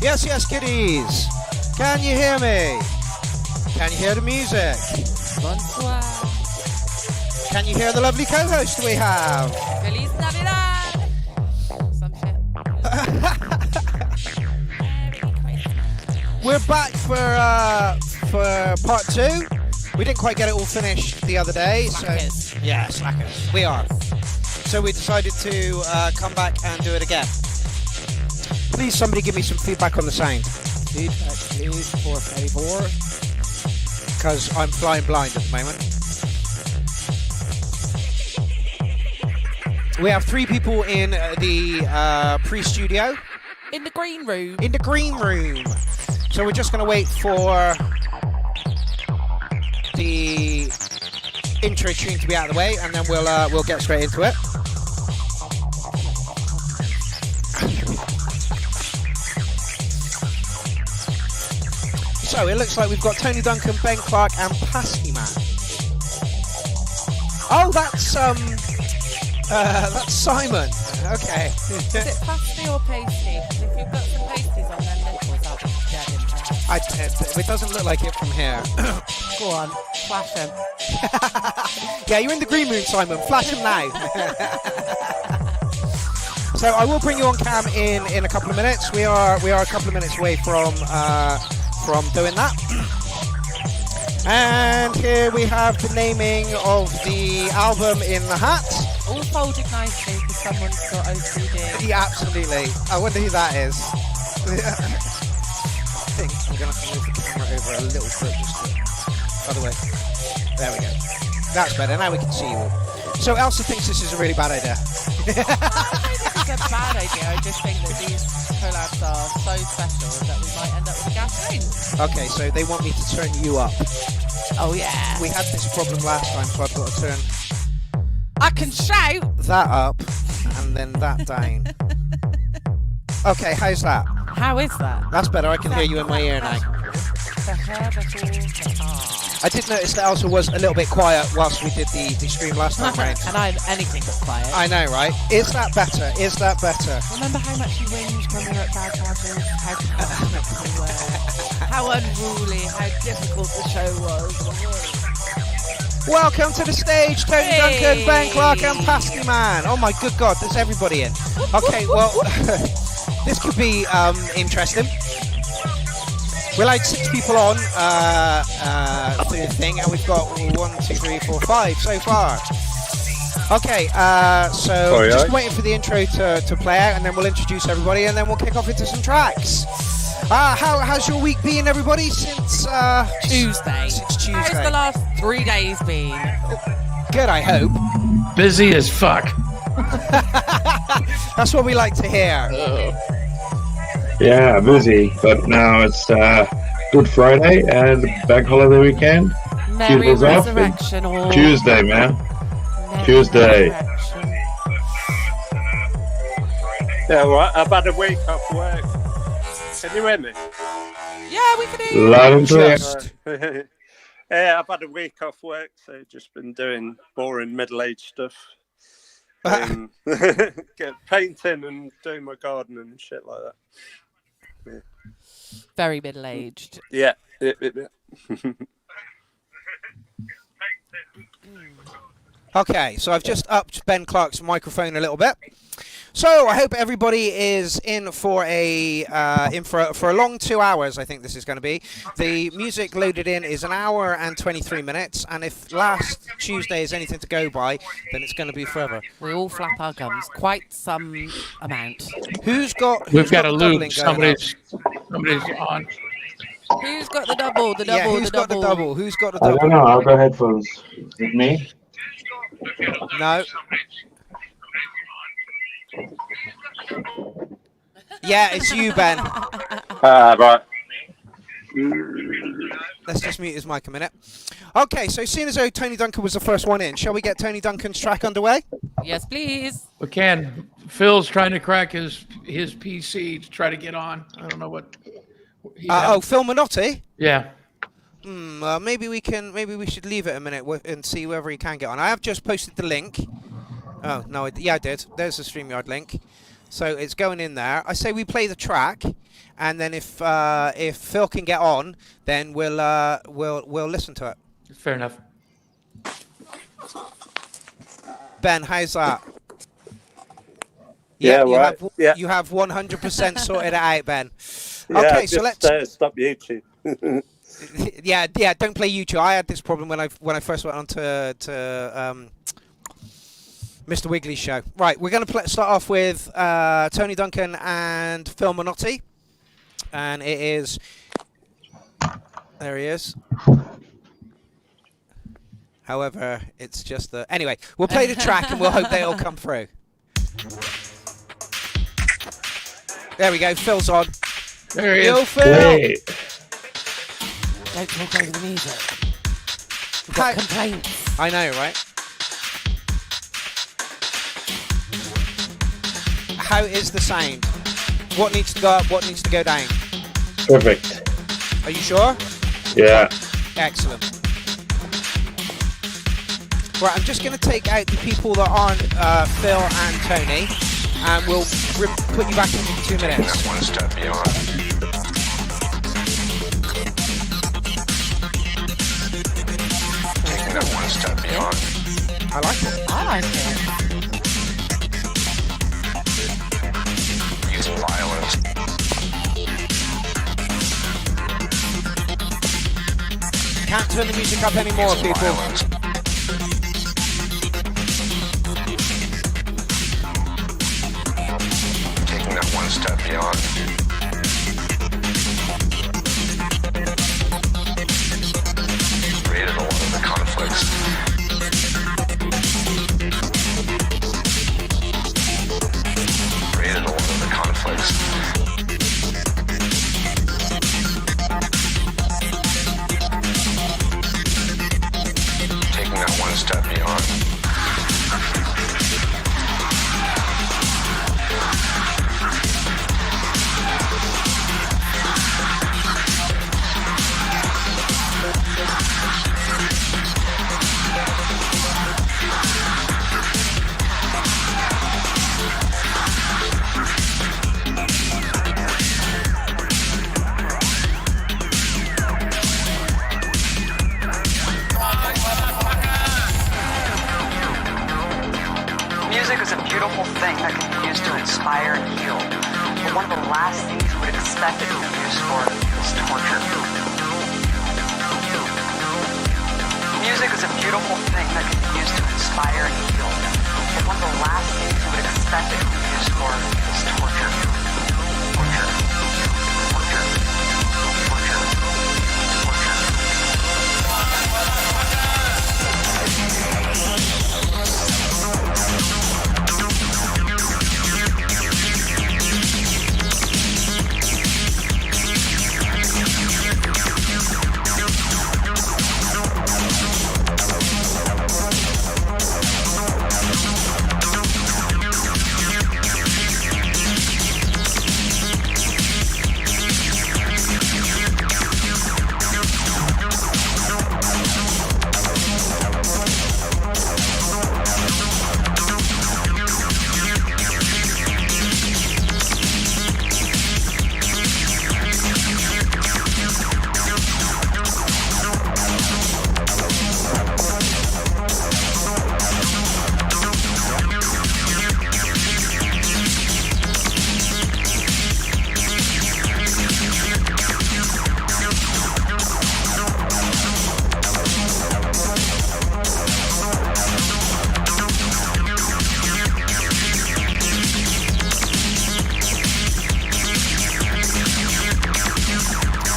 Yes, yes, kiddies. Can you hear me? Can you hear the music? Bonsoir. Can you hear the lovely co-host we have? Feliz Navidad. Some shit. We're back for part 2. We didn't quite get it all finished the other day. Slackers. So yeah, slackers. We are. So we decided to come back and do it again. Please, somebody give me some feedback on the sound. Feedback, please, 434. Because I'm flying blind at the moment. We have 3 people in the pre-studio. In the green room. In the green room. So we're just going to wait for the intro tune to be out of the way, and then we'll get straight into it. So it looks like we've got Tony, Duncan, Ben Clark, and Pasty Man. Oh, that's Simon. Okay. Is it pasty or pasty? If you've got some pasties on them nipples, I'll be dead. It doesn't look like it from here. Go on, flash them. Yeah, you're in the green room, Simon. Flash them now. So I will bring you on cam in a couple of minutes. We are a couple of minutes away from doing that. And here we have the naming of the album in the hat. All folded nicely because someone's got OCD. Yeah, absolutely. I wonder who that is. I think I'm going to have to move the camera over a little bit just by the way. There we go. That's better. Now we can see you all. So Elsa thinks this is a really bad idea. I don't think it's a bad idea. I just think that these collabs are so special that we might end up with a gasoline. Okay, so they want me to turn you up. Oh yeah. We had this problem last time, so I've got to turn I can shout that up and then that down. Okay, how's that? How is that? That's better. I can hear you in my ear now. The hair before the heart. I did notice that Elsa was a little bit quiet whilst we did the stream last time round. And I'm anything but quiet. I know, right? Is that better? Is that better? Remember how much you whinged when we were at Bad Charges? How unruly, how difficult the show was. Welcome to the stage, Tony, Hey. Duncan, Ben Clark, and Pasty Man. Oh my good God, there's everybody in. Okay, well, this could be interesting. We're like 6 people on through the thing, and we've got 1, 2, 3, 4, 5 so far. Okay, so just waiting for the intro to play out, and then we'll introduce everybody, and then we'll kick off into some tracks. How's your week been, everybody, since Tuesday. Since Tuesday. How's the last 3 days been? Good, I hope. Busy as fuck. That's what we like to hear. Yeah, busy, but now it's Good Friday and bank holiday weekend. Merry People's off. Resurrection. Or Tuesday, man. Merry Tuesday. Resurrection. Yeah, right. I've had a week off work. Can you hear me? Yeah, we can hear you. Loud and clear. Just. Yeah, I've had a week off work, so just been doing boring middle-aged stuff. Get painting and doing my garden and shit like that. Yeah. Very middle-aged. Yeah. Okay, so I've just upped Ben Clark's microphone a little bit. So I hope everybody is in for a long 2 hours. I think this is going to be. The music loaded in is 1 hour and 23 minutes, and if last Tuesday is anything to go by, then it's going to be forever. We all flap our gums, quite some amount. We've got a loop. Somebody's on. Who's got the double? The double. Yeah, who's got the double? Who's got the I double? don't know. I'll go headphones. Is it me? No. Yeah, it's you, Ben. Right. Let's just mute his mic a minute. Okay, so seeing as though Tony Duncan was the first one in, shall we get Tony Duncan's track underway? Yes, please. We can. Phil's trying to crack his PC to try to get on. I don't know what. Phil Minotti? Yeah. Maybe we should leave it a minute and see whether he can get on. I have just posted the link. Oh no, I did. There's the StreamYard link. So it's going in there. I say we play the track, and then if Phil can get on, then we'll listen to it. Fair enough. Ben, how's that? Yeah, you right. You have 100% sorted it out, Ben. Yeah, Okay, just, so let's stop YouTube. yeah. Don't play YouTube. I had this problem when I first went on to Mr. Wiggly's show. Right, we're going to start off with Tony Duncan and Phil Minotti, and it is. There he is. However, it's just the. Anyway, we'll play the track and we'll hope they all come through. There we go. Phil's on. There he Yo, is. Phil. Wait. Don't talk over the music. We've got complaints. I know, right? How is the sound? What needs to go up? What needs to go down? Perfect. Are you sure? Yeah. Excellent. Right, I'm just going to take out the people that aren't Phil and Tony, and we'll put you back in 2 minutes. That one step beyond. Taking that one step beyond. I like it. I like it. Using violence. Can't turn the music up anymore, Using people. violence. Taking that one step beyond. Created a lot of the conflicts. Created a lot of the conflicts. Taking that one step beyond. Music is a beautiful thing that can be used to inspire and heal. But one of the last things you would expect it to be used for is torture. Music is a beautiful thing that can be used to inspire and heal. But one of the last things you would expect it to be used for is torture. Torture. Torture. Torture. Torture.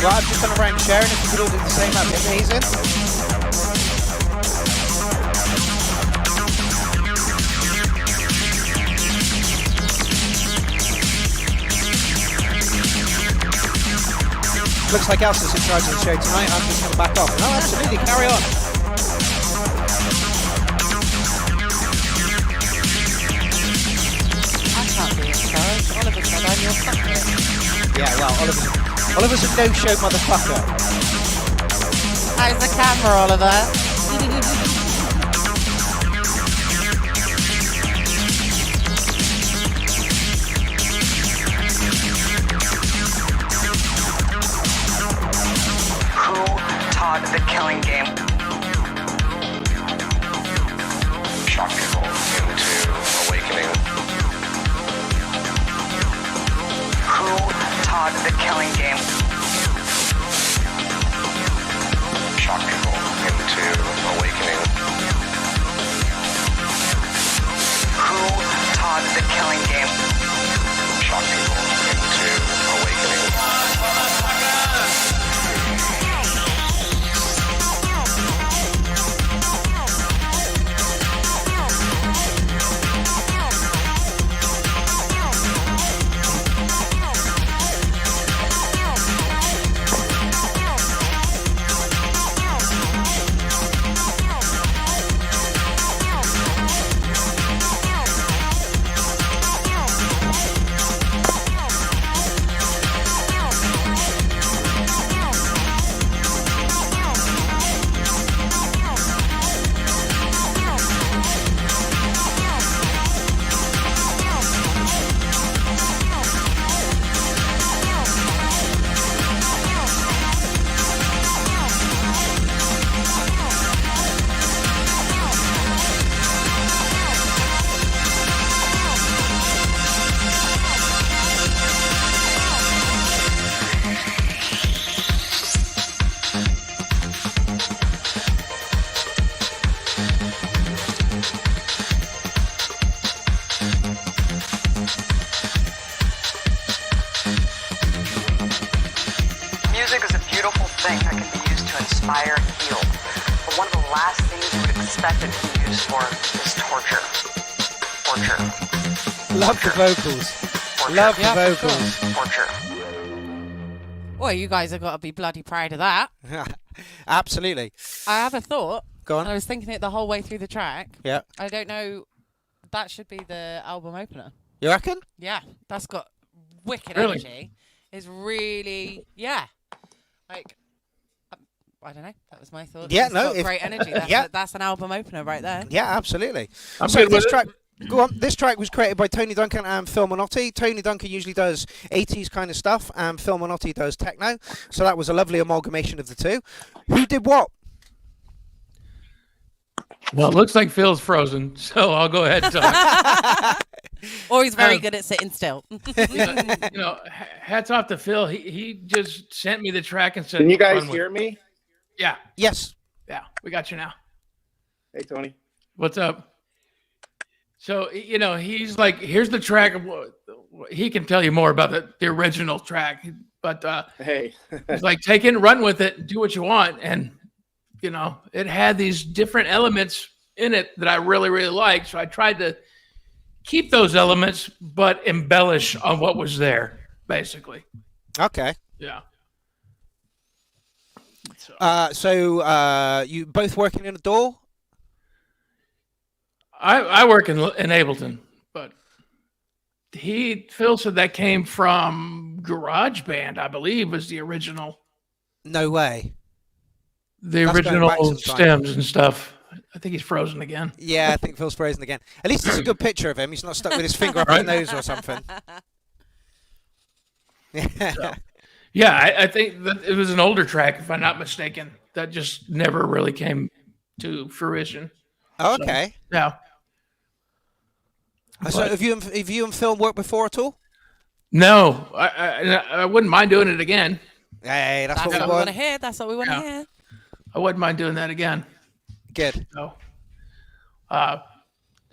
Well, I've just done a rank share, and if you could all do the same, that'd be amazing. Looks like Elsa's in charge of the show tonight. I'm just going to back off. No, absolutely, carry on. I can't be in charge. Oliver said I'm your fucker. Yeah, well, Oliver's a no-show motherfucker. How's the camera, Oliver? Todd the Killing Game. Shock people into awakening. Who Todd the Killing Game. Shock people into awakening. Who Todd the Killing Game. Shock people into awakening. Music is a beautiful thing that can be used to inspire and heal. But one of the last things you would expect it to be used for is torture. Torture. Love the vocals. Torture. Love the Yeah, for vocals. Torture. Well, you guys have got to be bloody proud of that. Absolutely. I have a thought. Go And I on. was thinking it the whole way through the track. Yeah. I don't know. That should be the album opener. You reckon? Yeah, that's got wicked Really? energy. It's really, yeah. Like, I don't know. That was my thought. Yeah, It's no, got if- great energy. That's, yeah. that's an album opener right there. Yeah, absolutely. I'm So good with this it. track, go on. This track was created by Tony Duncan and Phil Minotti. Tony Duncan usually does 80s kind of stuff, and Phil Minotti does techno. So that was a lovely amalgamation of the two. Who did what? Well, it looks like Phil's frozen, so I'll go ahead and talk. Or he's very Um, good at sitting still. Hats off to Phil. He just sent me the track and said, Can you guys "Run with hear it." me? Yeah, Yes. yeah, we got you now. Hey, Tony. What's up? So, he's like, here's the track. He can tell you more about the original track, but Hey. he's like, take it and run with it and do what you want. And, it had these different elements in it that I really, really liked. So I tried to keep those elements, but embellish on what was there, basically. Okay. Yeah. So you both working in a door? I work in Ableton, but Phil said that came from GarageBand, I believe, was the original. No way. The That's going back original some time. stems and stuff. I think he's frozen again. Yeah, I think Phil's frozen again. At least it's a good picture of him. He's not stuck with his finger up his nose or something. Yeah. Yeah, I think that it was an older track, if I'm not mistaken, that just never really came to fruition. Okay. Yeah. So have you and Phil worked before at all? No, I wouldn't mind doing it again. Hey, that's That's what what we we want want. to hear. That's what we want to Yeah. hear. I wouldn't mind doing that again. Good. So,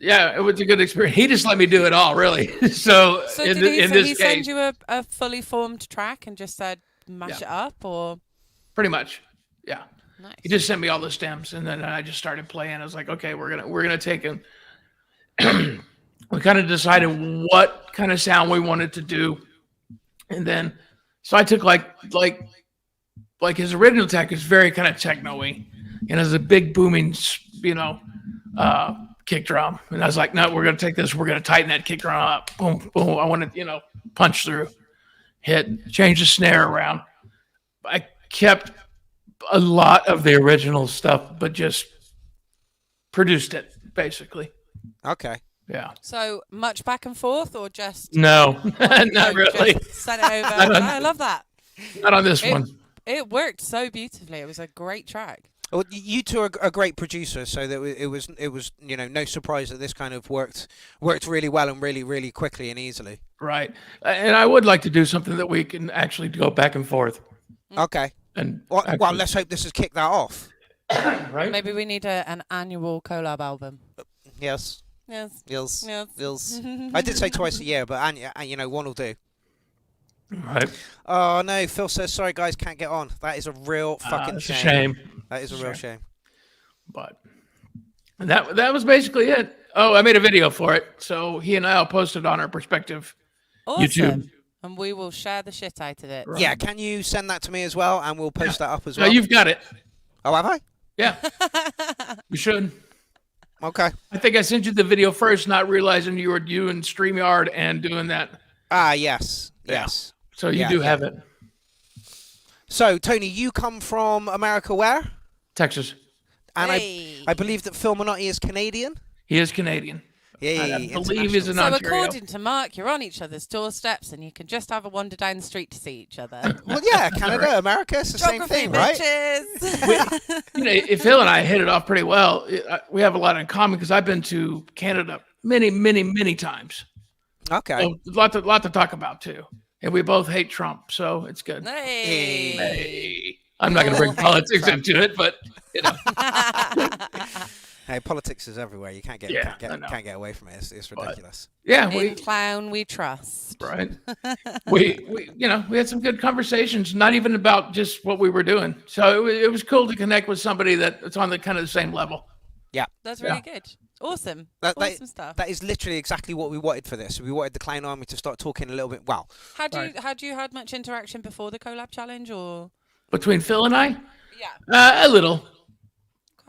yeah, it was a good experience. He just let me do it all, really. So So in did he this send case, you a fully formed track and just said, mash it up, or pretty much, yeah. nice. He just sent me all the stems, and then I just started playing. I was like, okay, we're gonna take him. We kind of decided what kind of sound we wanted to do, and then so I took like his original tech is very kind of techno-y, and has a big booming, kick drum, and I was like, no, we're gonna take this, we're gonna tighten that kick drum up, boom, boom. I want to punch through, hit, change the snare around. I kept a lot of the original stuff, but just produced it basically. Okay. Yeah. So much back and forth, or just No, not really. Just send it over. I love that. Not on this one. It worked so beautifully. It was a great track. Well, you two are a great producer, so that it was no surprise that this kind of worked really well and really, really quickly and easily. Right. And I would like to do something that we can actually go back and forth. Okay. And well, let's hope this has kicked that off. Right. Maybe we need an annual collab album. Yes. Yes. Yes. Yes. Yes. I did say twice a year, but one will do. Right. Oh no, Phil says sorry guys, can't get on. That is a real fucking It's shame. a shame. That is a real shame. But that was basically it. Oh, I made a video for it, so he and I'll post it on our Perspective Awesome. YouTube. And we will share the shit out of it. Right. Yeah, can you send that to me as well, and we'll post that up as No, well. you've got it. Oh, have I? Yeah. You should. Okay. I think I sent you the video first, not realizing you were doing StreamYard and doing that. Ah, yes. Yeah. Yes. So you do have it. So, Tony, you come from America where? Texas. And Hey. I believe that Phil Minotti is Canadian. He is Canadian. Yeah, I believe he's in So Ontario. according to Mark, you're on each other's doorsteps, and you can just have a wander down the street to see each other. Well, yeah, Canada, America, it's the same Geography, thing, right? bitches. Phil and I hit it off pretty well. We have a lot in common because I've been to Canada many, many, many times. Okay. So lot to talk about too. And we both hate Trump, so it's good. Hey. Hey. I'm not going to bring politics into it, but Hey, politics is everywhere. You can't get can't get away from it. It's ridiculous. Yeah, In clown we trust. Right. we had some good conversations, not even about just what we were doing. So it was cool to connect with somebody that's on the kind of the same level. Yeah. That's really good. Awesome. Awesome stuff. That is literally exactly what we wanted for this. We wanted the Clown Army to start talking a little bit. Well, Had you had much interaction before the collab challenge, or Between Phil and I? Yeah. A little.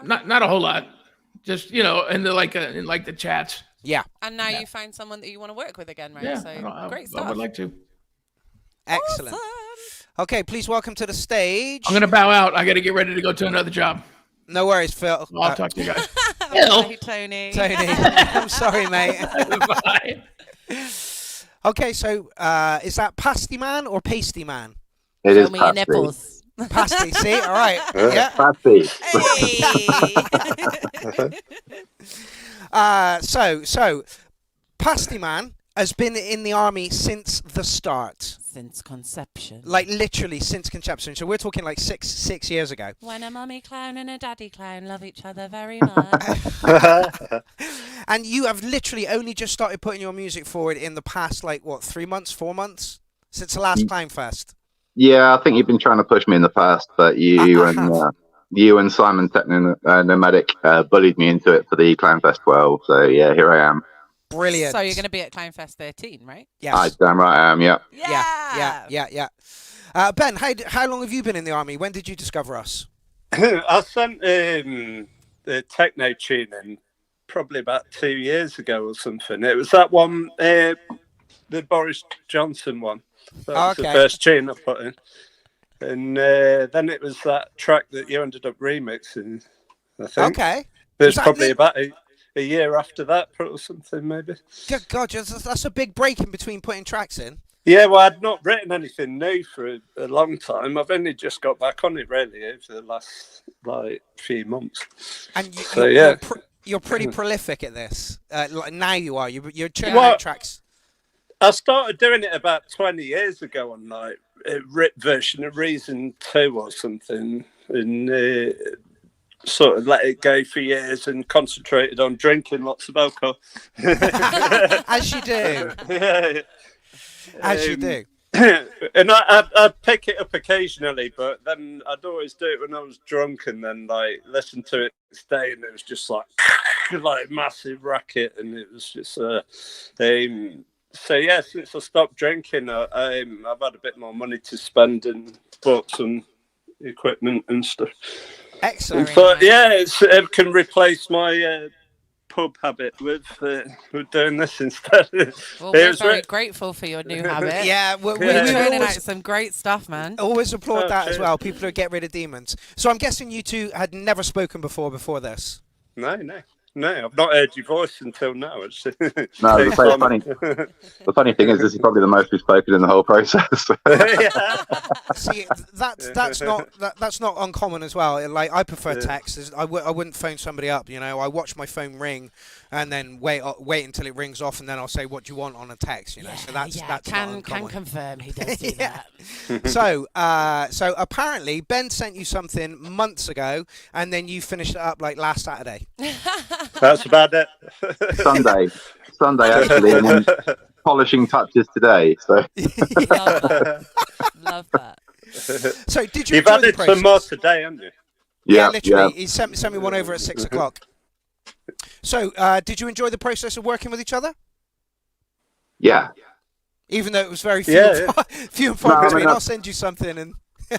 Not a whole lot. Just, in the chats. Yeah. And now you found someone that you want to work with again, right? Yeah, So great stuff. I would like to. Excellent. Awesome. Okay, please welcome to the stage. I'm going to bow out. I got to get ready to go to another job. No worries, Phil. I'll talk to you guys. Bye, Tony. Tony. I'm sorry, mate. Bye. Okay, so is that Pasty Man or Pasty Man? It Show is me your pasty. nipples. Pasty, see? All right. Yeah. Pasty. Hey. So, Pasty Man has been in the army since the start. Since conception. Like literally since conception. So we're talking like six years ago. When a mummy clown and a daddy clown love each other very much. And you have literally only just started putting your music forward in the past, 3 months, 4 months? Since the last Clown Fest? Yeah, I think you've been trying to push me in the past, but you and Simon Techno Nomadic bullied me into it for the Clownfest 12. So yeah, here I am. Brilliant. So you're going to be at Clownfest 13, right? Yes. I damn right I am. Yeah. Yeah. Ben, how long have you been in the army? When did you discover us? I sent the techno tune in probably about 2 years ago or something. It was that one, the Boris Johnson one. That was the first tune I put in. And then it was that track that you ended up remixing, I think. Okay. It was probably about a year after that or something, maybe. Good God, that's a big break in between putting tracks in. Yeah, well, I'd not written anything new for a long time. I've only just got back on it, really, over the last, few months. And you're pretty prolific at this. Now you are. You're churning out tracks. I started doing it about 20 years ago on, a rip version of Reason 2 or something, and sort of let it go for years and concentrated on drinking lots of alcohol. As you do. Yeah. As you do. and I pick it up occasionally, but then I'd always do it when I was drunk, and then like listen to it stay, and it was just like like massive racket, and it was just so yeah. Since I stopped drinking, I've had a bit more money to spend and bought some equipment and stuff. Excellent. But yeah, it can replace my pub habit with doing this instead. Well, we're very grateful for your new habit. Yeah, we're turning out some great stuff, man. Always applaud that as well. People who get rid of demons. So I'm guessing you two had never spoken before this. No, I've not heard your voice until now. No, it's so funny. The funny thing is, this is probably the most we've spoken in the whole process. See, that's not uncommon as well. Like, I prefer text. I wouldn't phone somebody up. You know, I watch my phone ring, and then wait until it rings off, and then I'll say, "What do you want?" on a text. You know, so that's can confirm he does do that. So apparently Ben sent you something months ago, and then you finished it up like last Saturday. That's about it. Sunday actually, and then polishing touches today. So love that. So did you? You've added some more today, haven't you? Yeah, literally. He sent me one over at 6 o'clock. So did you enjoy the process of working with each other? Yeah. Even though it was very few and far between. I'll send you something and.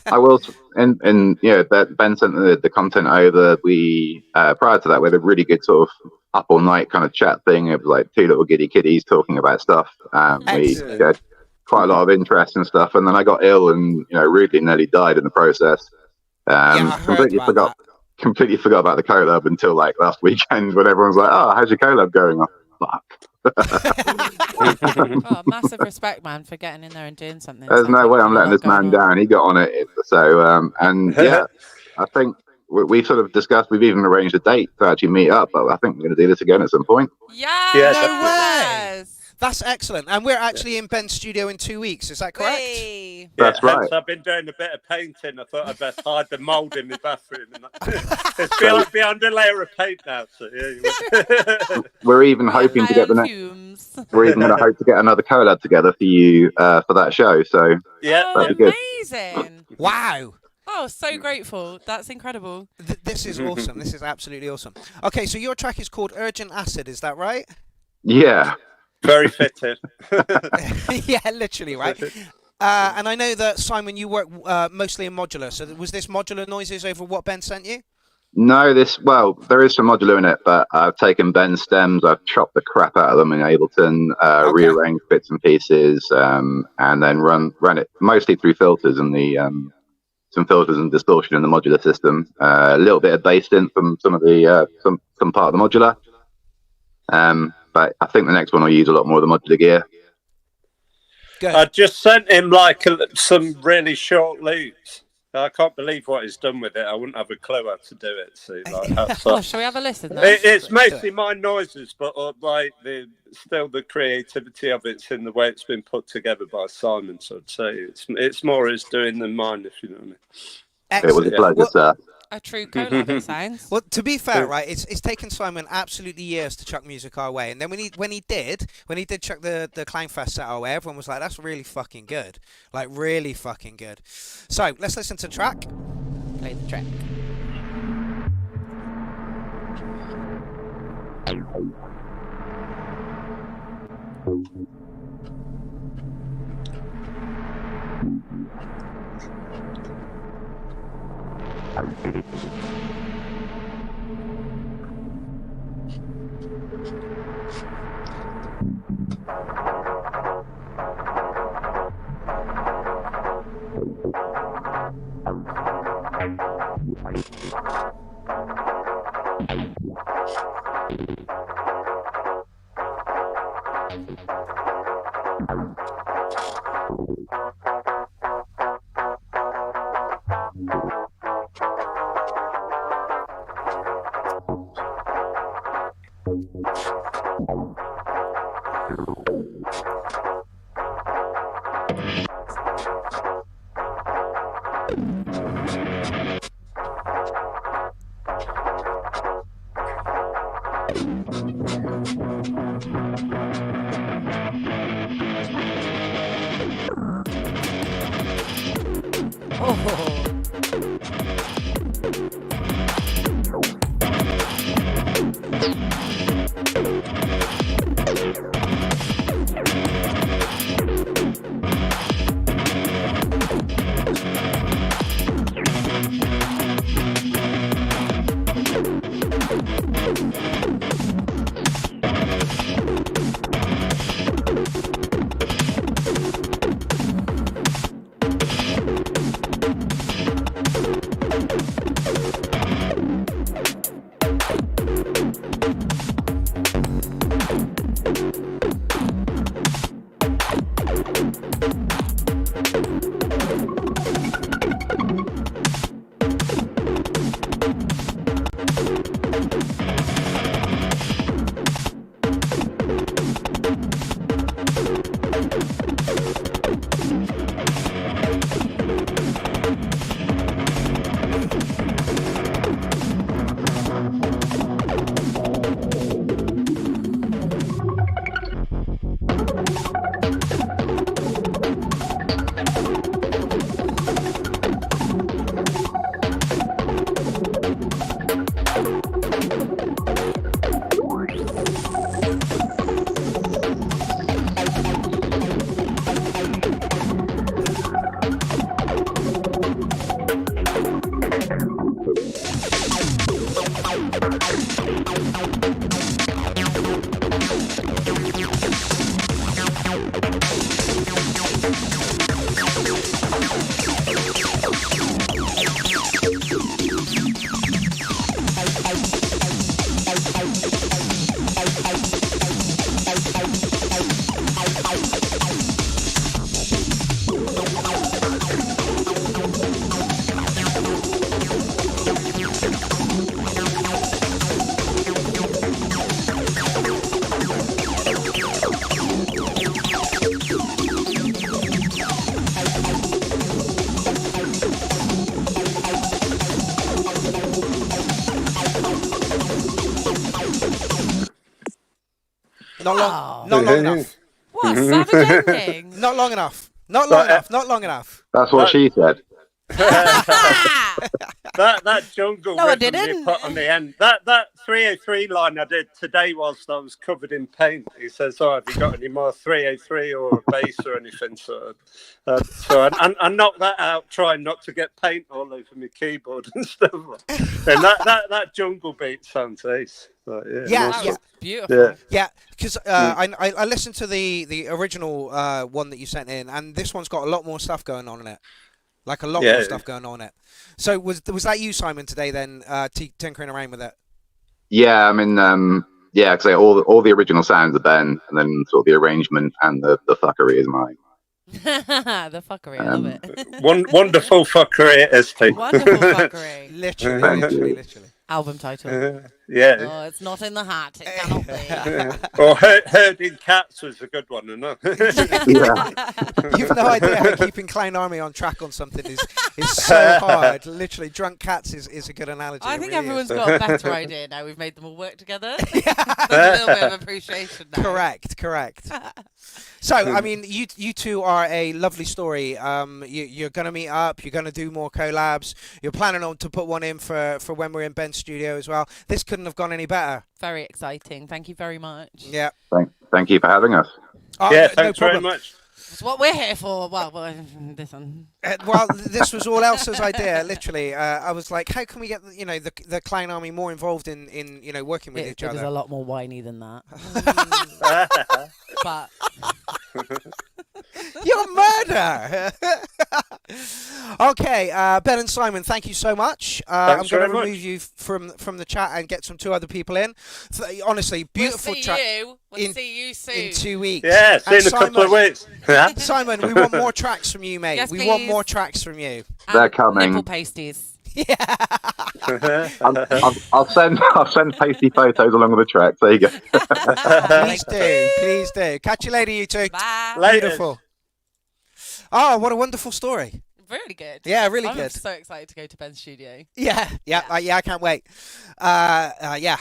I will, and yeah, Ben sent the content over. We prior to that, we had a really good sort of up all night kind of chat thing. It was like two little giddy kiddies talking about stuff. We had quite a lot of interest and stuff. And then I got ill and rudely nearly died in the process. Completely forgot about the collab until like last weekend when everyone's like, "Oh, how's your collab going?" Oh, fuck. Oh, massive respect, man, for getting in there and doing something. There's no way I'm letting this man down. He got on it. So, and yeah, I think we sort of discussed, we've even arranged a date to actually meet up, but I think we're going to do this again at some point. Yeah, no way. That's excellent. And we're actually in Ben's studio in 2 weeks. Is that correct? Hey. That's right. I've been doing a bit of painting. I thought I'd best hide the mould in my bathroom. It's like behind a layer of paint now. So, yeah. We're even hoping to get the next. We're even going to hope to get another collab together for you for that show. So yeah, that'd be good. Amazing! Wow. Oh, so grateful. That's incredible. This is awesome. This is absolutely awesome. Okay, so your track is called Urgent Acid. Is that right? Yeah. Very fitted. Yeah, literally, right? And I know that, Simon, you work mostly in modular. So was this modular noises over what Ben sent you? No, there is some modular in it, but I've taken Ben's stems, I've chopped the crap out of them in Ableton, rearranged bits and pieces, and then run it mostly through filters and some filters and distortion in the modular system. A little bit of bass in from some of the some part of the modular. But I think the next one will use a lot more of the modular gear. Good. I just sent him like some really short loops. I can't believe what he's done with it. I wouldn't have a clue how to do it. So, like, shall we have a listen? It's mostly my noises, but like still the creativity of it's in the way it's been put together by Simon. So I'd say it's more his doing than mine, if you know what I mean. Excellent. It was a pleasure, sir. A true collab, it sounds. Well, to be fair, right, it's taken Simon absolutely years to chuck music our way, and then when he did chuck the Clownfest set our way, everyone was like, "That's really fucking good, like really fucking good." So let's listen to the track. Play the track. Not long enough. What a savage ending. Not long enough. Not long enough. Not long enough. That's what she said. that jungle No, I rhythm you didn't. put on the end. That 303 line I did today whilst I was covered in paint. He says, "Oh, have you got any more 303 or a bass or anything?" So I knocked that out, trying not to get paint all over my keyboard and stuff. And that jungle beat sounds ace. But, That was beautiful. Yeah, because I listened to the original one that you sent in, and this one's got a lot more stuff going on in it. Like a lot more stuff going on in it. So was that you, Simon, today then, tinkering around with it? Yeah, I mean, because all the original sounds are Ben, and then sort of the arrangement and the fuckery is mine. The fuckery, I love it. Wonderful fuckery it is, T. Wonderful fuckery. Literally. Album title. Oh, it's not in the hat. It cannot be. Or Herding Cats was a good one, isn't it? You've no idea how keeping Clown Army on track on something is so hard. Literally, Drunk Cats is a good analogy. I think really everyone's is. got a better idea now. We've made them all work together. There's a little bit of appreciation now. Correct. So, I mean, you two are a lovely story. You're going to meet up. You're going to do more collabs. You're planning on to put one in for when we're in Ben's studio as well. This couldn't have gone any better. Very exciting. Thank you very much. Yeah. Thank you for having us. Thanks very much. It's what we're here for. Well, this one. Well, this was all Elsa's idea. Literally, I was like, how can we get the Clown Army more involved in working with each It other? was a lot more whiny than that. But you're murder. Okay, Ben and Simon, thank you so much. I'm going to remove you from the chat and get some two other people in. Honestly, beautiful track. We'll see you soon. In 2 weeks. Yeah, see you in a couple of weeks. Simon, we want more tracks from you, mate. Yes, we want please. more tracks from you. They're coming. Nipple pasties. I'll send pasty photos along with the tracks. There you go. Please do. Catch you later, you two. Bye. Later. Beautiful. Oh, what a wonderful story. really good. Yeah, really I'm good. so excited to go to Ben's studio. Yeah, I can't wait. Yeah.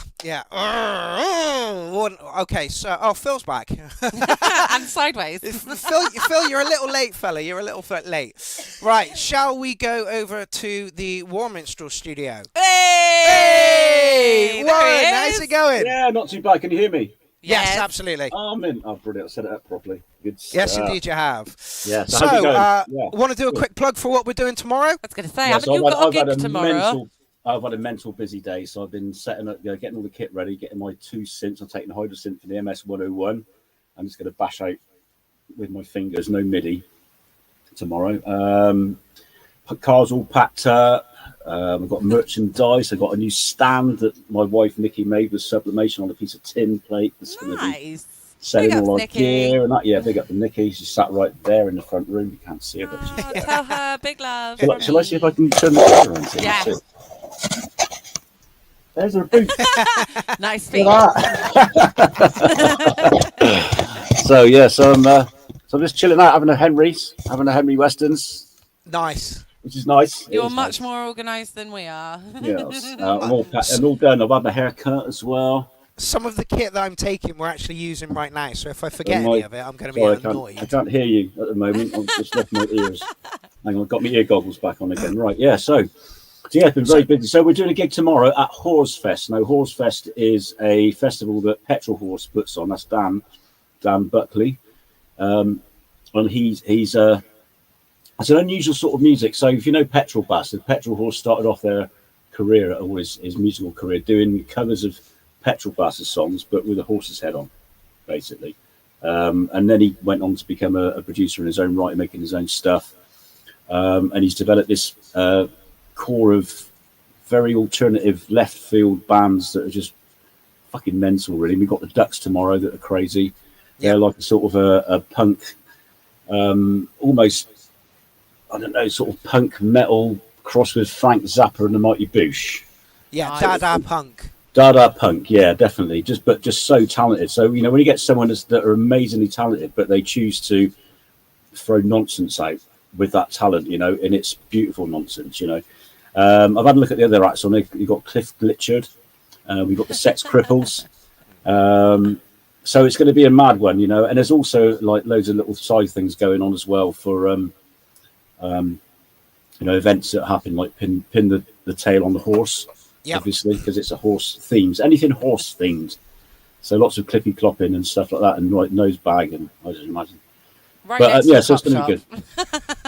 Okay, so Phil's back. And sideways. Phil, you're a little late, fella. You're a little bit late. Right, shall we go over to the Warminster studio? Hey! Warren, how's it going? Yeah, not too bad. Can you hear me? Yes, absolutely. Oh, I'm in. Oh, brilliant. I set it up properly. Good. Yes, indeed you have. Yeah. So, want to do a quick plug for what we're doing tomorrow? I was going to say, haven't you got a gig tomorrow? I've had a mental busy day, so I've been setting up, getting all the kit ready, getting my 2 synths. I'm taking the Hydro synth for the MS-101. I'm just going to bash out with my fingers, no MIDI, tomorrow. Cars all packed up. I've got merchandise. I've got a new stand that my wife Nikki made with sublimation on a piece of tin plate. That's Nice. Selling all our gear and that. Yeah, big up to Nikki. She sat right there in the front room. You can't see her, but she's Tell her big love. Shall I see if I can turn the camera on? Yeah. There's her boot. Nice feet. So I'm just chilling out, having a Henry Weston's. Nice. Which is nice. You're much more organised than we are. Yes. I'm all done. I've had my hair cut as well. Some of the kit that I'm taking we're actually using right now, so if I forget any of it, I'm going to be annoyed. I can't hear you at the moment. I've just left my ears. Hang on, I've got my ear goggles back on again. Right, yeah, so it's been very busy. So we're doing a gig tomorrow at Horsefest. Now, Horsefest is a festival that Petrol Horse puts on. That's Dan Buckley. And he's it's an unusual sort of music. So if you know Petrol Bass, the Petrol Horse started off their career, or his musical career, doing covers of Petrol Bass's songs, but with a horse's head on, basically. And then he went on to become a producer in his own right, making his own stuff. And he's developed this core of very alternative left field bands that are just fucking mental, really. We've got the Ducks tomorrow that are crazy. They're like a sort of a punk, almost, I don't know, sort of punk metal cross with Frank Zappa and the Mighty Boosh. Yeah, Dada Punk. Dada Punk, yeah, definitely. Just so talented. So, when you get someone that are amazingly talented, but they choose to throw nonsense out with that talent, and it's beautiful nonsense, I've had a look at the other acts on it. You've got Cliff Glitchard, we've got the Sex Cripples. So it's going to be a mad one, and there's also like loads of little side things going on as well for, events that happen, like pin the tail on the horse. Yep. Obviously, because it's a horse themed, anything horse themed. So lots of clippy clopping and stuff like that, and like nose bag, and I just imagine. Right, but so it's going to be good.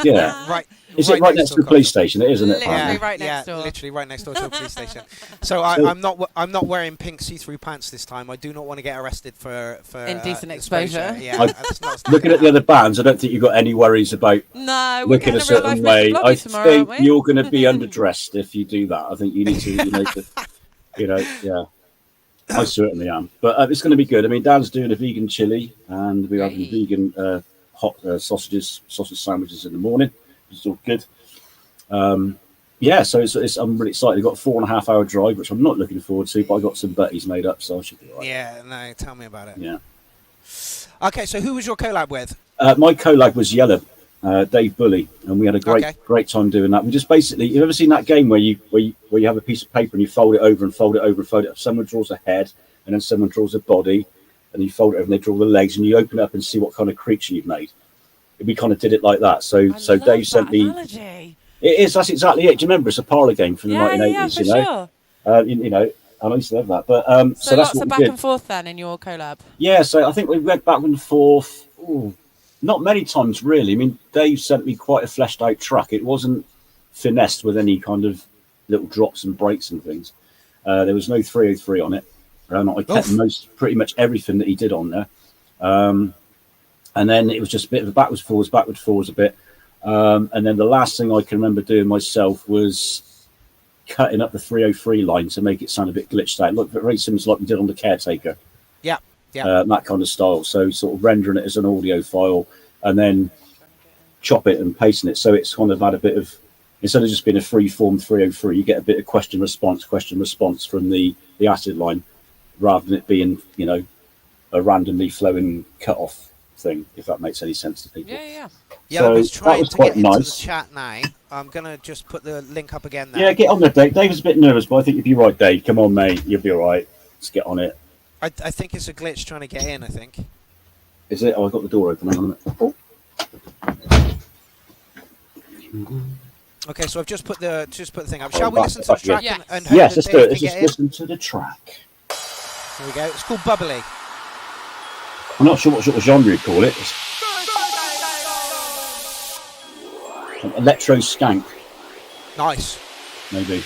Yeah, right. Is it right next to the police station? It is, isn't it? Literally right next door. Literally right next door to a police station. So I'm not wearing pink see-through pants this time. I do not want to get arrested for indecent exposure. Yeah, looking at the other bands, I don't think you've got any worries about looking a certain way. I think you're going to be underdressed if you do that. I think you need to, yeah. I certainly am. But it's going to be good. I mean, Dan's doing a vegan chili, and we're having vegan hot sausage sandwiches in the morning. It's all good. So I'm really excited. I've got a 4.5 hour drive, which I'm not looking forward to, but I got some butties made up, so I should be all right. Yeah, no, tell me about it. Yeah. Okay, so who was your collab with? My collab was Yellow, Dave Bully, and we had a great time doing that. We just basically, you've ever seen that game where you have a piece of paper and you fold it over and fold it over and fold it up? Someone draws a head, and then someone draws a body, and you fold it over and they draw the legs, and you open it up and see what kind of creature you've made. We kind of did it like that. So Dave sent me. Analogy. That's exactly it. Do you remember? It's a parlour game from the 1980s. Sure. And I used to love that. But so that's lots what of back and forth then in your collab. Yeah, so I think we went back and forth. Not many times really. I mean, Dave sent me quite a fleshed out track. It wasn't finessed with any kind of little drops and breaks and things. There was no 303 on it. I kept pretty much everything that he did on there. And then it was just a bit of a backwards, forwards a bit. And then the last thing I can remember doing myself was cutting up the 303 line to make it sound a bit glitched out. Look, very similar to like we did on the Caretaker. Yeah. That kind of style. So sort of rendering it as an audio file and then chop it and pasting it. So it's kind of had a bit of, instead of just being a free form 303, you get a bit of question response from the acid line rather than it being, a randomly flowing cut off thing, if that makes any sense to people. Yeah. Yeah, So I was that trying was to quite get into nice. the chat now. I'm going to just put the link up again now. Yeah, get on there, Dave. Dave was a bit nervous, but I think you'll be right, Dave. Come on, mate. You'll be all right. Let's get on it. I think it's a glitch trying to get in, I think. Is it? Oh, I've got the door open. Hang on a minute. Oh. Okay, so I've just put the thing up. Shall we listen to the track and hope yes, that let's do Dave it. Let's can just get in? listen to the track. Here we go. It's called Bubbly. I'm not sure what sort of genre you call it. It's an electro skank, Nice. maybe.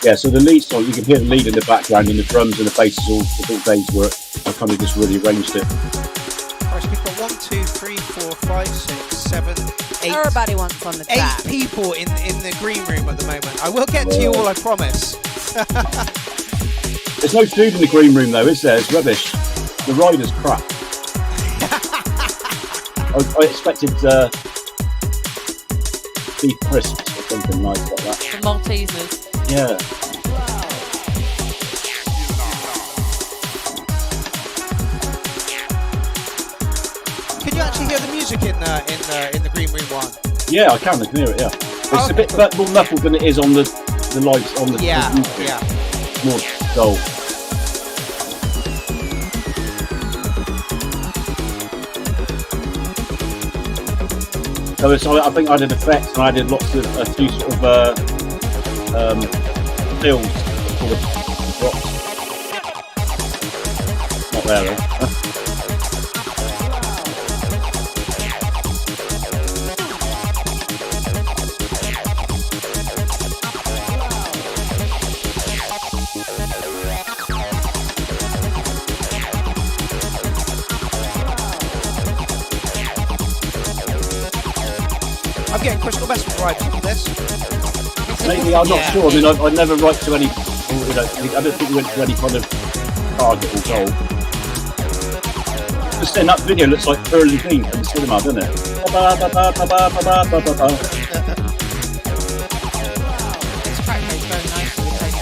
Yeah, so the lead song, you can hear the lead in the background and the drums and the bass is all Dave's work. I kind of just really arranged it. Alright, so we've got 1, 2, 3, 4, 5, 6, 7, 8. Everybody wants on the 8 track. people in the green room at the moment. I will get to you all, I promise. There's no food in the green room though, is there? It's rubbish. The rider's crap. I expected beef crisps or something nice like that. The Maltesers. Yeah. Can you actually hear the music in the green room one? Yeah, I can hear it, yeah. It's a bit more muffled than it is on the lights on the the YouTube. Yeah. More dull. So I think I did effects and I did lots of a few sort of fills for the drops. Not there though. I'm getting Crystal Message vibes from this. Maybe, I'm not sure. I mean, I never write to any. You know, I don't think we went to any kind of target or goal. Just saying that video looks like Early Bean from the cinema, doesn't it? This track goes very nicely with Duncan.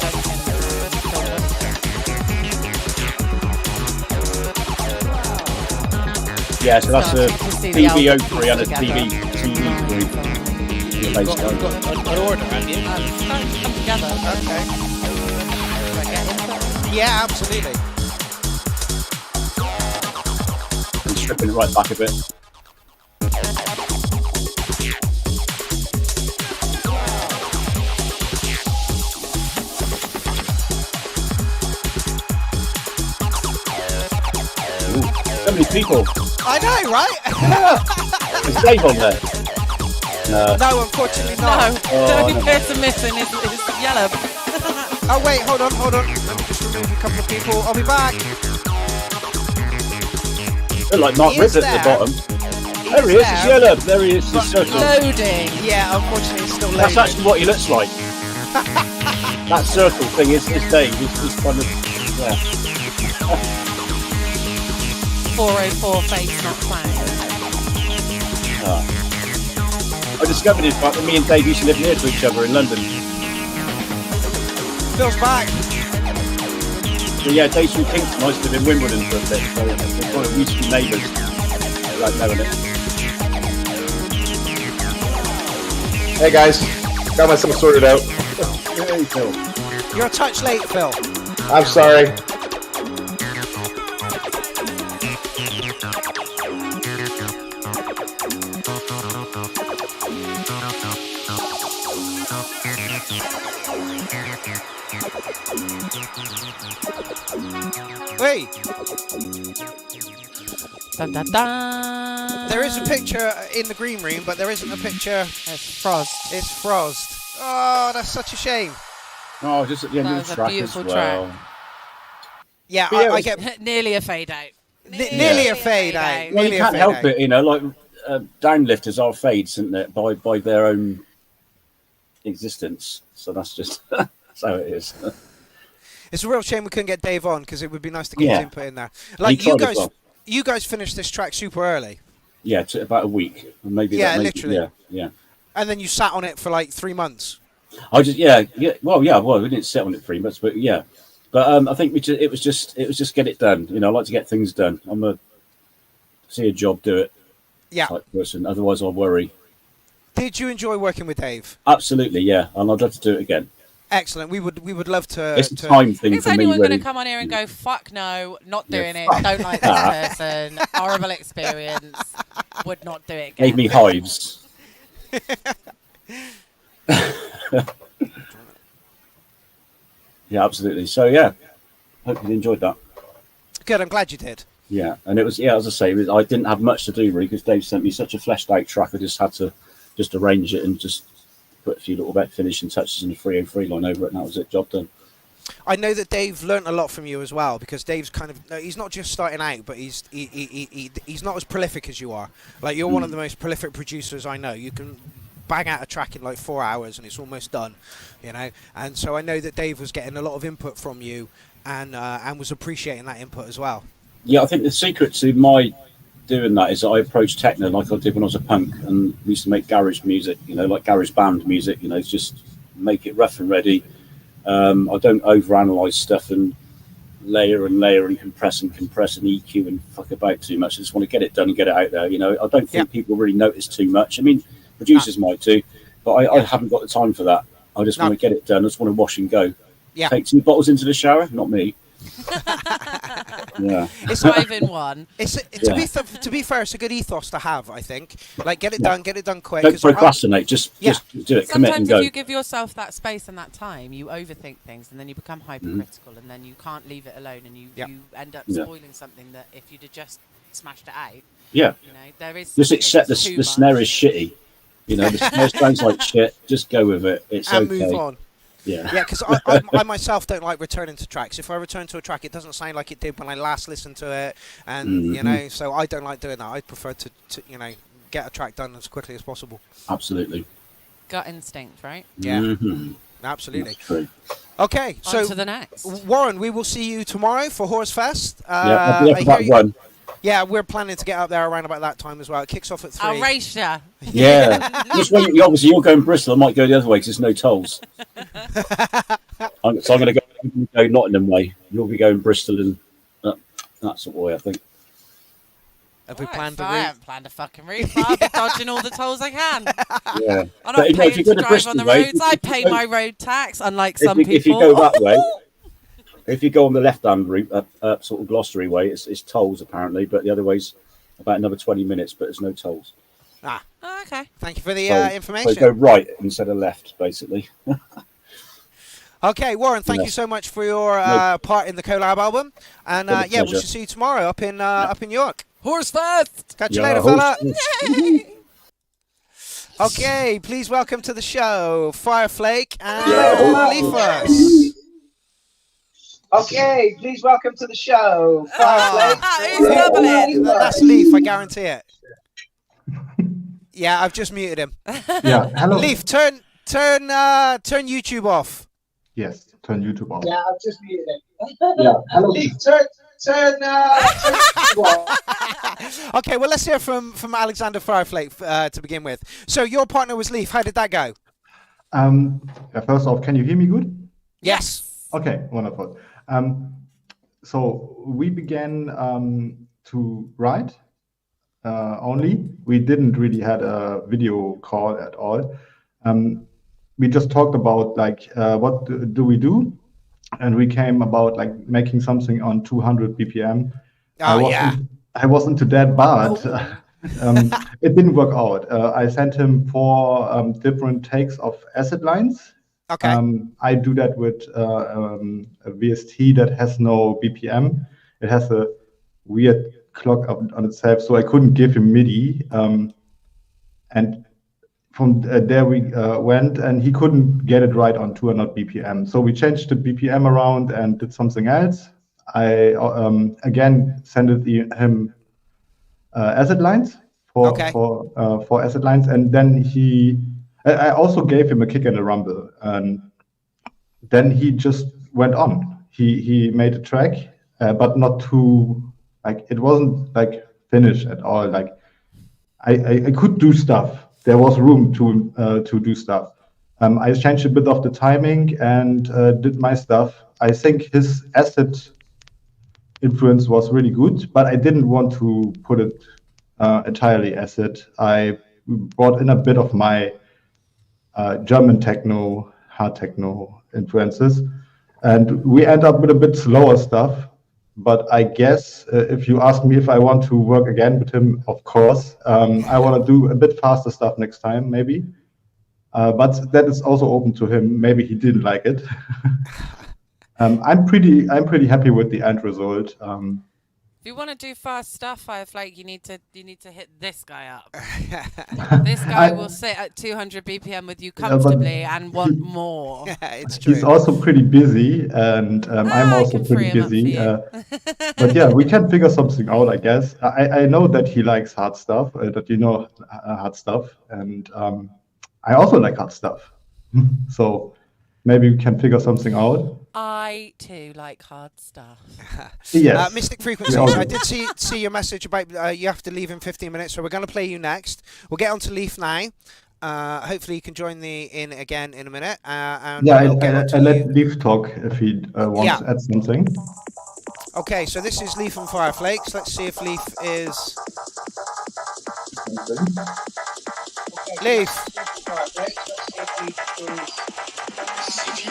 Yeah, so that's a Starting to see the TV03 and a album TV3. You've got an order, haven't you? It's starting to come together. Okay. Do I get into it? Yeah, absolutely. And stripping it right back a bit. Ooh, so many people. I know, right? Is Dave on there? No. No, unfortunately No, not. the only person missing is Yellow. Oh wait, hold on. Let me just remove a couple of people. I'll be back. They're like Mark He is Ritt at the there. bottom. There he is, it's Yellow. There he is, he's circle. Loading. Yeah, unfortunately it's still loading. That's actually what he looks like. That circle thing is Dave. He's kind of, yeah. 404 face not found. I discovered in fact that me and Dave used to live near to each other in London. Phil's back. So yeah, Dave's from Kingston. I used to live in Wimbledon for a bit. So we're kind of used to be neighbours. I like knowing it. Hey guys, got myself sorted out. Hey Phil. You're a touch late, Phil. I'm sorry. Wait, Dun, dun, dun. there is a picture in the green room, but there isn't a picture. It's Frost. It's Frost. Oh, that's such a shame. Oh, just at the end That of was the a track as beautiful well. Yeah, Yeah, I get Nearly a fade out. nearly a fade out. Well, you Nearly a can't fade help out. it, you know. Like downlifters are fades, isn't it, by their own existence. So that's just that's how it is. It's a real shame we couldn't get Dave on because it would be nice to get his input in there. Like you guys finished this track super early. Yeah, about a week, maybe. Literally. Yeah. And then you sat on it for like 3 months. Well, we didn't sit on it 3 months, but yeah. But I think it was just get it done. I like to get things done. I'm a see a job, do it. Yeah. Type person. Otherwise, I'll worry. Did you enjoy working with Dave? Absolutely, yeah, and I'd love to do it again. Excellent. We would love to. It's a time thing Is for me. Is anyone really going to come on here and go, "Fuck no, not doing it. Don't like this person. Horrible experience. Would not do it again." Gave me hives. Yeah, absolutely. So yeah, hope you enjoyed that. Good. I'm glad you did. Yeah, and it was as I say, I didn't have much to do really because Dave sent me such a fleshed out track. I just had to arrange it and just put a few little bit finishing touches in the 303 line over it, and that was it. Job done. I know that Dave learnt a lot from you as well because Dave's he's not just starting out, but he's not as prolific as you are. Like you're one of the most prolific producers I know. You can bang out a track in like 4 hours and it's almost done, And so I know that Dave was getting a lot of input from you and was appreciating that input as well. Yeah, I think the secret to my doing that is that I approach techno like I did when I was a punk, and we used to make garage music, like garage band music, just make it rough and ready. I don't overanalyze stuff and layer and compress and EQ and fuck about too much. I just want to get it done and get it out there. I don't think people really notice too much. I mean, producers might do, but I haven't got the time for that. I just want to get it done. I just want to wash and go. Yeah. Take 2 bottles into the shower, not me. Yeah, it's 5 in 1. To be fair, it's a good ethos to have. I think, like, get it done quick. Don't procrastinate. Just do it. Commit and go. Sometimes if you give yourself that space and that time, you overthink things, and then you become hypercritical, and then you can't leave it alone, and you end up spoiling something that if you'd have just smashed it out. Yeah, there is. Just accept the snare is shitty. The snare sounds like shit. Just go with it. It's and okay. move on. Yeah, because I myself don't like returning to tracks. If I return to a track, it doesn't sound like it did when I last listened to it, and so I don't like doing that. I prefer to get a track done as quickly as possible. Absolutely. Gut instinct, right? Yeah, absolutely. That's true. Okay, so on to the next. Warren, we will see you tomorrow for Horse Fest. I'll be up for that one. Yeah, we're planning to get up there around about that time as well. It kicks off at 3. I'll race ya. Yeah. Just when obviously you're going Bristol, I might go the other way because there's no tolls. So I'm going to go Nottingham way. You'll be going Bristol and that sort of way, I think. Have we planned I haven't planned a fucking route. I'll be dodging all the tolls I can. Yeah. I'm not paying to drive on the roads. I pay my road tax, unlike some people. If you go that way, if you go on the left-hand route, up sort of Gloucester way, it's tolls apparently, but the other way's about another 20 minutes, but there's no tolls. Ah, okay. Thank you for the information. So go right instead of left, basically. Okay, Warren, thank you so much for your part in the collab album, and we shall see you tomorrow up in York. Horse Fest. Catch you later, fella. Okay, please welcome to the show Fireflake and Leafers. Okay, please welcome to the show Fireflake. That's Leaf, I guarantee it. Yeah, I've just muted him. Yeah, hello. Leaf, turn YouTube off. Yes, turn YouTube off. Yeah, I've just muted him. Yeah, hello. Leaf, turn YouTube off. Okay, well, let's hear from Alexander Fireflake to begin with. So your partner was Leaf. How did that go? First off, can you hear me good? Yes. Okay, wonderful. So we began to write only. We didn't really had a video call at all. We just talked about like what do we do, and we came about like making something on 200 BPM. I wasn't to that, but it didn't work out. I sent him 4 different takes of acid lines. Okay. I do that with a VST that has no BPM. It has a weird clock on itself, so I couldn't give him MIDI. And from there we went, and he couldn't get it right on 200 BPM. So we changed the BPM around and did something else. I again sent him acid lines for asset lines, and then I also gave him a kick and a rumble, and then he just went on. He made a track, but not too it wasn't finished at all. I could do stuff. There was room to do stuff. I changed a bit of the timing and did my stuff. I think his acid influence was really good, but I didn't want to put it entirely acid. I brought in a bit of my German techno, hard techno influences, and we end up with a bit slower stuff. But I guess if you ask me if I want to work again with him, of course, I want to do a bit faster stuff next time, maybe. But that is also open to him. Maybe he didn't like it. I'm pretty happy with the end result. If you want to do fast stuff, you need to hit this guy up. This guy will sit at 200 BPM with you comfortably and want more. Yeah, it's true. He's also pretty busy, and I'm also pretty busy. But yeah, we can figure something out, I guess. I know that he likes hard stuff, hard stuff, and I also like hard stuff. So maybe we can figure something out. I too like hard stuff. Yes. Mystic Frequencies, I did see your message about you have to leave in 15 minutes, so we're going to play you next. We'll get on to Leaf now. Hopefully you can join in again in a minute. I let Leaf talk if he wants to add something. Okay, so this is Leaf and Fireflakes. Let's see if Leaf is... Leaf.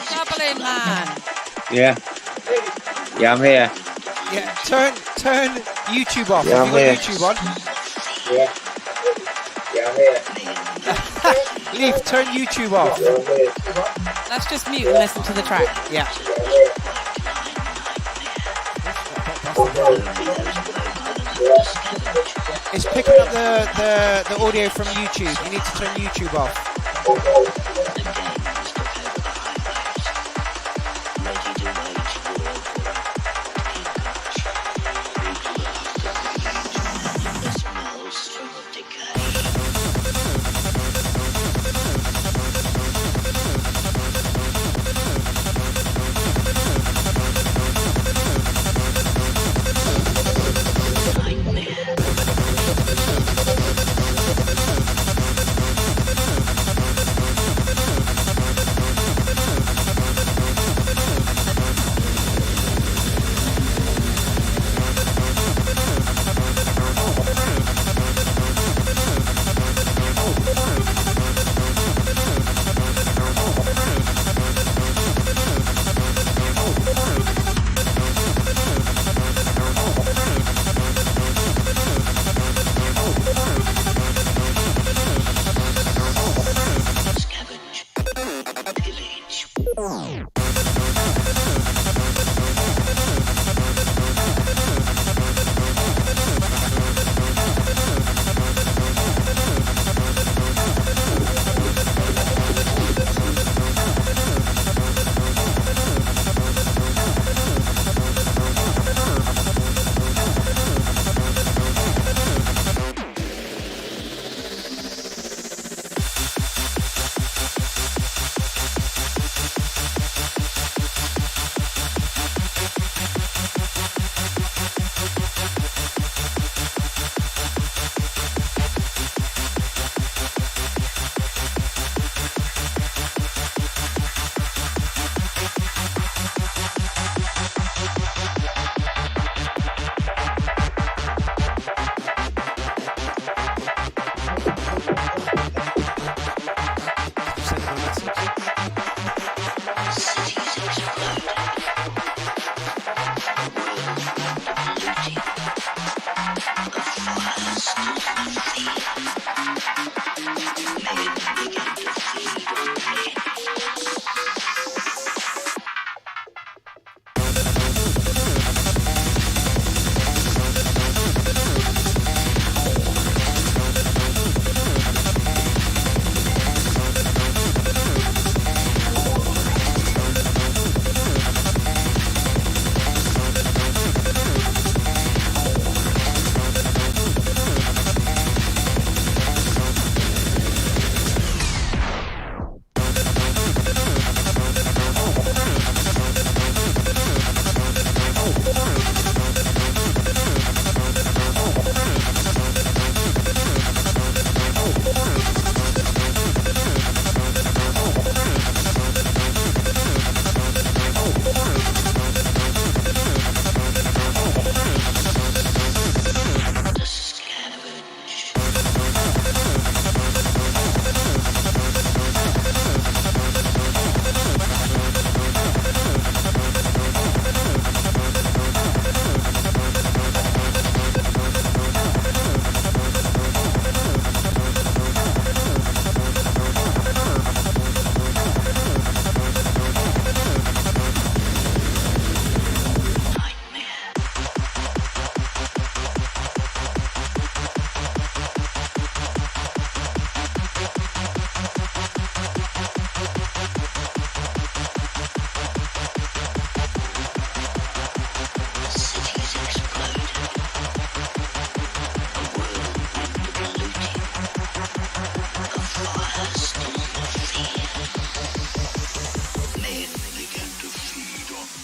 Doubling, man. Yeah, I'm here. Yeah, turn YouTube off. Yeah, Have you got YouTube on? Yeah, I'm here. Leaf, turn YouTube off. Let's just mute and listen to the track. Yeah. It's picking up the audio from YouTube. You need to turn YouTube off.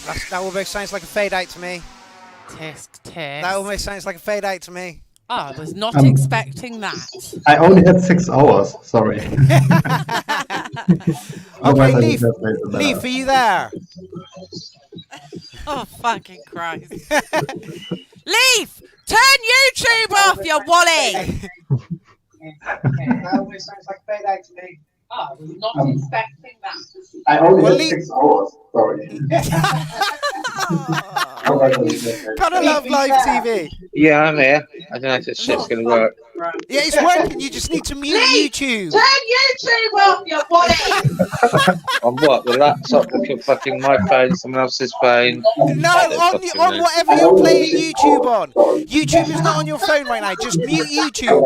That almost sounds like a fade out to me. Tisk. That almost sounds like a fade out to me. Oh, I was not expecting that. I only had 6 hours. Sorry. Okay, Leaf, are you there? Oh, fucking Christ. Leaf, turn YouTube off, you Wally. That almost sounds like a fade out to me. Oh, I was not expecting that. I only had 6 hours. Sorry. Gotta love live TV. Yeah, I'm here. I don't know if this shit's going to work. Yeah, it's working. You just need to mute YouTube. Turn YouTube off, you Wally. On what? The laptop, fucking my phone, someone else's phone? No, on whatever you're playing YouTube on. YouTube is not on your phone right now. Just mute YouTube.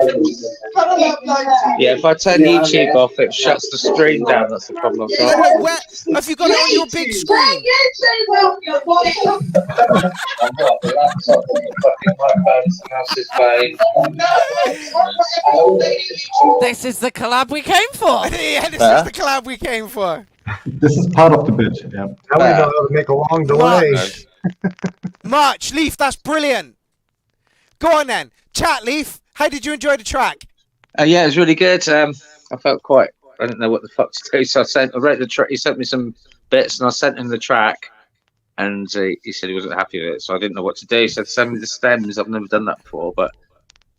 Yeah, if I turn YouTube off, it shuts the stream down. That's the problem I've got. No, where, have you got it on your big screen? On what? The laptop, fucking my phone, someone else's phone? This is the collab we came for. Yeah, this is the collab we came for. This is part of the bit. Yeah. Now we know how to make a long delay. March, Leaf, that's brilliant. Go on then. Chat, Leaf. How did you enjoy the track? Yeah, it was really good. I felt quite. I didn't know what the fuck to do, so I wrote the track. He sent me some bits, and I sent him the track, and he said he wasn't happy with it, so I didn't know what to do. He said, "Send me the stems." I've never done that before, but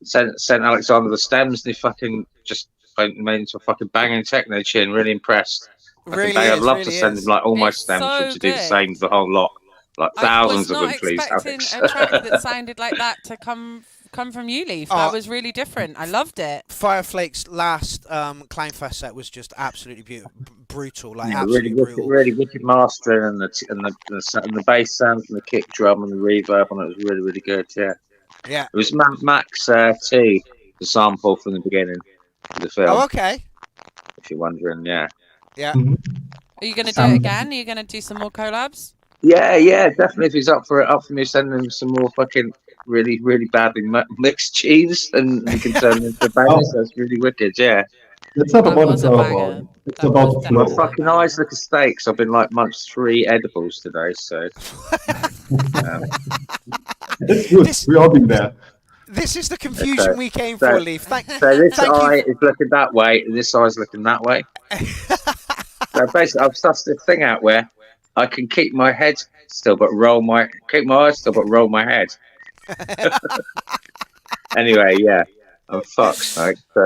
sent Alexander the stems, and he fucking just made into a fucking banging techno tune. Really impressed. Really I'd love really to send him like all my stems, so to do the good. same for the whole lot, like thousands of them, please. I was not expecting a track that sounded like that to come from you, Leaf. That was really different. I loved it. Fireflake's last Clownfest set was just absolutely brutal, like Yeah, absolutely really brutal. really wicked master, and the bass sound and the kick drum and the reverb on it was really really good. Yeah, Yeah. it was Max 2, the sample from the beginning of the film. Oh, okay. If you're wondering, yeah. Yeah. Are you going to do it again? Are you going to do some more collabs? Yeah, definitely. If he's up for me sending him some more fucking really, really badly mixed cheese, and we can turn them into bangers. That's really wicked. Yeah. It's not about the flow. It's about the My flow. fucking eyes look at steaks. I've been like munched 3 edibles today, so. It's good. We all been there. This is the confusion we came for, Leaf. So this eye is looking that way, and this eye's looking that way. So basically, I've sussed this thing out where I can keep my head still, but keep my eyes still, but roll my head. Anyway, yeah, I'm fucked. Like, so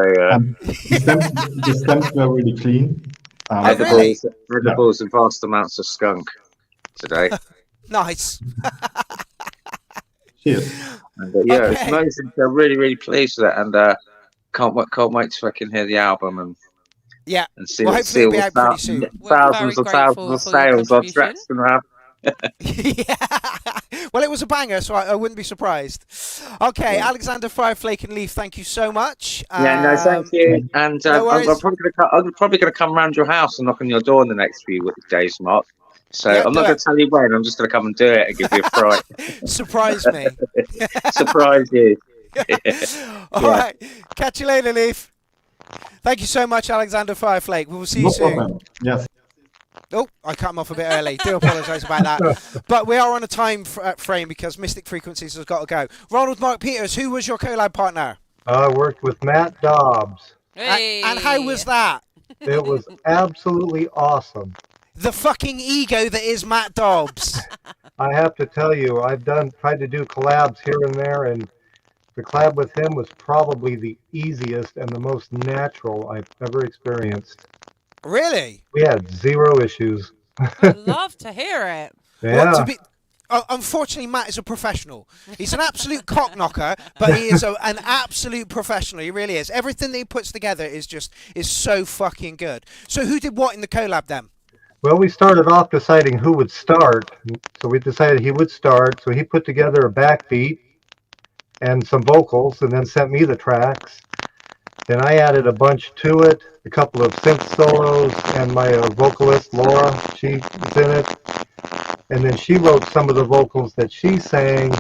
the stems were really clean. Edibles and vast amounts of skunk today. Nice. Cheers. And, it's amazing. I'm really, really pleased with it, and can't wait to fucking hear the album and see well, see all the thousands of sales on tracks and around. Yeah. Well, it was a banger, so I wouldn't be surprised. Okay, Alexander, Fireflake, and Leaf, thank you so much. Thank you. And no I'm probably going to come around your house and knock on your door in the next few days, Mark. So I'm not going to tell you when. I'm just going to come and do it and give you a fright. Surprise me. Surprise you. All right. Catch you later, Leaf. Thank you so much, Alexander Fireflake. We will see you soon. Problem. Yes. Oh, I cut him off a bit early. Do apologise about that. But we are on a time frame because Mystic Frequencies has got to go. Ronald Mark Peters, who was your collab partner? I worked with Matt Dobbs. Hey. And how was that? It was absolutely awesome. The fucking ego that is Matt Dobbs. I have to tell you, I've tried to do collabs here and there, and the collab with him was probably the easiest and the most natural I've ever experienced. Really? We had 0 issues. I'd love to hear it. Yeah. Unfortunately, Matt is a professional. He's an absolute cock knocker, but he is an absolute professional. He really is. Everything that he puts together is so fucking good. So who did what in the collab then? Well, we started off deciding who would start. So we decided he would start. So he put together a backbeat and some vocals and then sent me the tracks. Then I added a bunch to it, a couple of synth solos, and my vocalist, Laura, she was in it. And then she wrote some of the vocals that she sang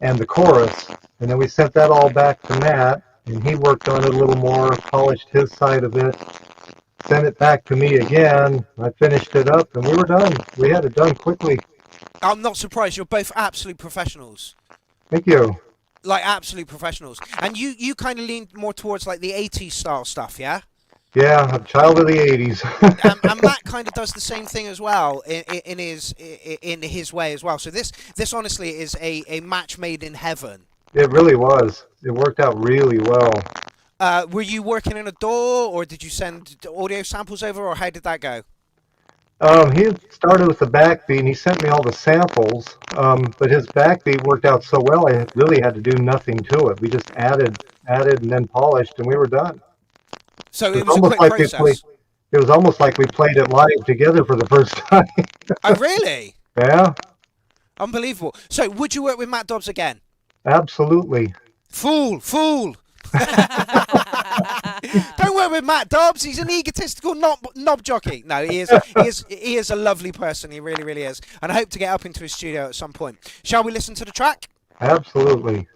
and the chorus. And then we sent that all back to Matt, and he worked on it a little more, polished his side of it, sent it back to me again. I finished it up, and we were done. We had it done quickly. I'm not surprised. You're both absolute professionals. Thank you. Like absolute professionals. And you kind of lean more towards like the 80s style stuff, yeah? Yeah, I'm a child of the 80s. And Matt kind of does the same thing as well in his way as well. So this honestly is a match made in heaven. It really was. It worked out really well. Were you working in a DAW, or did you send audio samples over, or how did that go? He started with the backbeat, and he sent me all the samples, but his backbeat worked out so well, I really had to do nothing to it. We just added, and then polished, and we were done. So it was a quick process. It was almost like we played it live together for the first time. Oh, really? Yeah. Unbelievable. So would you work with Matt Dobbs again? Absolutely. Fool. Don't work with Matt Dobbs. He's an egotistical knob jockey. No, he is a lovely person. He really, really is. And I hope to get up into his studio at some point. Shall we listen to the track? Absolutely.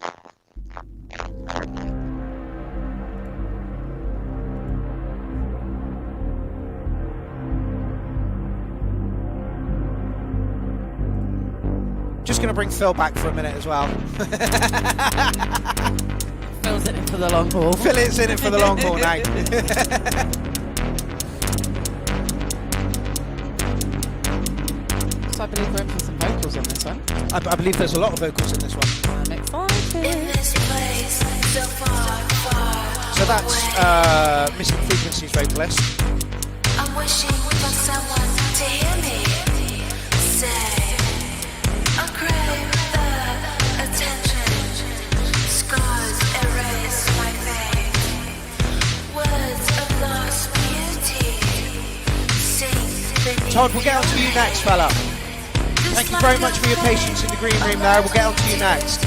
Just going to bring Phil back for a minute as well. Phil's in it for the long haul. Phil is in it for the long haul now. So I believe we're in for some vocals on this one. I believe there's a lot of vocals in this one. I'm excited. So that's Mr. Frequency's vocalist. I'm wishing for someone to hear me say, I crave the attention. Scars erase my face. Words of lost beauty. Todd, we'll get on to you next, fella. Thank you very much for your patience in the green room there. We'll get on to you next.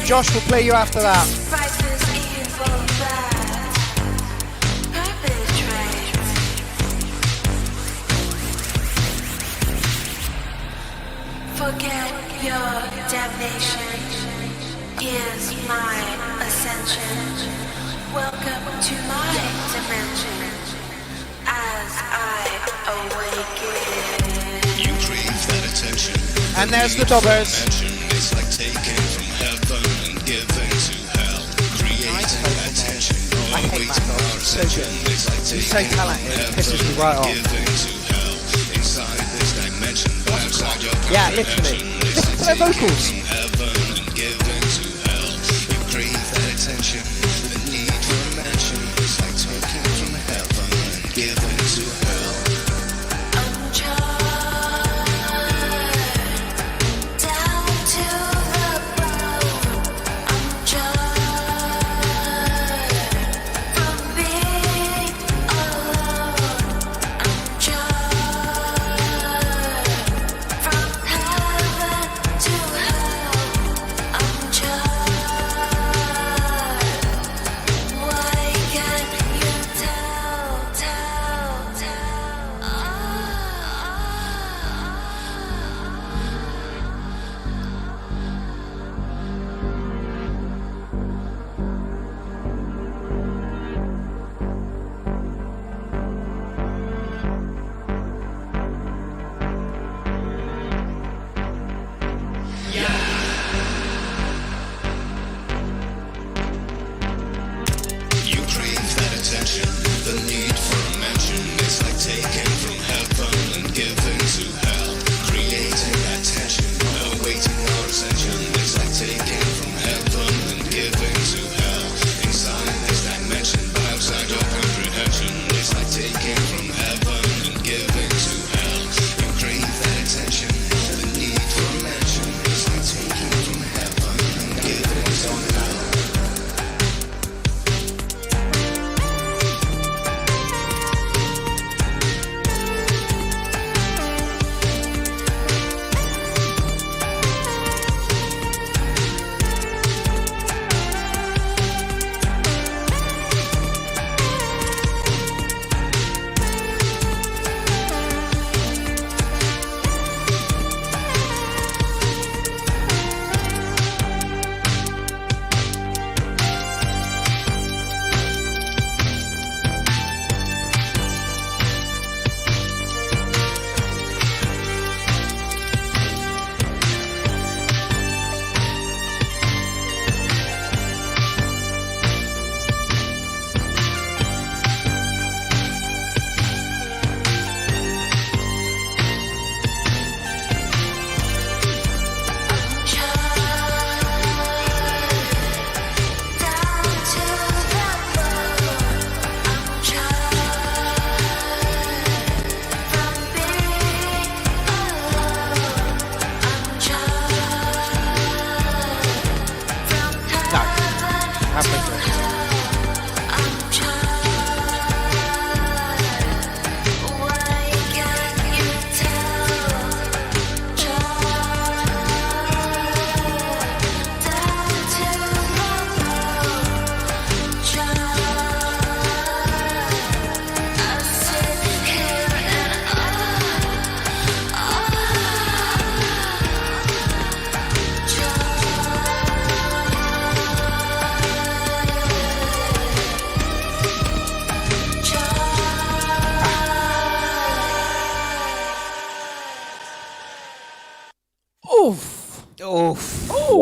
Josh will play you after that. Forget your damnation is my ascension. Welcome to my dimension as I awaken. You crave that attention. And there's the Dobbers. It's like taking from heaven and giving to hell. Creating attention. Always So good. He's so talented. Pisses me right off. Yeah, literally. Listen to their vocals.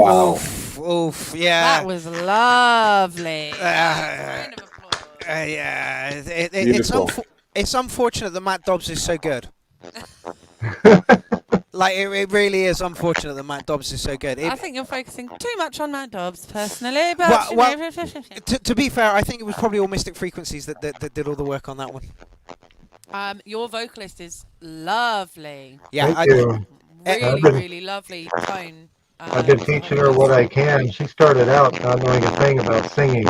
Wow. Oof, yeah. That was lovely. Yeah, Beautiful. it's unfortunate that Matt Dobbs is so good. Like it really is unfortunate that Matt Dobbs is so good. I think you're focusing too much on Matt Dobbs personally, but to be fair, I think it was probably all Mystic Frequencies that did all the work on that one. Your vocalist is lovely. Yeah, Thank you. Really lovely tone. I've been teaching her what I can. She started out not knowing a thing about singing.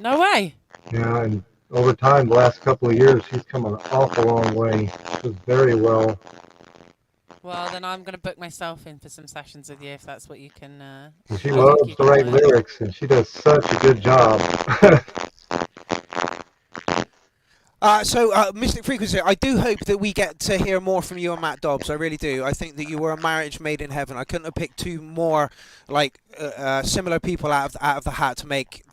No way. Yeah, and over time, the last couple of years, she's come an awful long way. She does very well. Well, then I'm going to book myself in for some sessions with you if that's what you can. She loves to write lyrics, and she does such a good job. So, Mystic Frequency, I do hope that we get to hear more from you and Matt Dobbs. I really do. I think that you were a marriage made in heaven. I couldn't have picked two more similar people out of the hat to make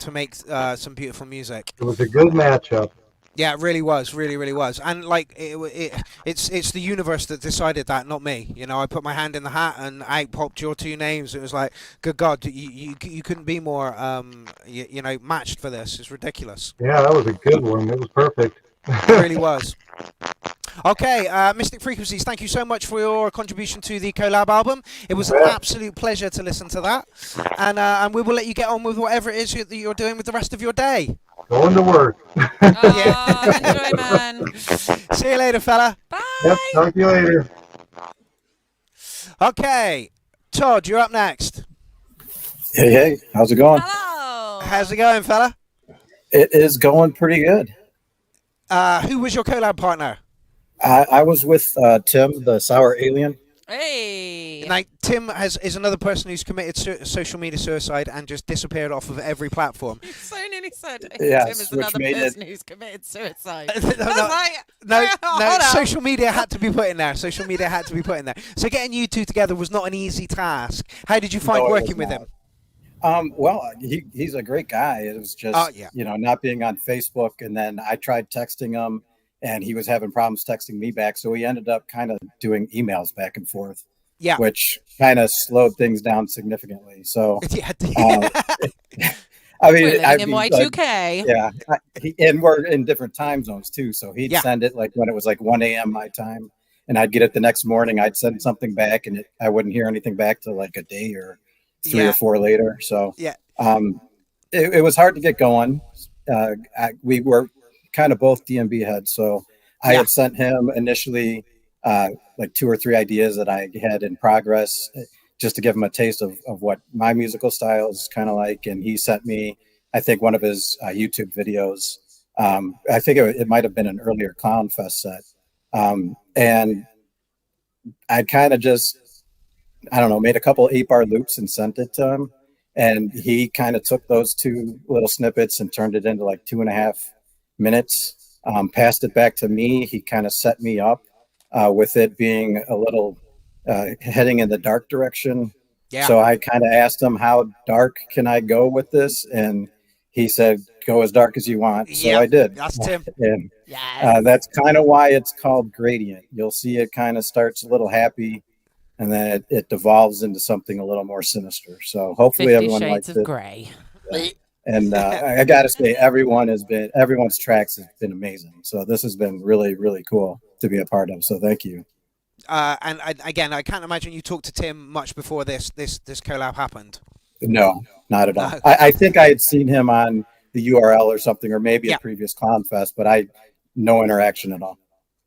some beautiful music. It was a good matchup. Yeah, it really was, really was. And like it's the universe that decided that, not me. You know, I put my hand in the hat and out popped your two names. It was like, good God, you couldn't be more matched for this. It's ridiculous. Yeah, that was a good one. It was perfect. It really was. Okay, Mystic Frequencies, thank you so much for your contribution to the collab album. It was an absolute pleasure to listen to that. And we will let you get on with whatever it is that you're doing with the rest of your day. Going to work. Enjoy, man. See you later, fella. Bye. Yep, talk to you later. Okay, Todd, you're up next. Hey, how's it going? Hello. How's it going, fella? It is going pretty good. Who was your collab partner? I was with Tim, the Sour Alien. Hey. Now, Tim is another person who's committed social media suicide and just disappeared off of every platform. You so nearly said Yes, Tim is which another made person who's committed suicide. No, hold up. social media had to be put in there. Social media had to be put in there. So getting you two together was not an easy task. How did you find No, it working was with not. him? Well, he's a great guy. It was just, not being on Facebook. And then I tried texting him and he was having problems texting me back. So we ended up kind of doing emails back and forth, which kind of slowed things down significantly. So, I mean, in Y2K. And we're in different time zones too. So he'd send it like when it was like 1 a.m. my time, and I'd get it the next morning. I'd send something back and I wouldn't hear anything back till like a day or 3 or 4 later. So it was hard to get going. We were kind of both DMB heads. So I had sent him initially like 2 or 3 ideas that I had in progress just to give him a taste of what my musical style is kind of like. And he sent me, I think, one of his YouTube videos. I think it might have been an earlier Clown Fest set. And I kind of just, I don't know, made a couple 8-bar loops and sent it to him. And he kind of took those 2 little snippets and turned it into like 2.5 minutes, passed it back to me. He kind of set me up with it being a little heading in the dark direction. So I kind of asked him, how dark can I go with this? And he said, go as dark as you want. So I did. That's Tim. And that's kind of why it's called Gradient. You'll see it kind of starts a little happy and then it devolves into something a little more sinister. So hopefully 50 everyone Shades likes of it. Grey. And I got to say, everyone's tracks has been amazing. So this has been really, really cool to be a part of. So thank you. And again, I can't imagine you talked to Tim much before this collab happened. No, not at all. I think I had seen him on the URL or something, or maybe a previous Clown Fest, but no interaction at all.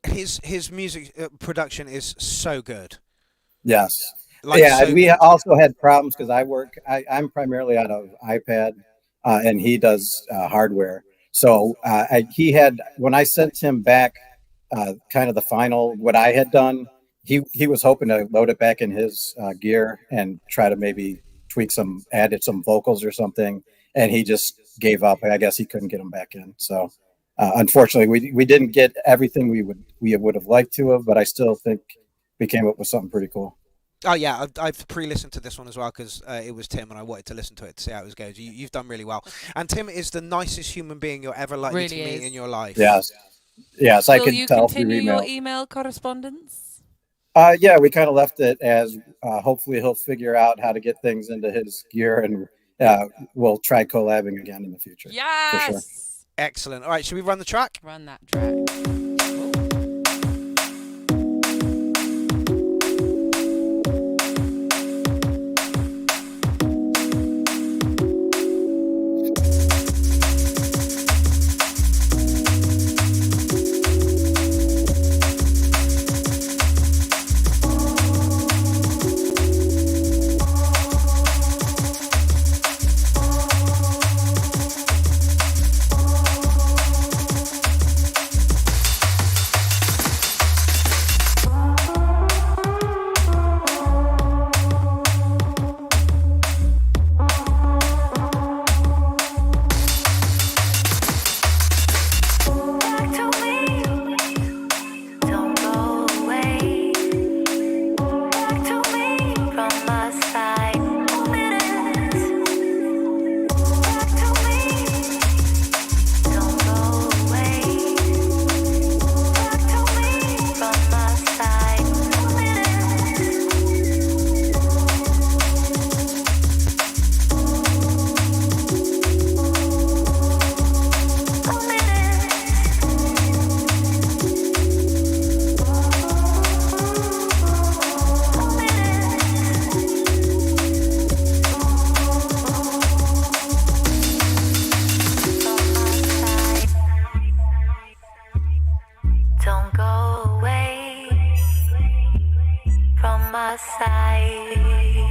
His music production is so good. Yes. So we also had problems because I'm primarily out of iPad and he does hardware. So when I sent him back kind of the final, what I had done, he was hoping to load it back in his gear and try to maybe added some vocals or something. And he just gave up. I guess he couldn't get them back in. So unfortunately we didn't get everything we would have liked to have, but I still think we came up with something pretty cool. Oh yeah, I've pre-listened to this one as well because it was Tim and I wanted to listen to it to see how it goes. You've done really well, and Tim is the nicest human being you're ever likely to meet in your life. Yes, I can tell through continue email. your email correspondence? Yeah, we kind of left it as hopefully he'll figure out how to get things into his gear, and we'll try collabing again in the future. Yes. For sure. Excellent. All right, should we run the track? Run that track.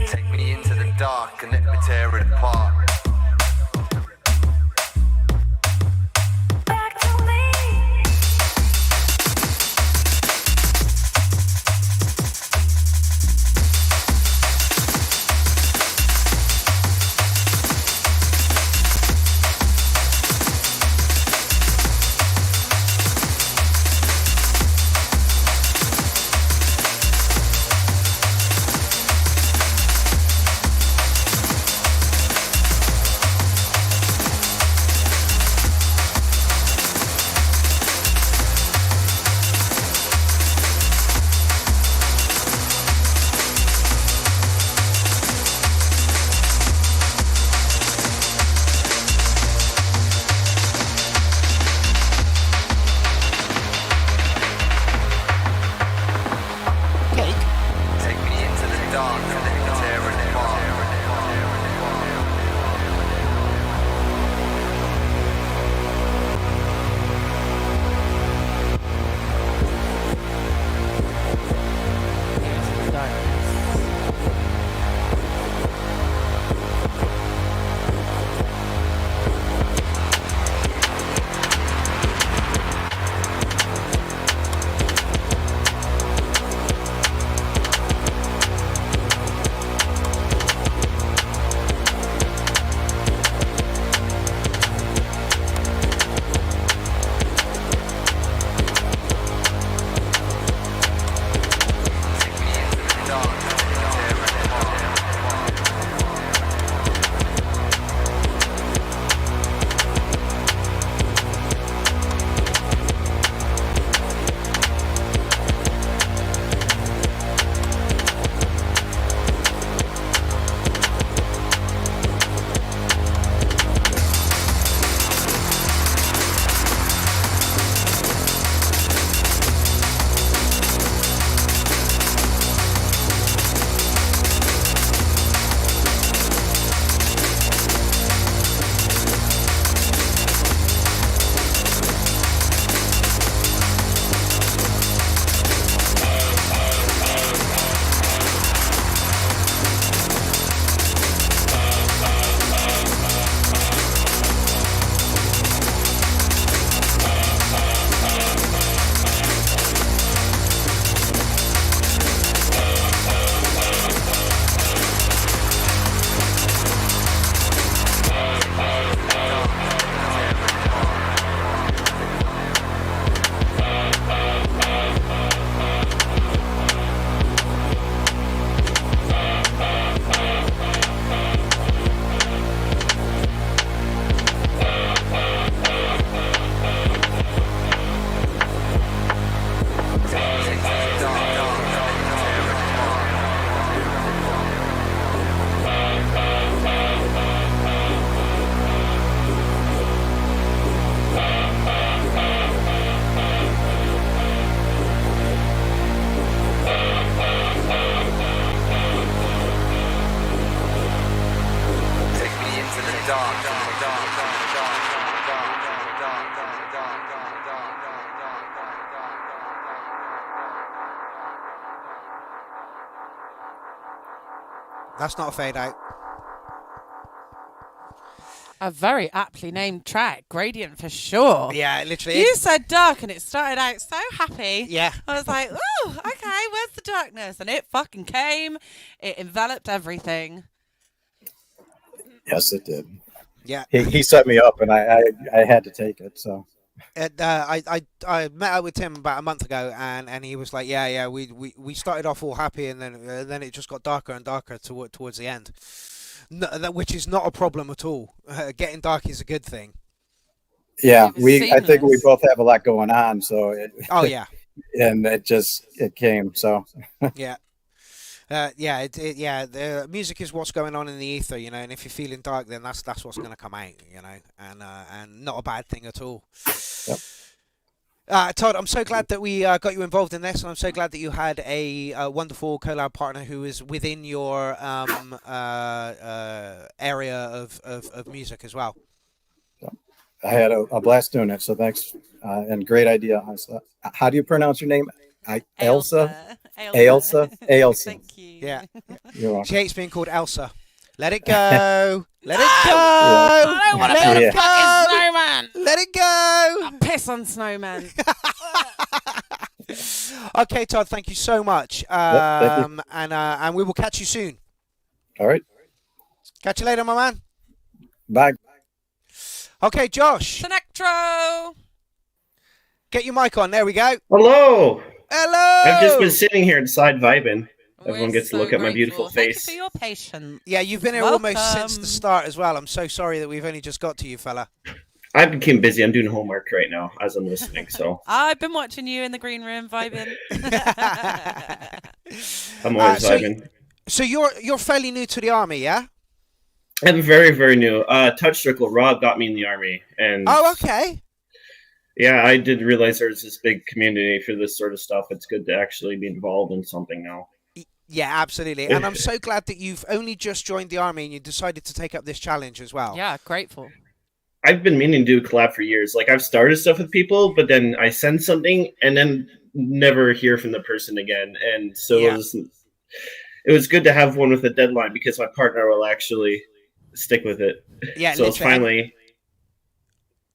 Take me into the dark and let me tear it apart. That's not a fade out. A very aptly named track, Gradient for sure. Yeah, literally. You said dark and it started out so happy. Yeah. I was like, oh, okay, where's the darkness? And it fucking came. It enveloped everything. Yes, it did. Yeah. He set me up, and I had to take it. So. I met up with Tim about a month ago, and he was like, yeah, we started off all happy, and then it just got darker and darker towards the end. No, which is not a problem at all. Getting dark is a good thing. Yeah, I think we both have a lot going on, so. Oh yeah. And it came so. Yeah. The music is what's going on in the ether, you know, and if you're feeling dark, then that's what's going to come out, you know, and not a bad thing at all. Yep. Todd, I'm so glad that we got you involved in this, and I'm so glad that you had a wonderful collab partner who is within your area of music as well. I had a blast doing it, so thanks, and great idea. How do you pronounce your name? Elsa. Thank you. Yeah. You're welcome. She hates being called Elsa. Let it go. Let it go. I don't want to build a fucking snowman. Let it go. I piss on snowman. Okay, Todd, thank you so much. Thank you. And we will catch you soon. All right. Catch you later, my man. Bye. Okay, Josh. Senectro. Get your mic on. There we go. Hello. Hello. I've just been sitting here inside vibing. Everyone gets to look at my beautiful face. Thank you for your patience. Yeah, you've been here almost since the start as well. I'm so sorry that we've only just got to you, fella. I became busy. I'm doing homework right now as I'm listening. So I've been watching you in the green room vibing. I'm always vibing. So you're fairly new to the army, yeah? I'm very, very new. Touch Circle Rob got me in the army, and okay. Yeah, I didn't realize there was this big community for this sort of stuff. It's good to actually be involved in something now. Yeah, absolutely. And I'm so glad that you've only just joined the army and you decided to take up this challenge as well. Yeah, grateful. I've been meaning to do a collab for years. Like, I've started stuff with people, but then I send something and then never hear from the person again. And so it was good to have one with a deadline because my partner will actually stick with it. Yeah, so it's finally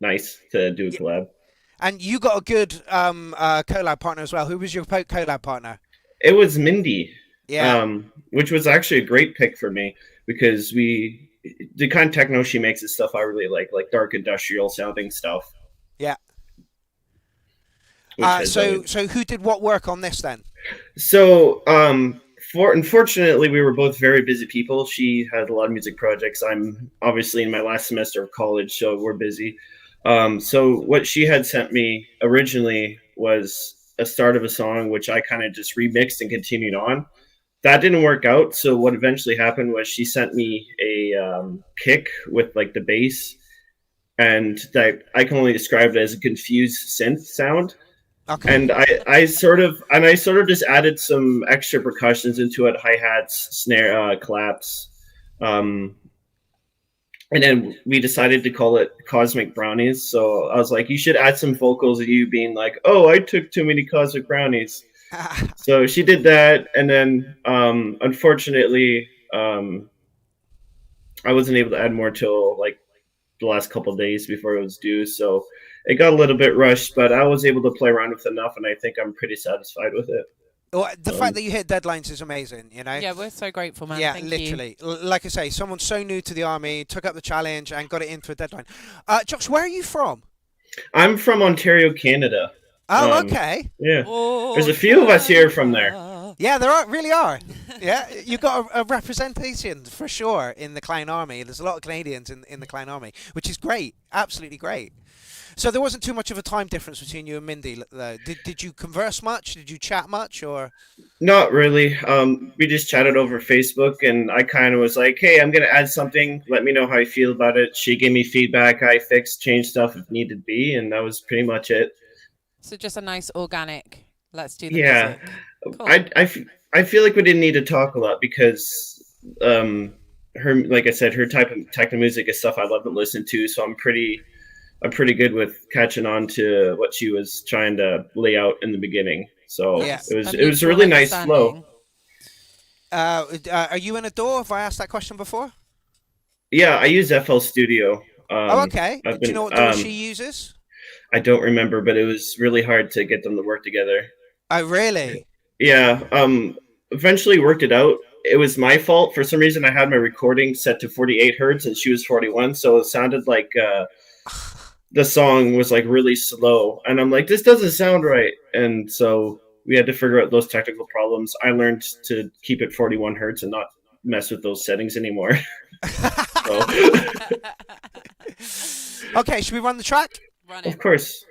nice to do a collab. And you got a good collab partner as well. Who was your collab partner? It was Mindy. Yeah. Which was actually a great pick for me because the kind of techno she makes is stuff I really like dark industrial sounding stuff. Yeah. So who did what work on this then? So unfortunately, we were both very busy people. She had a lot of music projects. I'm obviously in my last semester of college, so we're busy. So what she had sent me originally was a start of a song, which I kind of just remixed and continued on. That didn't work out. So what eventually happened was she sent me a kick with like the bass, and that I can only describe it as a confused synth sound. Okay. And I sort of just added some extra percussions into it, hi-hats, snare, claps. And then we decided to call it Cosmic Brownies. So I was like, you should add some vocals of you being like, oh, I took too many Cosmic Brownies. So she did that. And then unfortunately, I wasn't able to add more till like the last couple of days before it was due. So it got a little bit rushed, but I was able to play around with enough, and I think I'm pretty satisfied with it. Well, the fact that you hit deadlines is amazing, you know? Yeah, we're so grateful, man. Yeah, Thank literally. Like I say, someone so new to the army, took up the challenge and got it into a deadline. Josh, where are you from? I'm from Ontario, Canada. Oh, okay. Yeah. There's a few of us here from there. Yeah, there really are. Yeah, you've got a representation for sure in the Clown Army. There's a lot of Canadians in the Clown Army, which is great. Absolutely great. So there wasn't too much of a time difference between you and Mindy. Did you converse much? Did you chat much? Or not really? We just chatted over Facebook, and I kind of was like, "Hey, I'm gonna add something. Let me know how you feel about it." She gave me feedback. I fixed, changed stuff if needed be, and that was pretty much it. So just a nice organic. Let's do the music. Cool. I feel like we didn't need to talk a lot because her, like I said, her type of techno music is stuff I love and listen to. So I'm pretty good with catching on to what she was trying to lay out in the beginning. So it was a really nice flow. Are you in a DAW? Have I asked that question before? Yeah, I use FL Studio. Okay. Do you know what DAW she uses? I don't remember, but it was really hard to get them to work together. Oh, really? Yeah. Eventually worked it out. It was my fault. For some reason, I had my recording set to 48 hertz and she was 41. So it sounded like the song was like really slow. And I'm like, this doesn't sound right. And so we had to figure out those technical problems. I learned to keep it 41 hertz and not mess with those settings anymore. Okay, should we run the track? Run it. Of course.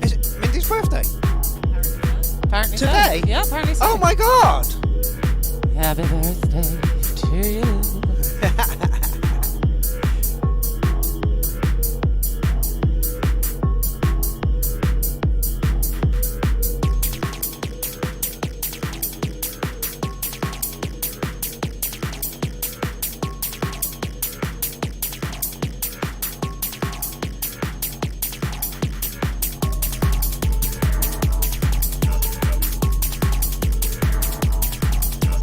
Is it Mindy's birthday? Apparently Today? So. Yeah, apparently so. Oh my god! Happy birthday to you.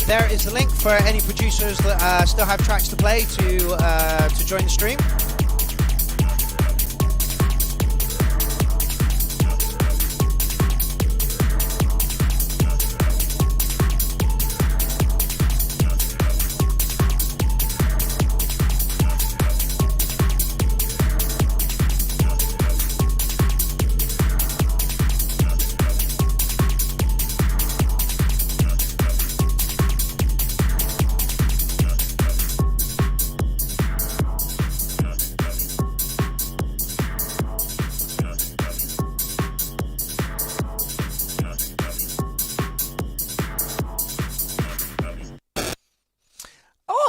There is the link for any producers that still have tracks to play to join the stream.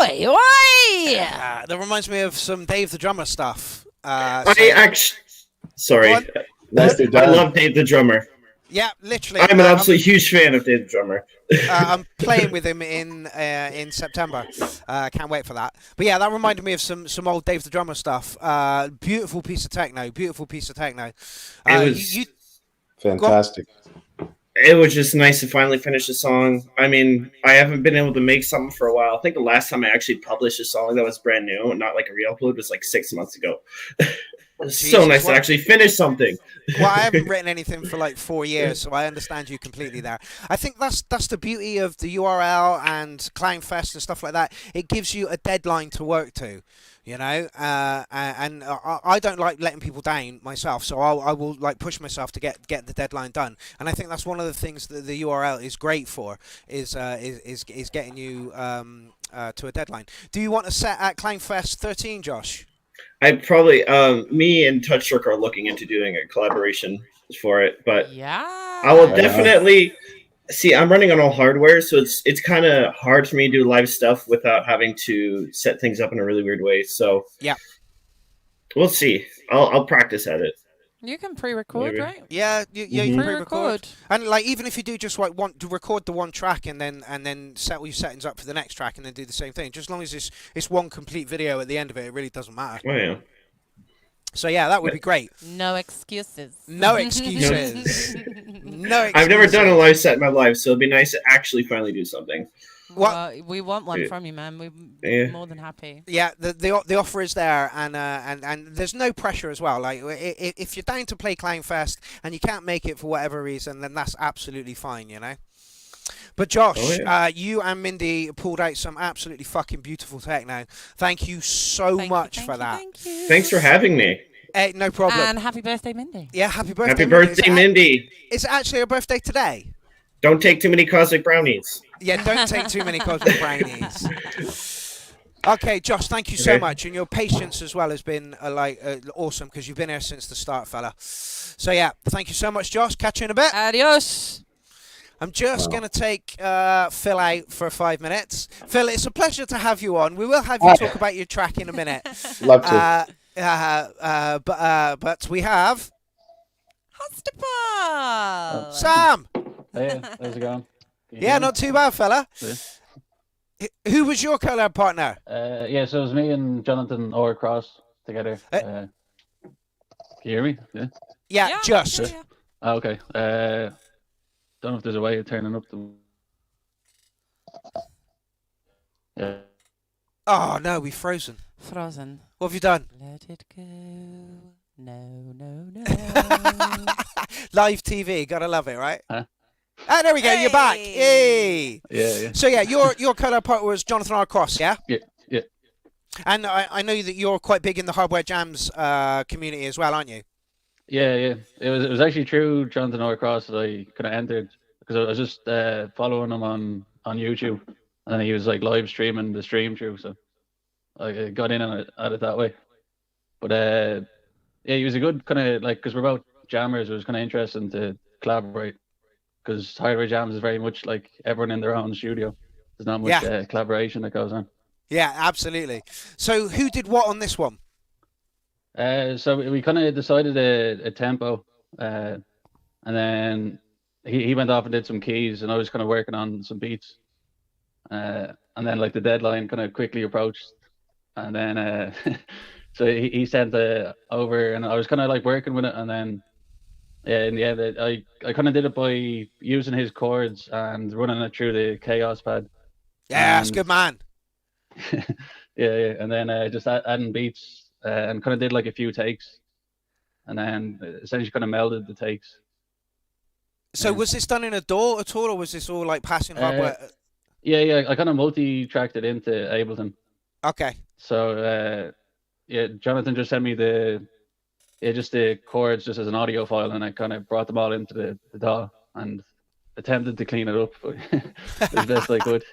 Oi, oi! That reminds me of some Dave the Drummer stuff. Sorry. Nice dude, I Darren. love Dave the Drummer. Yeah, literally. I'm an absolute huge fan of Dave the Drummer. I'm playing with him in September. Can't wait for that. But yeah, that reminded me of some old Dave the Drummer stuff. Beautiful piece of techno. Beautiful piece of techno. It was fantastic. It was just nice to finally finish the song. I mean, I haven't been able to make something for a while. I think the last time I actually published a song that was brand new, not like a re-upload, was like 6 months ago. It's so nice to actually finish something. Well, I haven't written anything for like 4 years, so I understand you completely there. I think that's the beauty of the URL and Clownfest and stuff like that. It gives you a deadline to work to, you know. And I don't like letting people down myself, so I will like push myself to get the deadline done. And I think that's one of the things that the URL is great for is getting you to a deadline. Do you want to set at Clownfest 13, Josh? I probably, me and Touchstroke are looking into doing a collaboration for it, but I will definitely see. I'm running on all hardware, so it's kind of hard for me to do live stuff without having to set things up in a really weird way. So yeah, we'll see. I'll practice at it. You can pre-record, Maybe. right? Yeah, you can pre-record. Pre-record. And like even if you do just like want to record the one track and then set all your settings up for the next track and then do the same thing, just as long as it's one complete video at the end of it, it really doesn't matter. Oh yeah. So yeah, that would be great. No excuses. No excuses. No excuses. I've never done a live set in my life, so it'd be nice to actually finally do something. Well, we want one from you, man. We're more than happy. Yeah, the offer is there, and there's no pressure as well. Like if you're down to play Clownfest and you can't make it for whatever reason, then that's absolutely fine, you know. But Josh, you and Mindy pulled out some absolutely fucking beautiful techno. Thank you so much for that. Thanks for having me. Hey, no problem. And happy birthday, Mindy. Yeah, happy birthday. Happy birthday, Mindy. It's actually her birthday today. Don't take too many cosmic brownies. Yeah, don't take too many cosmic brownies. Okay, Josh, thank you so much, and your patience as well has been awesome because you've been here since the start, fella. So yeah, thank you so much, Josh. Catch you in a bit. Adios. I'm just going to take Phil out for 5 minutes. Phil, it's a pleasure to have you on. We will have you talk about your track in a minute. Love to. But we have Hostapal. Sam. Hey, how's it going? Yeah, not too bad, fella. Yeah. Who was your collab partner? Yeah, so it was me and Jonathan Cross together. Can you hear me? Yeah, just. Yeah. Oh, okay. Don't know if there's a way of turning up the. Yeah. Oh no, we've frozen. Frozen. What have you done? Let it go. No. Live TV, gotta love it, right? Huh? Ah, there we go. You're back. Yay! Yeah. So yeah, your collab partner was Jonathan R. Cross, yeah? Yeah. And I know that you're quite big in the Hardware Jams community as well, aren't you? Yeah. It was actually through Jonathan R. Cross that I kind of entered because I was just following him on YouTube, and then he was like live streaming the stream through, so I got in on at it that way. But yeah, he was a good kind of like because we're both jammers. It was kind of interesting to collaborate because Hardware Jams is very much like everyone in their own studio. There's not much collaboration that goes on. Yeah, absolutely. So who did what on this one? So we kind of decided a tempo, and then he went off and did some keys, and I was kind of working on some beats. And then like the deadline kind of quickly approached, and then so he sent over, and I was kind of like working with it, and then in the end I kind of did it by using his chords and running it through the Chaos pad. Yeah, that's good, man. yeah, and then just adding beats and kind of did like a few takes, and then essentially kind of melded the takes. So was this done in a DAW at all, or was this all like passing hardware? Yeah, I kind of multi-tracked it into Ableton. Okay. So Jonathan just sent me the chords just as an audio file, and I kind of brought them all into the DAW and attempted to clean it up as best I could.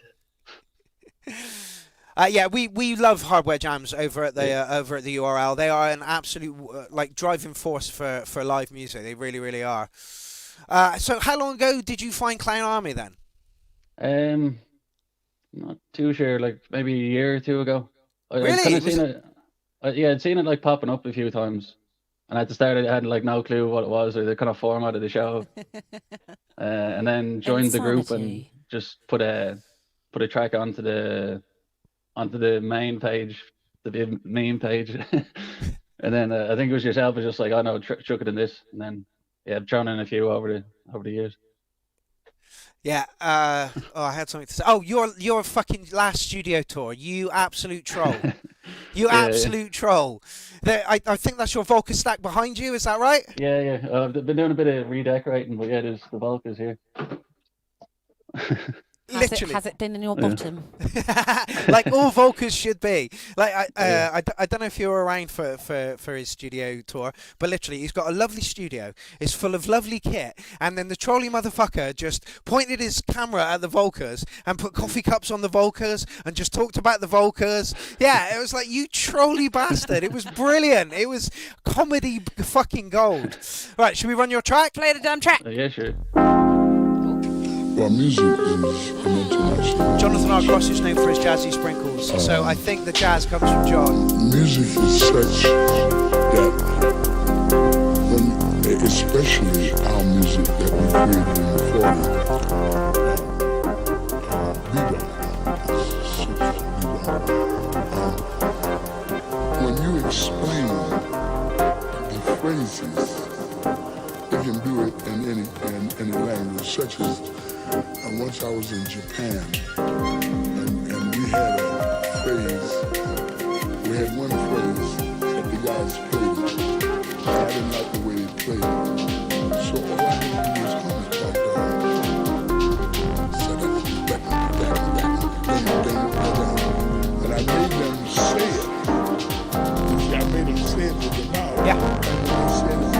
Yeah, we love Hardware Jams over at the URL. They are an absolute like driving force for live music. They really, really are. So how long ago did you find Clown Army then? Not too sure, like maybe a year or two ago. Really? I'd kind of seen it. Yeah, I'd seen it like popping up a few times, and at the start I had like no clue what it was or the kind of format of the show. And then joined the group and just put a track onto the main page, the meme page. And then I think it was yourself was just like, oh no, chuck it in this, and then yeah, I've thrown in a few over the years. Yeah. I had something to say. Oh, your fucking last studio tour. You absolute troll. You absolute troll. I think that's your Volca stack behind you. Is that right? Yeah. I've been doing a bit of redecorating, but yeah, there's the Volcas here. Literally. Has it been in your bottom? Like all Volcas should be. Like I don't know if you were around for his studio tour, but literally he's got a lovely studio. It's full of lovely kit, and then the trolley motherfucker just pointed his camera at the Volcas and put coffee cups on the Volcas and just talked about the Volcas. Yeah, it was like, you trolley bastard. It was brilliant. It was comedy fucking gold. Right, should we run your track? Play the damn track. Yeah, sure. Well, music is an international. Jonathan R. Cross is known for his jazzy sprinkles, so I think the jazz comes from John. Music is such that, especially our music that we created in the 40s, when you explain the phrases, you can do it in any language, such as once I was in Japan, and we had a phrase, we had one phrase that the guys played, and I didn't like the way they played it. So all I had to do was hum it like and I made them say it. I made them say it with the mouth. Yeah. And when they said it,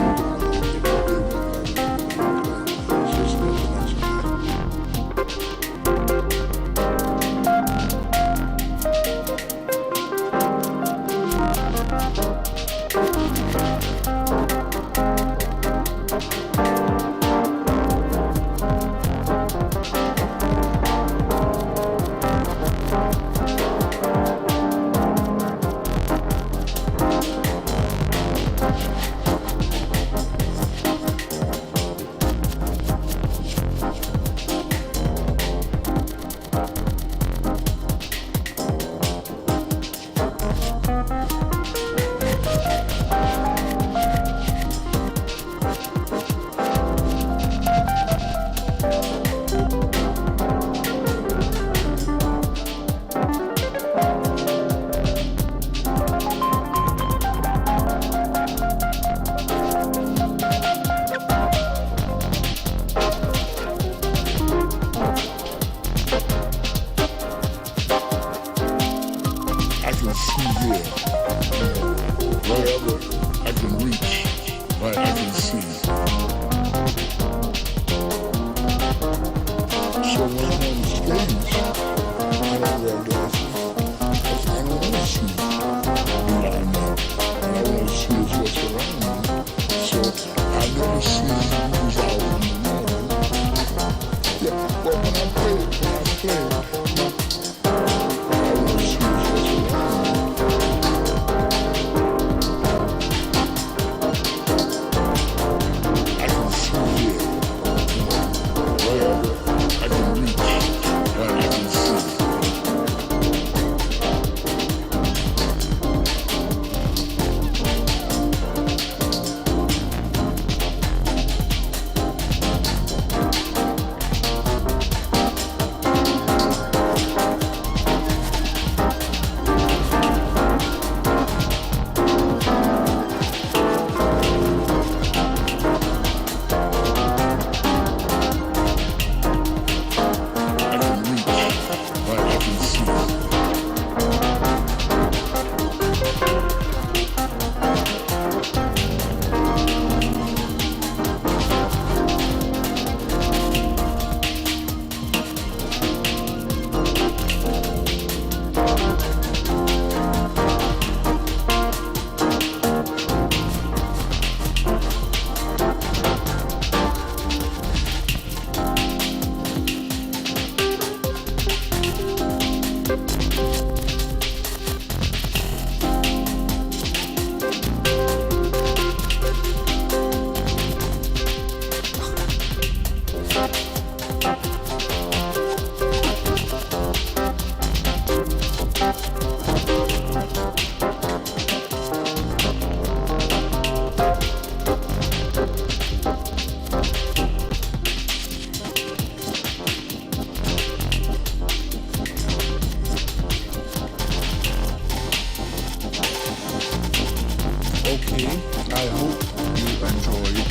Okay, I hope you enjoyed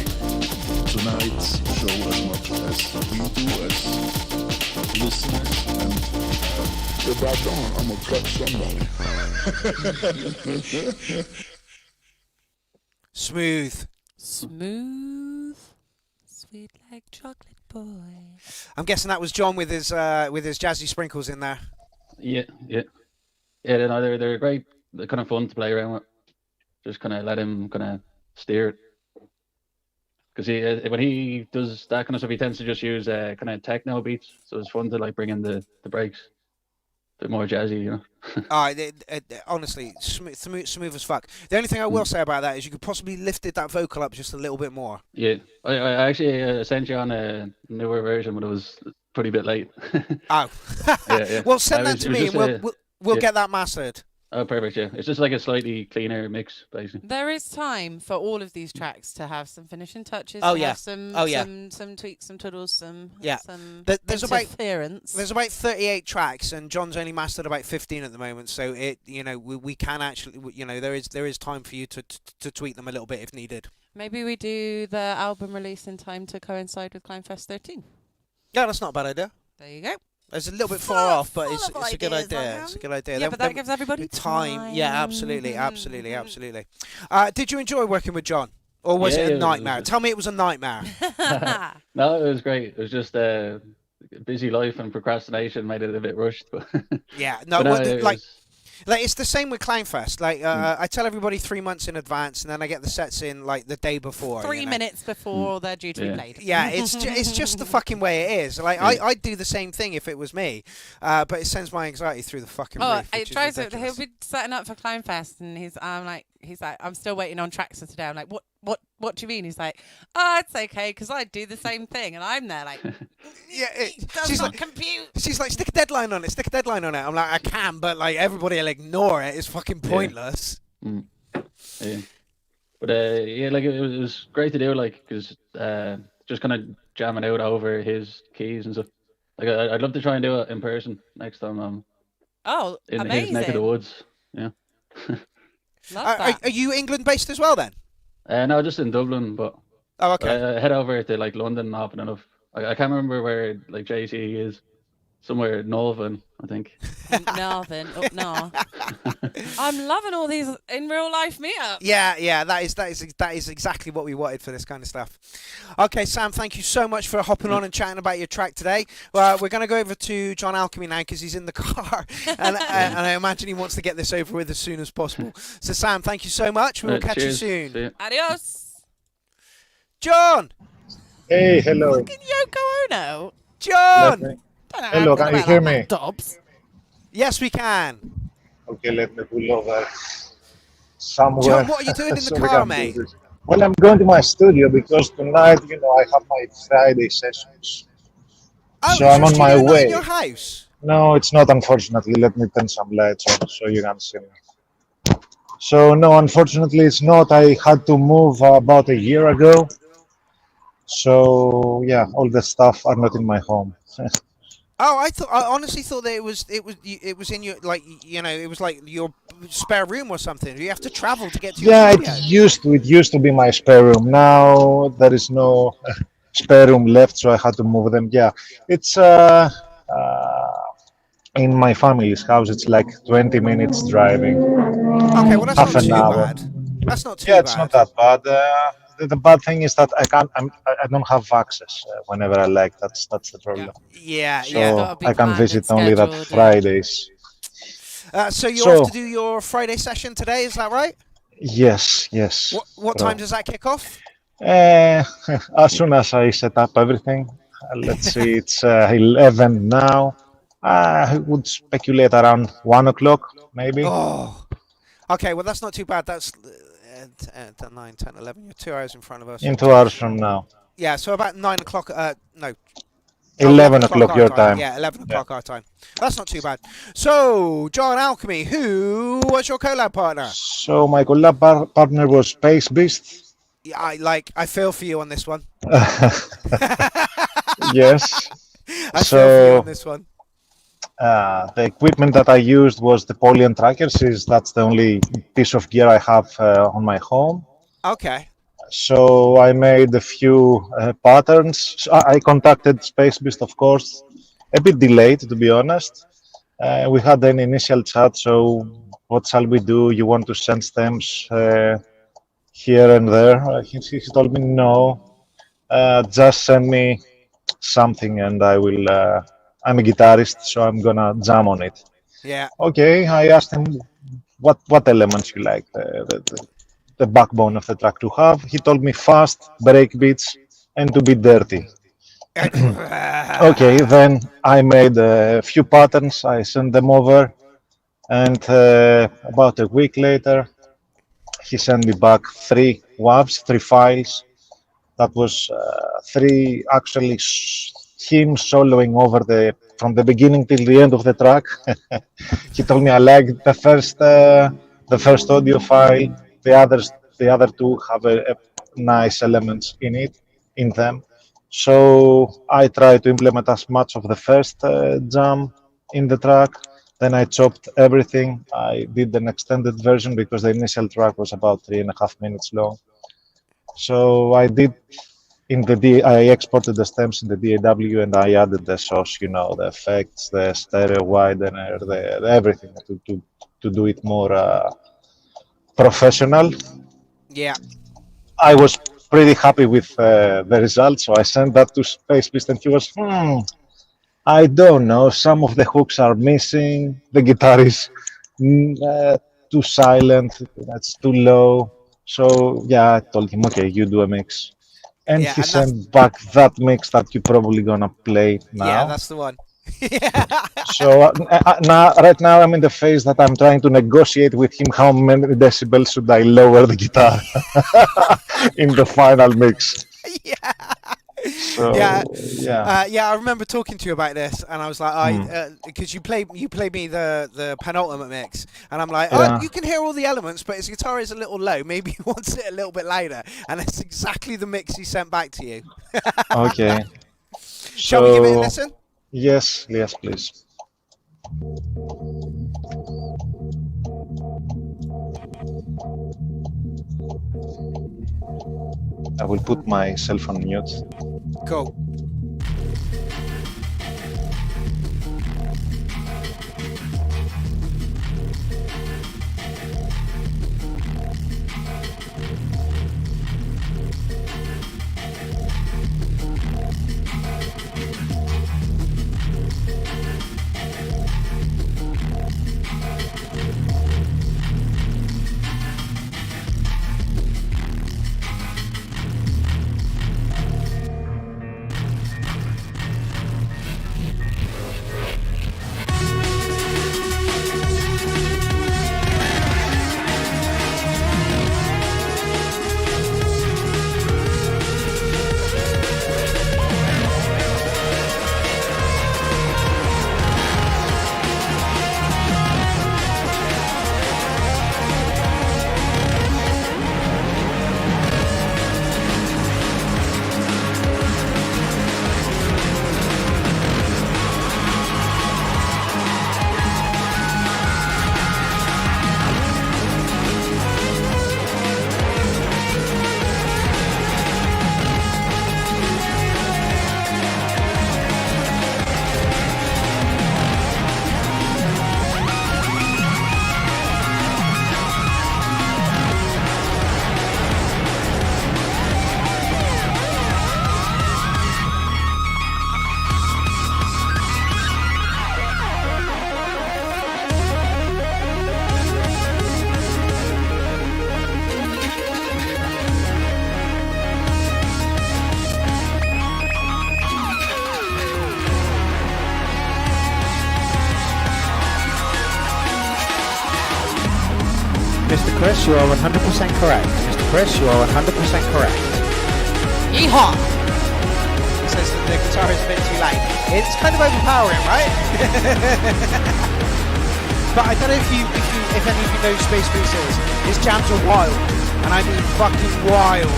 tonight's show as much as we do as listeners. And if I don't, I'm gonna cut somebody. Smooth. Smooth. Sweet like chocolate boy. I'm guessing that was John with his jazzy sprinkles in there. Yeah. They're great. They're kind of fun to play around with. Just kind of let him kind of steer it. Because when he does that kind of stuff, he tends to just use kind of techno beats. So it's fun to like bring in the breaks. A bit more jazzy, you know. Honestly, smooth as fuck. The only thing I will say about that is you could possibly lifted that vocal up just a little bit more. Yeah, I actually sent you on a newer version, but it was pretty bit late. Oh. yeah. Well, send that to me and we'll get that mastered. Oh, perfect, yeah. It's just like a slightly cleaner mix, basically. There is time for all of these tracks to have some finishing touches. Oh, to yeah. have some tweaks, some twiddles, some there's interference. There's about 38 tracks, and John's only mastered about 15 at the moment. So we can actually, there is time for you to tweak them a little bit if needed. Maybe we do the album release in time to coincide with Climefest 13. Yeah, that's not a bad idea. There you go. It's a little bit far off, but it's a good idea. It's a good idea. Yeah, but that gives everybody time. Yeah, absolutely. Did you enjoy working with John, or was it a nightmare? Tell me it was a nightmare. No, it was great. It was just busy life and procrastination made it a bit rushed. But yeah, no, like it's the same with Clownfest. Like I tell everybody 3 months in advance, and then I get the sets in like the day before. 3 minutes before they're due to be played. Yeah, it's just the fucking way it is. Like I'd do the same thing if it was me, but it sends my anxiety through the fucking roof. It drives it. He'll be setting up for Clownfest, and he's like, I'm still waiting on tracks for today. I'm like, what do you mean? He's like, it's okay, because I do the same thing, and I'm there like, it does not compute. She's like, stick a deadline on it. I'm like, I can, but like everybody will ignore it. It's fucking pointless. Yeah. But like it was great to do, like, because just kind of jamming out over his keys and stuff. Like I'd love to try and do it in person next time. In amazing. his neck of the woods. Yeah. Love that. Are you England based as well then? No, just in Dublin, but okay. I head over to like London often enough. I can't remember where like JC is. Somewhere Northern, I think. Northern, up north. I'm loving all these in real life meetups. Yeah, that is exactly what we wanted for this kind of stuff. Okay, Sam, thank you so much for hopping on and chatting about your track today. We're going to go over to John Alchemy now because he's in the car, and I imagine he wants to get this over with as soon as possible. So, Sam, thank you so much. We will catch you soon. Adios. John. Hey, hello. Fucking Yoko Ono. John. Hello, can you hear me? Dobbs. Yes, we can. Okay, let me pull over somewhere. John, what are you doing in the car, mate? Well, I'm going to my studio because tonight, I have my Friday sessions. Oh, so I'm on my way. In your house? No, it's not, unfortunately. Let me turn some lights on so you can see me. So, no, unfortunately, it's not. I had to move about a year ago. So, yeah, all the stuff are not in my home. Oh, I honestly thought that it was in your it was like your spare room or something. Do you have to travel to get to your studio? It used to be my spare room. Now there is no spare room left, so I had to move them. Yeah, it's in my family's house. It's like 20 minutes driving. Okay, well that's half not an too hour. bad. That's not too bad. Yeah, it's not that bad. The bad thing is that I don't have access whenever I like. That's the problem. Yeah, so I can visit only that Fridays. So you're off to do your Friday session today, is that right? Yes. What time does that kick off? As soon as I set up everything. Let's see, it's 11 now. I would speculate around 1 o'clock, maybe. Oh, okay. Well, that's not too bad. That's 9, 10, 11. You're 2 hours in front of us. In 2 hours from now. Yeah, so about 9 o'clock. No. 11 o'clock your time. Yeah, 11 o'clock our time. That's not too bad. So, John Alchemy, who was your collab partner? So, my collab partner was Space Beast. Yeah, I feel for you on this one. Yes. I feel for you on this one. The equipment that I used was the Polyant trackers. That's the only piece of gear I have on my home. Okay. So I made a few patterns. I contacted Space Beast, of course, a bit delayed, to be honest. We had an initial chat, so what shall we do? You want to send stems here and there? He told me no, just send me something and I will, I'm a guitarist, so I'm gonna jam on it. Yeah. Okay, I asked him what elements you like, the backbone of the track to have. He told me fast, break beats, and to be dirty. Okay, then I made a few patterns, I sent them over, and about a week later, he sent me back 3 WAVs, 3 files. That was 3 actually him soloing over from the beginning till the end of the track. He told me I liked the first audio file. The other 2 have a nice elements in them. So I tried to implement as much of the first jam in the track. Then I chopped everything. I did an extended version because the initial track was about 3.5 minutes long. So I did I exported the stems in the DAW and I added the sauce, you know, the effects, the stereo widener, everything to do it more professional. Yeah. I was pretty happy with the results, so I sent that to Space Beast and he was, I don't know, some of the hooks are missing, the guitar is too silent, it's too low. So yeah, I told him, okay, you do a mix. And he sent back that mix that you're probably gonna play now. Yeah, that's the one. So right now I'm in the phase that I'm trying to negotiate with him how many decibels should I lower the guitar in the final mix. Yeah. So, yeah, I remember talking to you about this, and I was like, because you played me the penultimate mix, and I'm like, you can hear all the elements, but his guitar is a little low. Maybe he wants it a little bit louder, and that's exactly the mix he sent back to you. Okay. Shall we give it a listen? Yes, please. I will put myself on mute. Cool. Mr. Chris, you are 100% correct. Mr. Chris, you are 100% correct. Yeehaw! He says that the guitar is a bit too loud. It's kind of overpowering, right? But I don't know if any of you know Space Beast is. His jams are wild, and I mean fucking wild.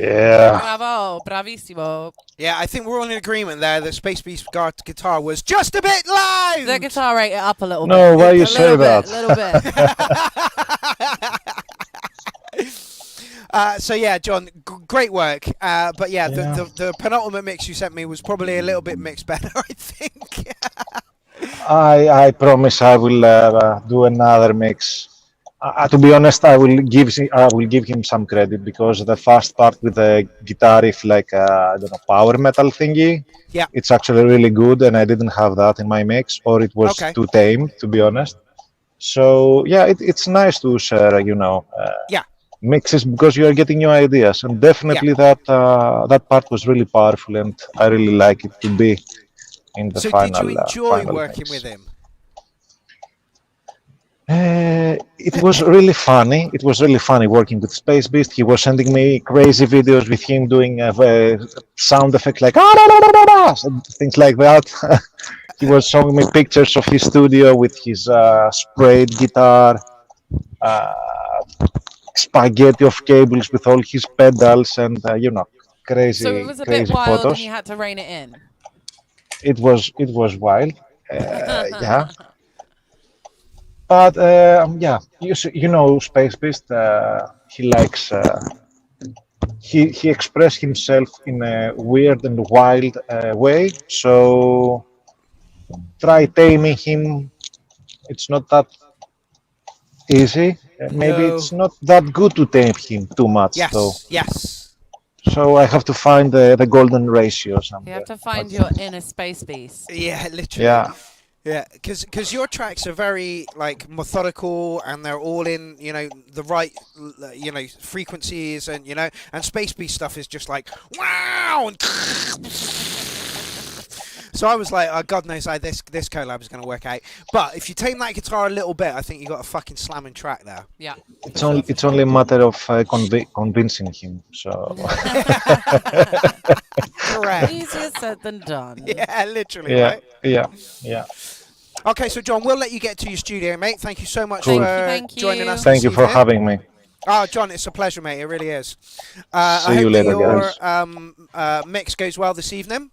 Yeah. Bravo, bravissimo. Yeah, I think we're all in agreement there that Space Beast guitar was just a bit loud. The guitar rate it up a little bit. No, why you A say little that? bit, a little bit. So yeah, John, great work. But yeah, Yeah. the penultimate mix you sent me was probably a little bit mixed better, I think. I promise I will do another mix. To be honest, I will give him some credit because the first part with the guitar riff, like I don't know, power metal thingy, Yeah. it's actually really good, and I didn't have that in my mix, or it was Okay. too tame, to be honest. So yeah, it's nice to share, Yeah. mixes because you are getting new ideas, and definitely that part was really powerful, and I really like it to be in the So final. did you enjoy final working mix. with him? It was really funny. It was really funny working with Space Beast. He was sending me crazy videos with him doing sound effects like and things like that. He was showing me pictures of his studio with his sprayed guitar, spaghetti of cables with all his pedals, and crazy, So it was a crazy bit wild photos. and you had to rein it in. It was wild. Yeah. But yeah, you know, Space Beast. He likes. He expressed himself in a weird and wild way. So try taming him. It's not that easy. Maybe No. it's not that good to tame him too much, though. Yes. So I have to find the golden ratio You somewhere. have to find your inner space beast. Yeah, literally. Yeah. Yeah, because your tracks are very like methodical and they're all in the right frequencies and Space Beast stuff is just like wow and so I was like, oh, God knows how this collab is going to work out. But if you tame that guitar a little bit, I think you got a fucking slamming track there. Yeah. It's only a matter of convincing him. So. Correct. Easier said than done. Yeah, literally, Yeah, right? yeah. Okay, so John, we'll let you get to your studio, mate. Thank you so much Cool. for Thank you. joining us. Thank this you for evening. having me. Oh, John, it's a pleasure, mate. It really is. See I you hope later, that your mix goes well this evening.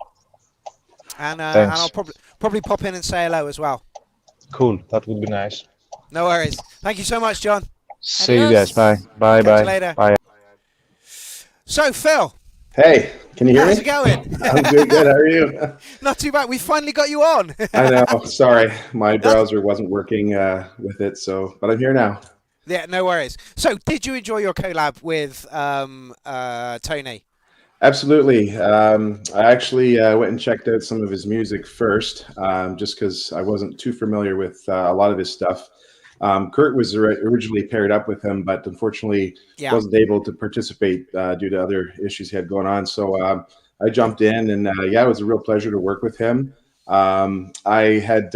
And I'll probably pop in and say hello as well. Cool. That would be nice. No worries. Thank you so much, John. See you guys. Bye. Bye. Catch you Bye. later. Bye. So, Phil. Hey, can you hear How's me? it going? I'm doing good. How are you? Not too bad. We finally got you on. I know. Sorry, my browser wasn't working with it. But I'm here now. Yeah, no worries. So, did you enjoy your collab with Tony? Absolutely. I actually went and checked out some of his music first, just because I wasn't too familiar with a lot of his stuff. Kurt was originally paired up with him, but unfortunately wasn't able to participate due to other issues he had going on. So I jumped in, and it was a real pleasure to work with him. I had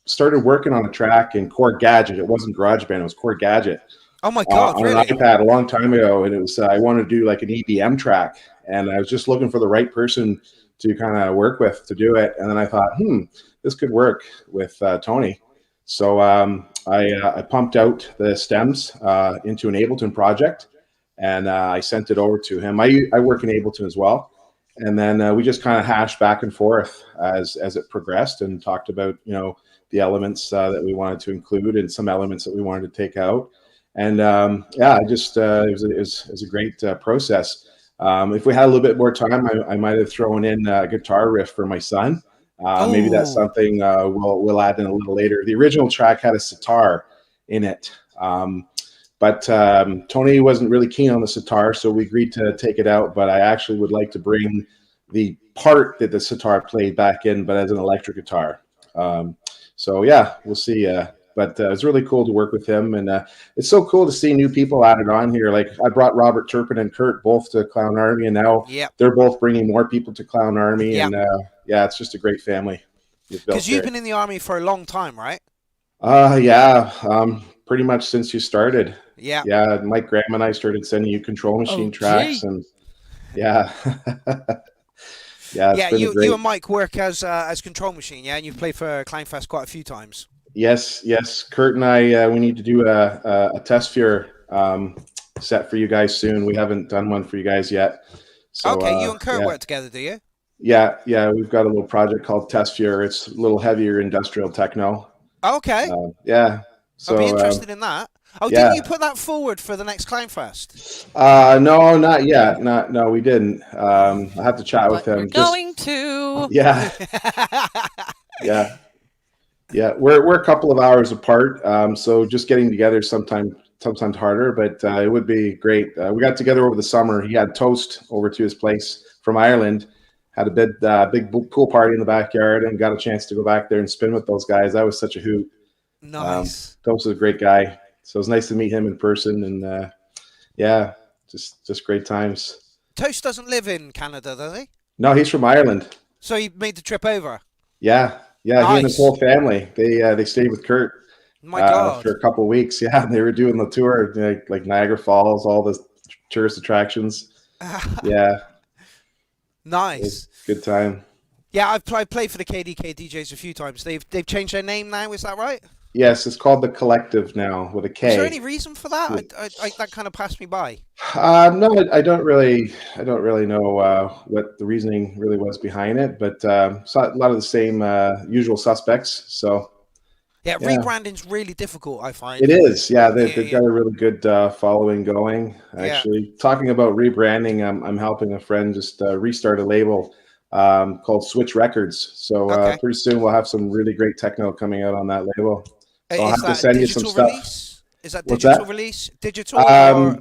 started working on a track in Core Gadget. It wasn't GarageBand; it was Core Gadget. Oh my God! On Really? an iPad a long time ago, and it was I wanted to do like an EBM track, and I was just looking for the right person to kind of work with to do it. And then I thought, this could work with Tony. So I pumped out the stems into an Ableton project, and I sent it over to him. I work in Ableton as well, and then we just kind of hashed back and forth as it progressed and talked about the elements that we wanted to include and some elements that we wanted to take out. And it was a great process. If we had a little bit more time, I might have thrown in a guitar riff for my son. Maybe that's something we'll add in a little later. The original track had a sitar in it, but Tony wasn't really keen on the sitar, so we agreed to take it out. But I actually would like to bring the part that the sitar played back in, but as an electric guitar. We'll see. But it's really cool to work with him, and it's so cool to see new people added on here. Like I brought Robert Turpin and Kurt both to Clown Army, and now they're both bringing more people to Clown Army, and it's just a great family. Because you've been in the army for a long time, right? Pretty much since you started. Yeah. Yeah, Mike Graham and I started sending you Control Machine tracks, and you and Mike work as Control Machine, and you've played for Clownfest quite a few times. Yes. Kurt and I, we need to do a test fear set for you guys soon. We haven't done one for you guys yet. So, okay, you and Kurt work together, do you? Yeah, we've got a little project called Test Fury. It's a little heavier industrial techno. Okay. Yeah. So, I'll be interested in that. Oh, yeah. didn't you put that forward for the next Clownfest? No, not yet. No, we didn't. I have to chat with him. We're going to. Yeah. Yeah. We're a couple of hours apart. So just getting together sometimes harder, but it would be great. We got together over the summer. He had Toast over to his place from Ireland. Had a big pool party in the backyard, and got a chance to go back there and spin with those guys. That was such a hoot. Nice. Toast is a great guy. So it was nice to meet him in person, and just great times. Toast doesn't live in Canada, does he? No, he's from Ireland. So he made the trip over. Yeah. Nice. He and his whole family. They stayed with Kurt. My God. For a couple of weeks. Yeah, they were doing the tour, like Niagara Falls, all the tourist attractions. Yeah. Nice. Good time. Yeah, I've played for the KDK DJs a few times. They've changed their name now. Is that right? Yes, it's called the Collective now with a K. Is there any reason for that? I that kind of passed me by. No, I don't really know what the reasoning really was behind it, but saw a lot of the same usual suspects. So yeah, rebranding's really difficult, I find. it is. Yeah, they've got a really good following going. Actually, talking about rebranding, I'm helping a friend just restart a label called Switch Records. So pretty soon we'll have some really great techno coming out on that label. So I'll have to send you some stuff. Is that digital release? Digital?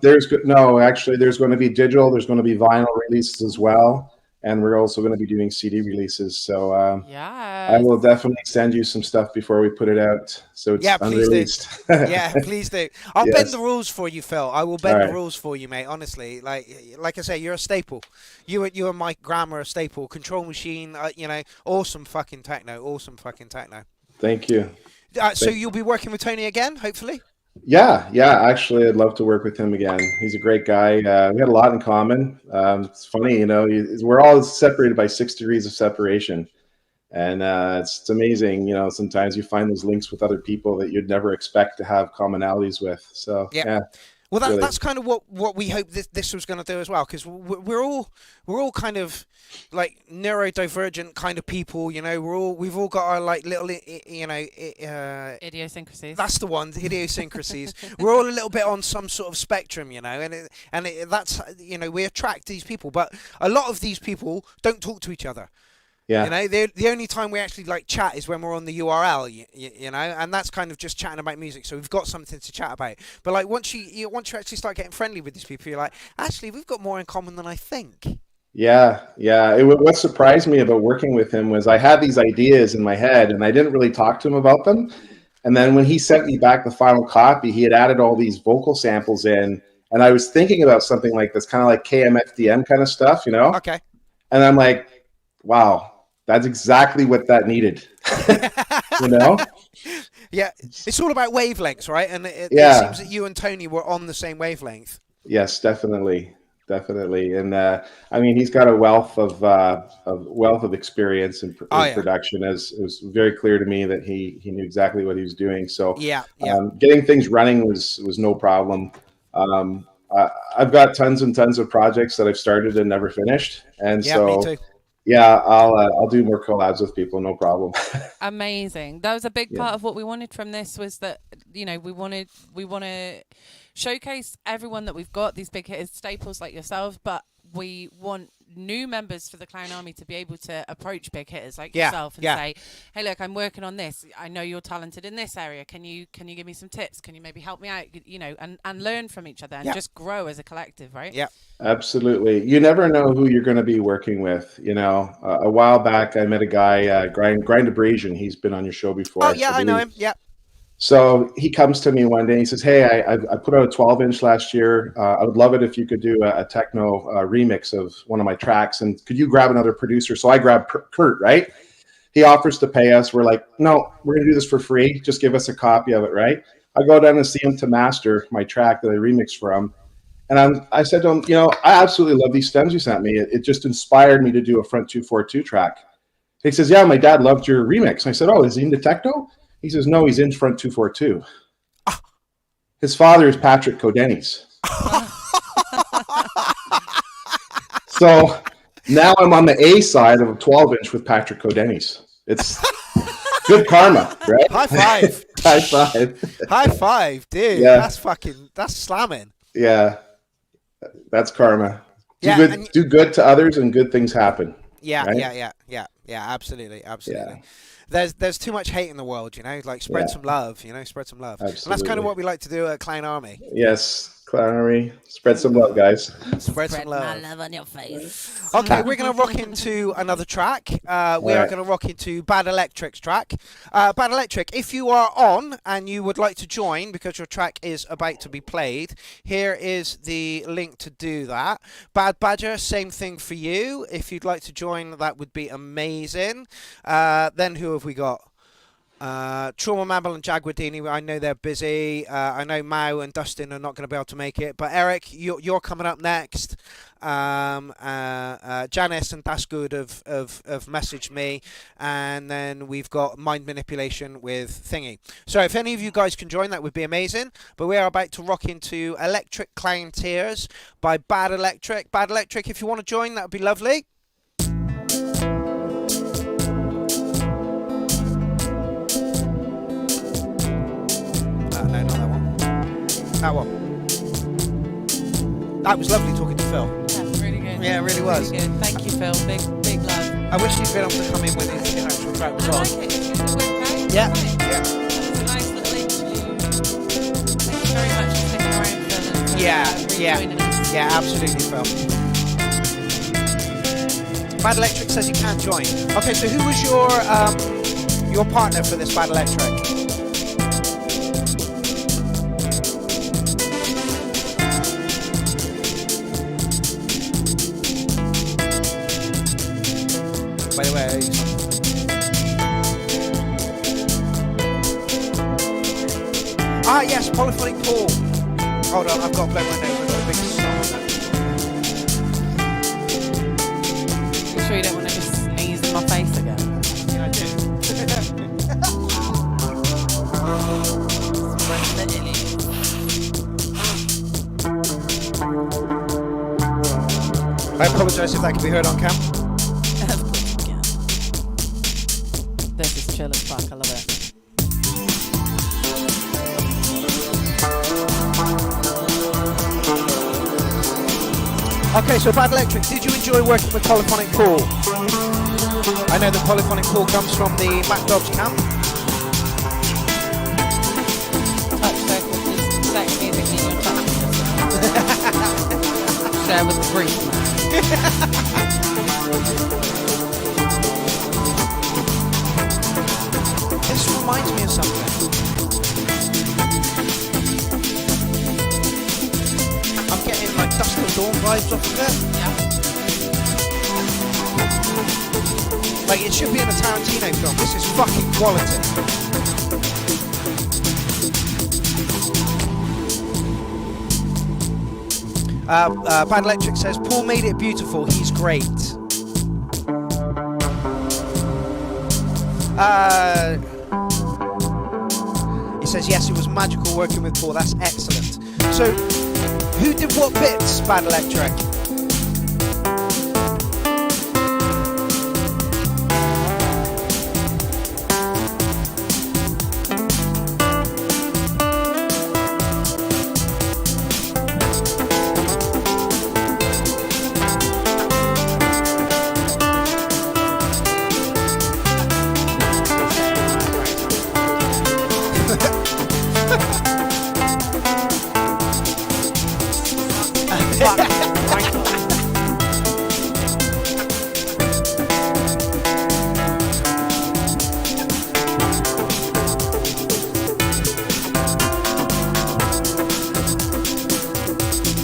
There's going to be digital. There's going to be vinyl releases as well, and we're also going to be doing CD releases. So I will definitely send you some stuff before we put it out, so it's unreleased. Yeah, please do. I'll bend the rules for you, Phil. I will bend the rules for you, mate. Honestly, like I say, you're a staple. You and Mike Graham are a staple. Control Machine, awesome fucking techno. Awesome fucking techno. Thank you. So you'll be working with Tony again, hopefully? Yeah. Actually, I'd love to work with him again. He's a great guy. We had a lot in common. It's funny, we're all separated by 6 degrees of separation, and it's amazing. Sometimes you find those links with other people that you'd never expect to have commonalities with. So yeah. Well, that's kind of what we hoped this was going to do as well, because we're all kind of like neurodivergent kind of people, we've all got our like little idiosyncrasies. That's the one, idiosyncrasies. We're all a little bit on some sort of spectrum, that's we attract these people, but a lot of these people don't talk to each other. Yeah. The only time we actually like chat is when we're on the URL, and that's kind of just chatting about music. So we've got something to chat about. But like once you actually start getting friendly with these people, you're like, actually, we've got more in common than I think. Yeah. What surprised me about working with him was I had these ideas in my head, and I didn't really talk to him about them. And then when he sent me back the final copy, he had added all these vocal samples in, and I was thinking about something like this, kind of like KMFDM kind of stuff, Okay. And I'm like, wow. That's exactly what that needed. Yeah, it's all about wavelengths, right? And it seems that you and Tony were on the same wavelength. Yes, definitely. And he's got a wealth of experience in production. It was very clear to me that he knew exactly what he was doing. So getting things running was no problem. I've got tons and tons of projects that I've started and never finished, and me too. Yeah, I'll do more collabs with people, no problem. Amazing. That was a big part of what we wanted from this, was that we want to showcase everyone that we've got, these big hitters, staples like yourselves, but we want new members for the Clown Army to be able to approach big hitters like yourself and say, hey, look, I'm working on this. I know you're talented in this area. Can you give me some tips? Can you maybe help me out? And learn from each other and just grow as a collective, right? Yeah. Absolutely. You never know who you're going to be working with. A while back, I met a guy, Grind Abrasion. He's been on your show before. Oh, yeah, I know him. Yeah. So he comes to me one day and he says, hey, I put out a 12-inch last year. I would love it if you could do a techno remix of one of my tracks. And could you grab another producer? So I grabbed Kurt, right? He offers to pay us. We're like, no, we're going to do this for free. Just give us a copy of it, right? I go down and see him to master my track that I remixed for him. And I said to him, I absolutely love these stems you sent me. It just inspired me to do a Front 242 track. He says, yeah, my dad loved your remix. And I said, oh, is he into techno? He says, no, he's in Front 242. His father is Patrick Codennis. So now I'm on the A side of a 12-inch with Patrick O'Denny's. It's good karma, right? High five. High five. High five, dude. Yeah. That's slamming. Yeah, that's karma. Yeah, Do good to others, and good things happen. Yeah, right? yeah. Absolutely. There's too much hate in the world, you know. Like spread some love, spread some love. Absolutely. And that's kind of what we like to do at Clown Army. Yes, Clown Army. Spread some love, guys. Spread some love. My love on your face. Okay, we're going to rock into another track. We are going to rock into Bad Electric's track. Bad Electric, if you are on and you would like to join because your track is about to be played, here is the link to do that. Bad Badger, same thing for you. If you'd like to join, that would be amazing. Then who have we got? Trauma Mammal and Jaguar, I know they're busy. I know Mao and Dustin are not going to be able to make it. But Eric, you're coming up next. Janice and That's Good have messaged me. And then we've got Mind Manipulation with Thingy. So if any of you guys can join, that would be amazing. But we are about to rock into Electric Clown Tears by Bad Electric. Bad Electric, if you want to join, that would be lovely. No, not that one. That one. That was lovely talking to Phil. That's really good. Yeah, it really was. Really good. Thank you, Phil. Big love. I wish he'd been able to come in when his actual track was on. I like it. It went great. Yeah. It's a nice little interlude. Thank you very much for sticking around, Phil. And Yeah, absolutely, Phil. Bad Electric says you can't join. Okay, so who was your partner for this Bad Electric? By the way, yes, Polyphonic Paul. Hold on, I've got to blow my nose. I've got a big You sure you don't want to just sneeze in my face again? Yeah, I do. I apologise if that can be heard on cam. This is chill as fuck. I love it. Okay, so Bad Electric, did you enjoy working with Polyphonic Paul? I know that Polyphonic Paul comes from the Mac Dobbs camp. Share with the brief. This reminds me of something. I'm getting like Dusk Till Dawn vibes off of it. Yeah. Like it should be in a Tarantino film. This is fucking quality. Bad Electric says, Paul made it beautiful. He's great. He says, yes, it was magical working with Paul. That's excellent. So, who did what bits, Bad Electric?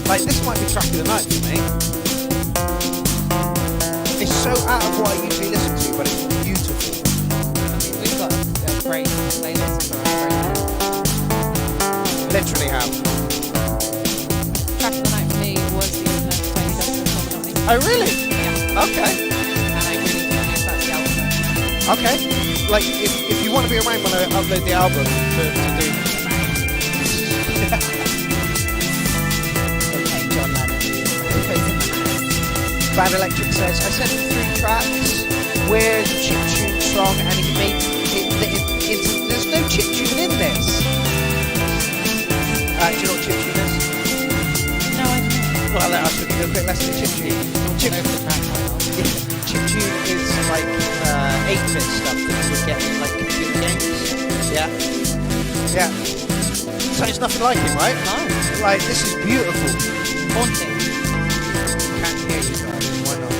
Like, this might be track of the night for me. It's so out of what I usually listen to, but it's beautiful. We've got a great playlist for our Literally have. track of the night for me was the Tony Dustin song. Oh, really? Yeah. Okay. And I really think that's the album. Okay. Like, if you want to be around when I upload the album to do... Bad Electric says, I sent him 3 tracks with chiptune song and he made there's no chiptune in this. Do you know what chiptune is? No, I don't. Well, I'll give you a quick lesson in chiptune. Chiptune is like 8-bit stuff that you would get in like computer games. Yeah. Yeah. Sounds nothing like it, right? No. Like, this is beautiful. Haunting. Can't hear you guys. Why not?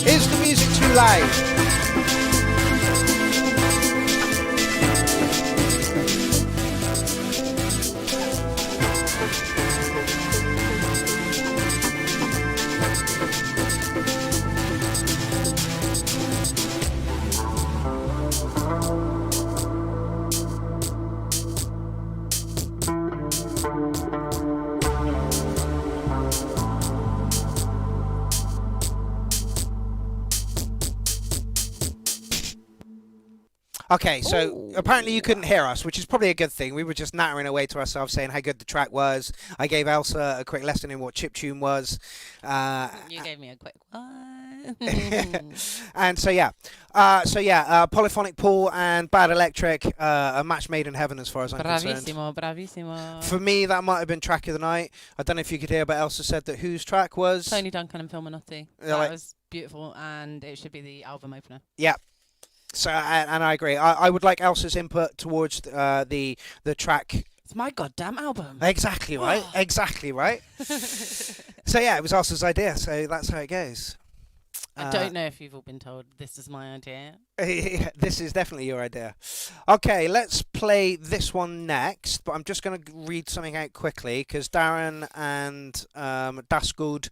Is the music too loud? Okay, so apparently you couldn't hear us, which is probably a good thing. We were just nattering away to ourselves saying how good the track was. I gave Elsa a quick lesson in what chiptune was. You gave me a quick one. And so yeah, Polyphonic Paul and Bad Electric, a match made in heaven as far as I'm concerned. Bravissimo. For me, that might have been track of the night. I don't know if you could hear, but Elsa said that whose track was? Tony Duncan and Phil Minotti. That was beautiful, and it should be the album opener. Yeah. So and I agree. I would like Elsa's input towards the track. It's my goddamn album. Exactly right. Exactly right. So yeah, it was Elsa's idea. So that's how it goes. I don't know if you've all been told this is my idea. This is definitely your idea. Okay, let's play this one next. But I'm just going to read something out quickly because Darren and Dasgood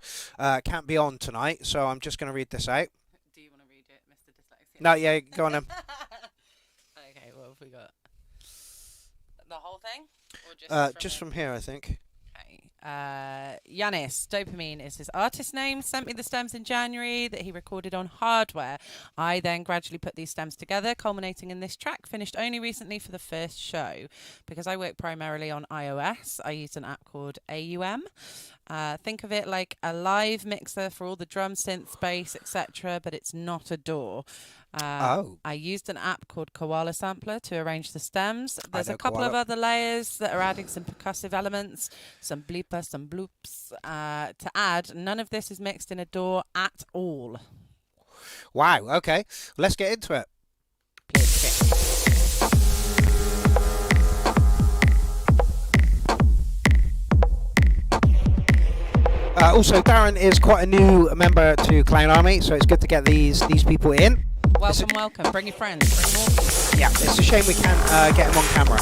can't be on tonight. So I'm just going to read this out. No, yeah, go on then. Okay, what have we got? The whole thing? Or just from here, I think. Okay. Yanis, Dopamine is his artist name, sent me the stems in January that he recorded on hardware. I then gradually put these stems together, culminating in this track, finished only recently for the first show. Because I work primarily on iOS, I use an app called AUM. Think of it like a live mixer for all the drum, synth, bass, etc., but it's not a DAW. I used an app called Koala Sampler to arrange the stems. There's a couple of other layers that are adding some percussive elements, some bleepers, some bloops. To add, none of this is mixed in a DAW at all. Wow, okay. Let's get into it. Also, Darren is quite a new member to Clown Army, so it's good to get these people in. Welcome. Bring your friends. Bring more people. Yeah, it's a shame we can't get them on camera.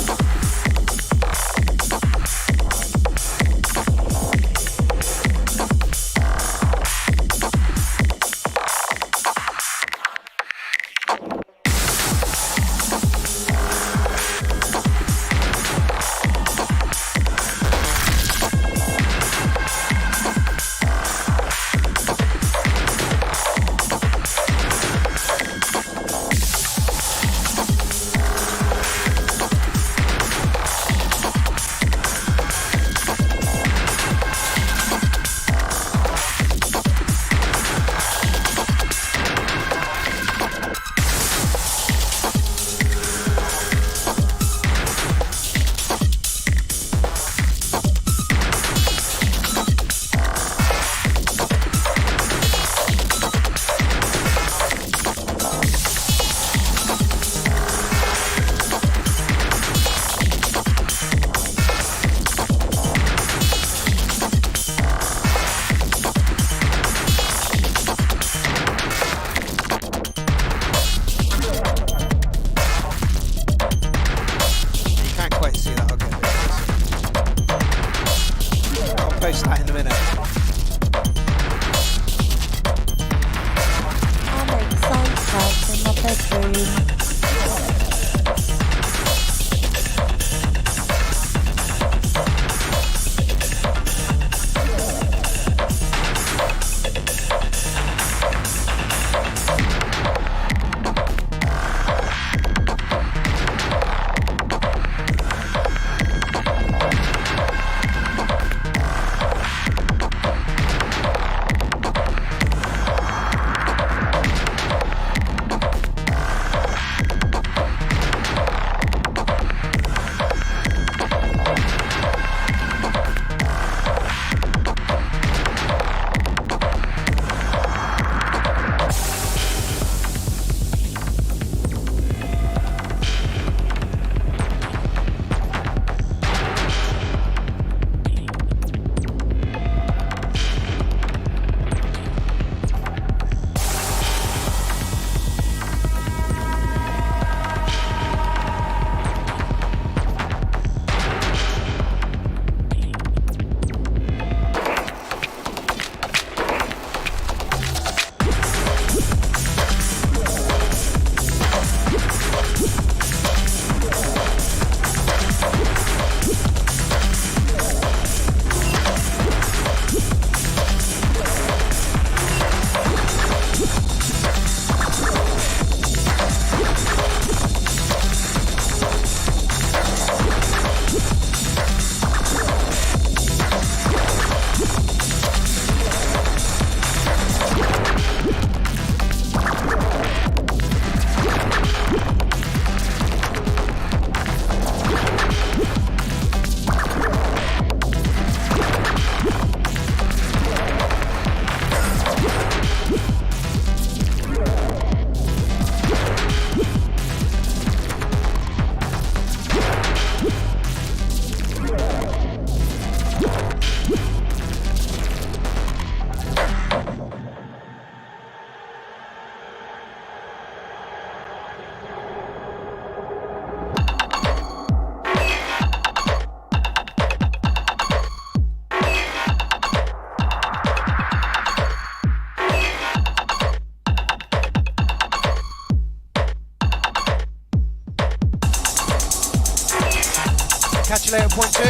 Congratulator point 2.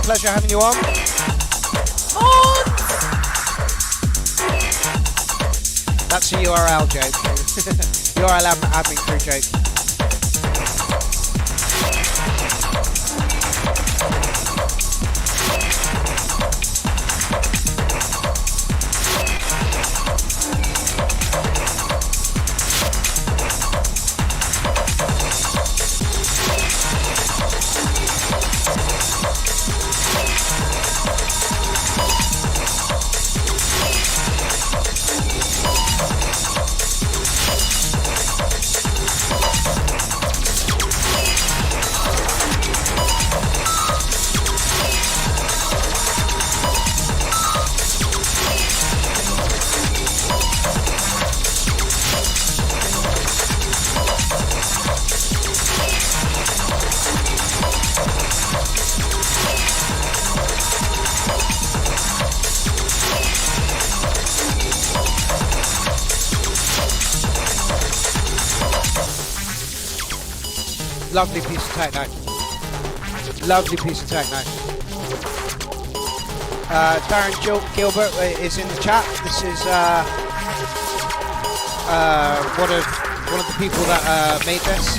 Pleasure having you on. That's a URL joke. URL admin crew joke. Lovely piece of techno. Lovely piece of techno. Darren Gilbert is in the chat. This is one of the people that made this.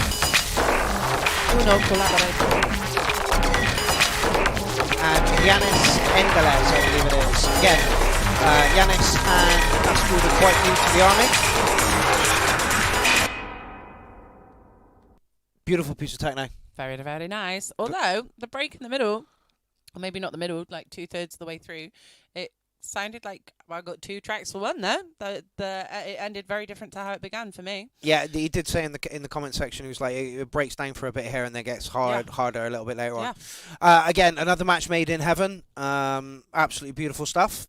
And Yanis and Darren, I believe it is. Again, Yanis and Pascal are quite new to the army. Beautiful piece of techno. Very, very nice. Although the break in the middle, or maybe not the middle, like 2/3 of the way through, it sounded like I got 2 tracks for one. Though it ended very different to how it began for me. Yeah, he did say in the comment section, he was like, it breaks down for a bit here and then gets harder a little bit later on. Again, another match made in heaven. Absolutely beautiful stuff.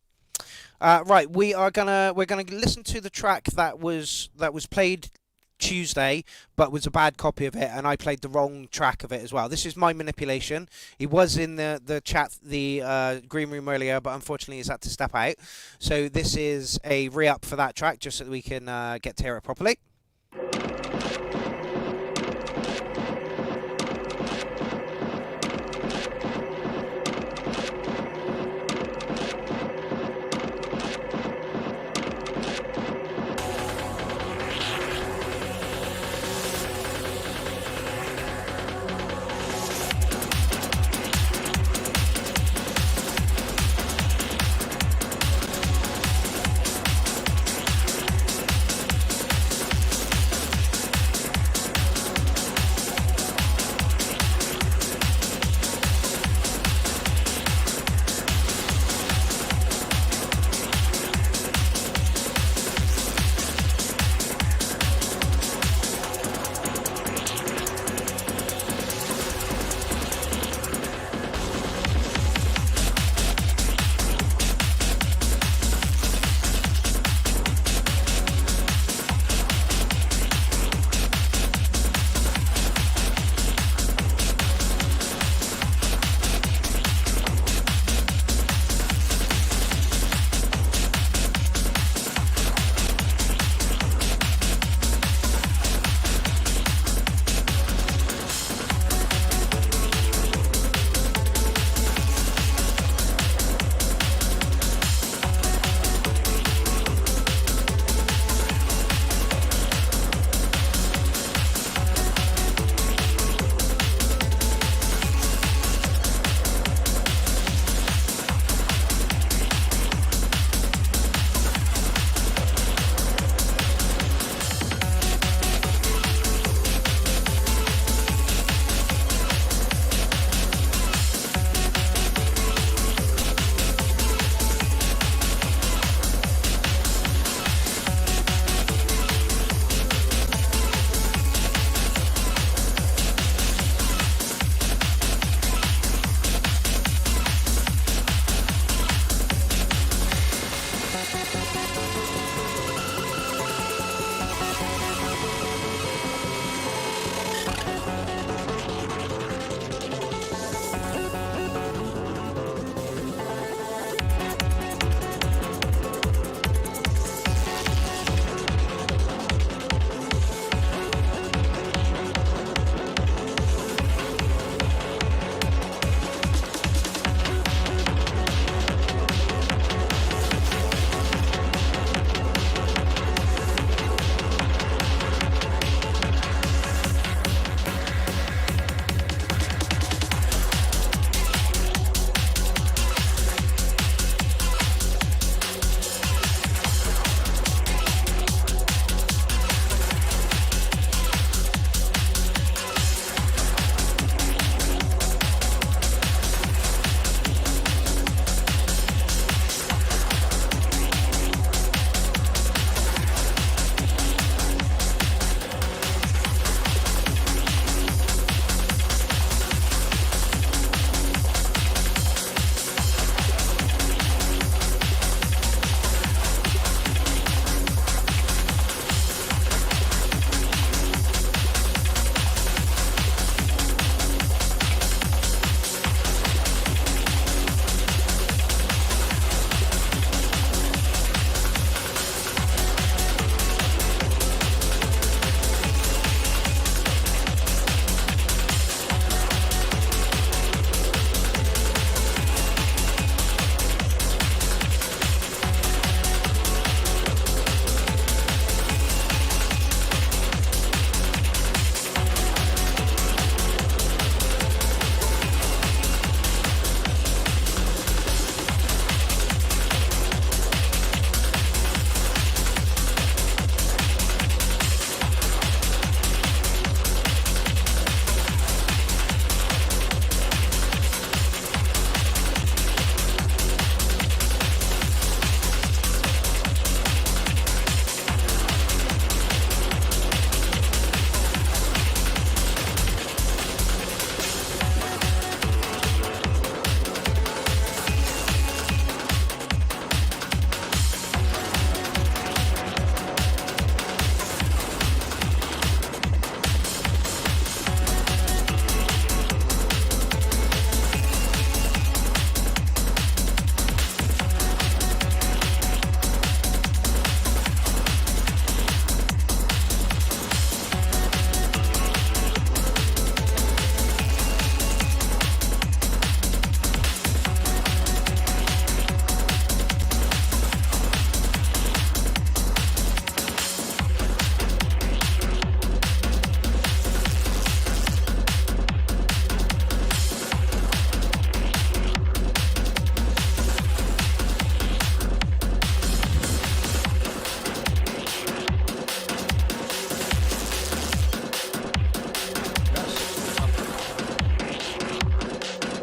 Right, we're gonna listen to the track that was played Tuesday, but was a bad copy of it, and I played the wrong track of it as well. This is my manipulation. He was in the chat, the green room earlier, but unfortunately he's had to step out. So this is a re-up for that track, just so that we can get to hear it properly.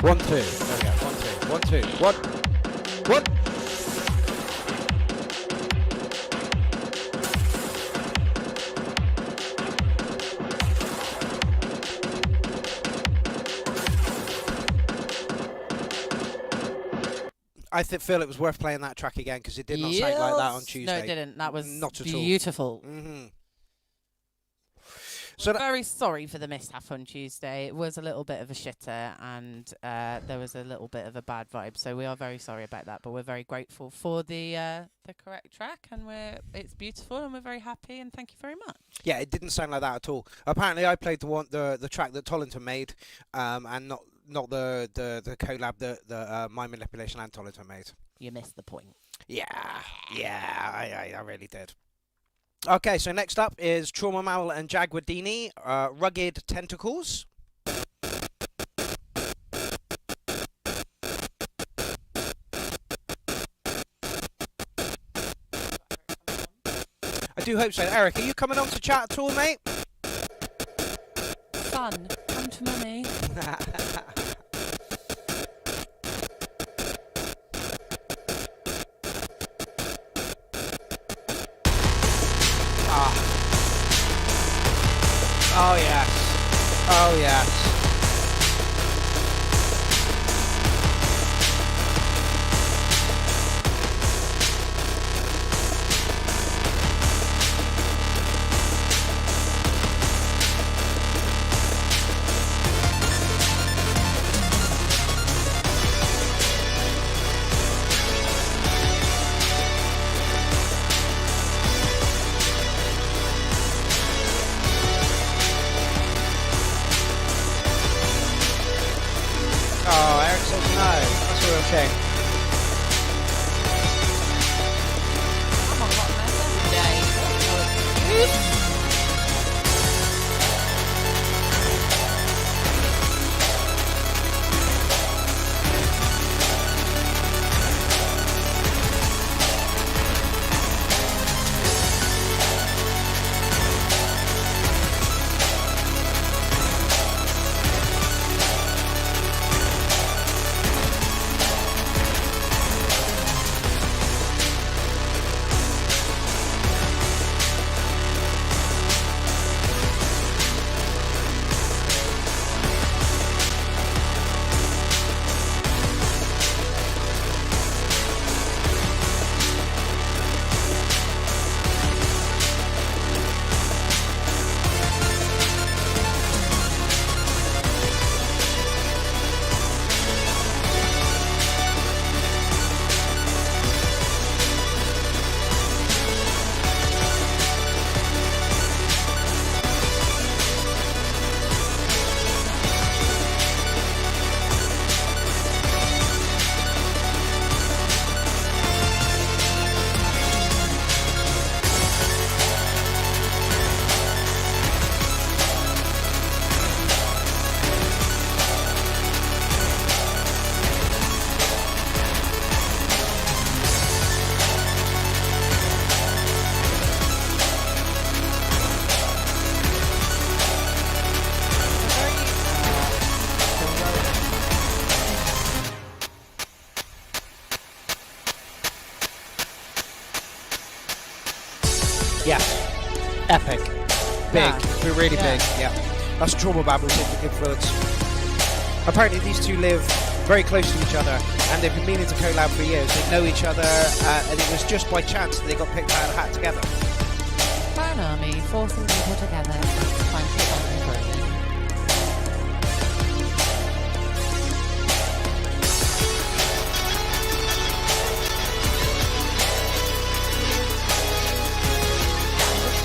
1, 2. There we go. 1, 2. 1, 2. 1. 1. I feel it was worth playing that track again because it did not sound like that on Tuesday. No, it didn't. That was not at beautiful. all. Mm-hmm. So we're very sorry for the mishap on Tuesday. It was a little bit of a shitter, and there was a little bit of a bad vibe. So we are very sorry about that. But we're very grateful for the correct track, and it's beautiful, and we're very happy. And thank you very much. Yeah, it didn't sound like that at all. Apparently, I played the track that Tollington made, and not the collab that My Manipulation and Tollington made. You missed the point. Yeah, I really did. Okay, so next up is Trauma Mal and Jaguar, Rugged Tentacles. I do hope so. Eric, are you coming on to chat at all, mate? Son, come to mummy. Oh yes. Oh yes. Okay. Yeah. Epic. Big. Yeah. Really big. Yeah. That's Trauma Babbles influence. Apparently these two live very close to each other and they've been meaning to collab for years. They know each other and it was just by chance that they got picked out of the hat together. Fine Army, forcing people together. Find something great.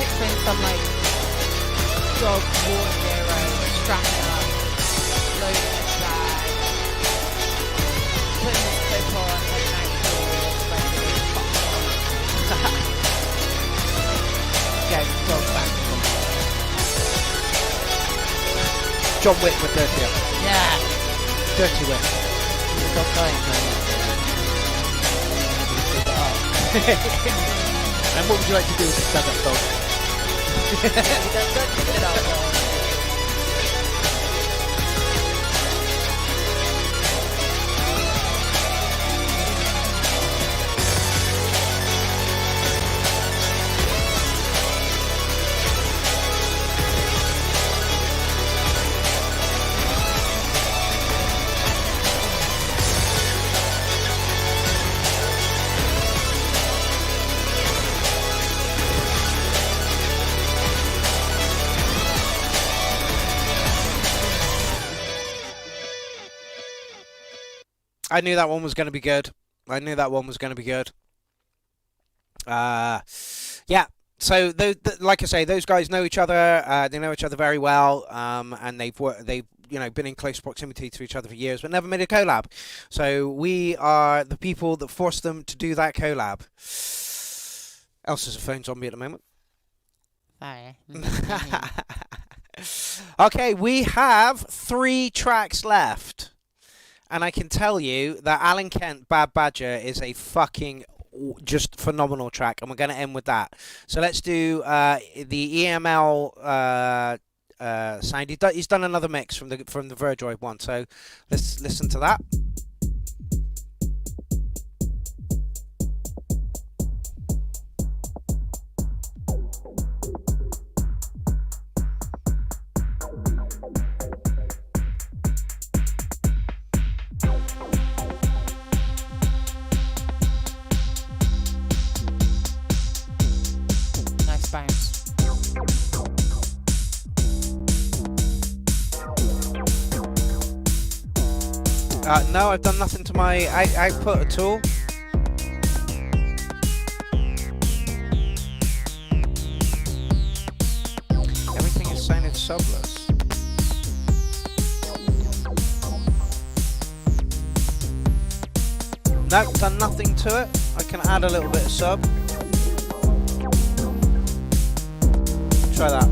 Picturing some like dog war hero strapping up, loading his bag, putting his coat on, heading out the door, like being fucked on. Yeah, dog back. John Wick with Dirty Up. Yeah. Dirty Wick. Dog going, And what would you like to do with the stand-up dog? I knew that one was going to be good. Yeah. So, like I say, those guys know each other. They know each other very well, and they've been in close proximity to each other for years, but never made a collab. So we are the people that forced them to do that collab. Elsa's phone's on me at the moment. Sorry. Okay, we have 3 tracks left, and I can tell you that Alan Kent, Bad Badger, is a fucking just phenomenal track, and we're going to end with that. So let's do the EML sound. He's done another mix from the Verdroid one, so let's listen to that. Bounce. No, I've done nothing to my output at all. Everything is sounded subless. No, done nothing to it. I can add a little bit of sub. Try that.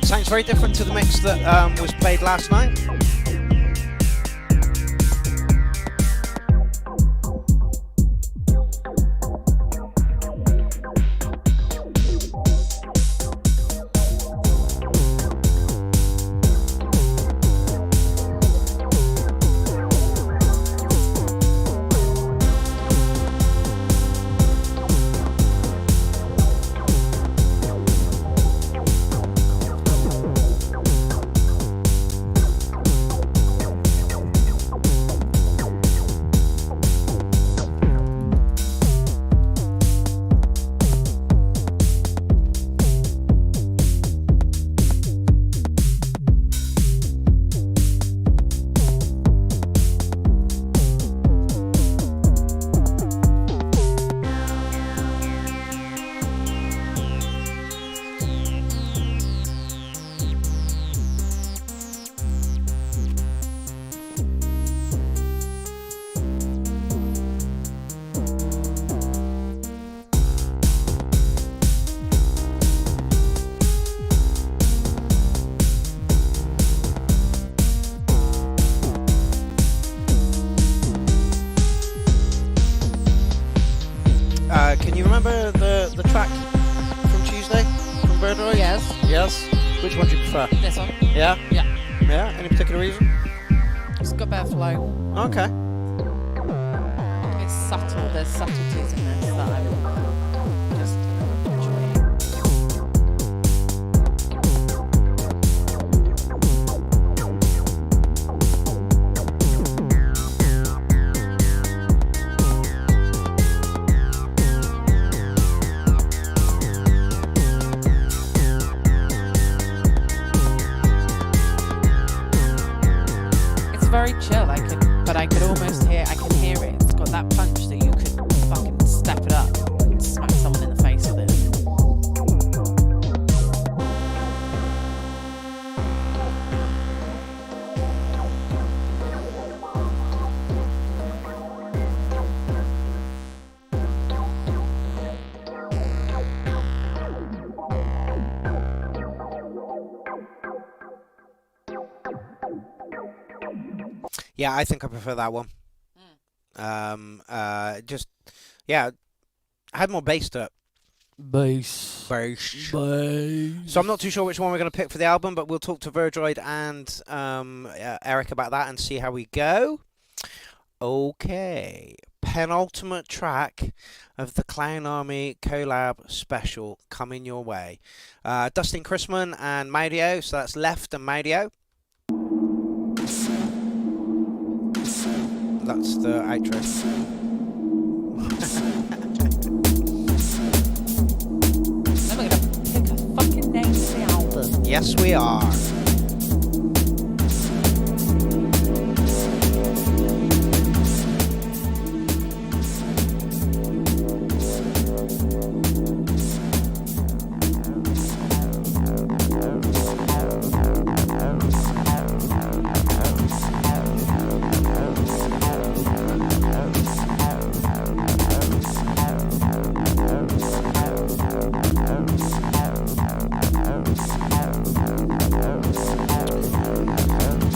Sounds very different to the mix that was played last night. Can you remember the track from Tuesday from Verdroid? Yes. Yes? Which one do you prefer? This one. Yeah? Yeah. Yeah? Any particular reason? It's got better flow. Okay. It's subtle. There's subtleties in this that I just enjoy. Very chill. I could almost hear. I can hear it. It's got that punch that you could fucking step it up and smack someone in the face with it. Yeah, I think I prefer that one. Just, yeah, had more bass to it. Bass. So I'm not too sure which one we're going to pick for the album, but we'll talk to Verdroid and Eric about that and see how we go. Okay. Penultimate track of the Clown Army collab special coming your way. Dustin Chrisman and Maudio, so that's Left and Maudio. That's the outro. Then we're gonna pick a fucking name for the album. Yes, we are.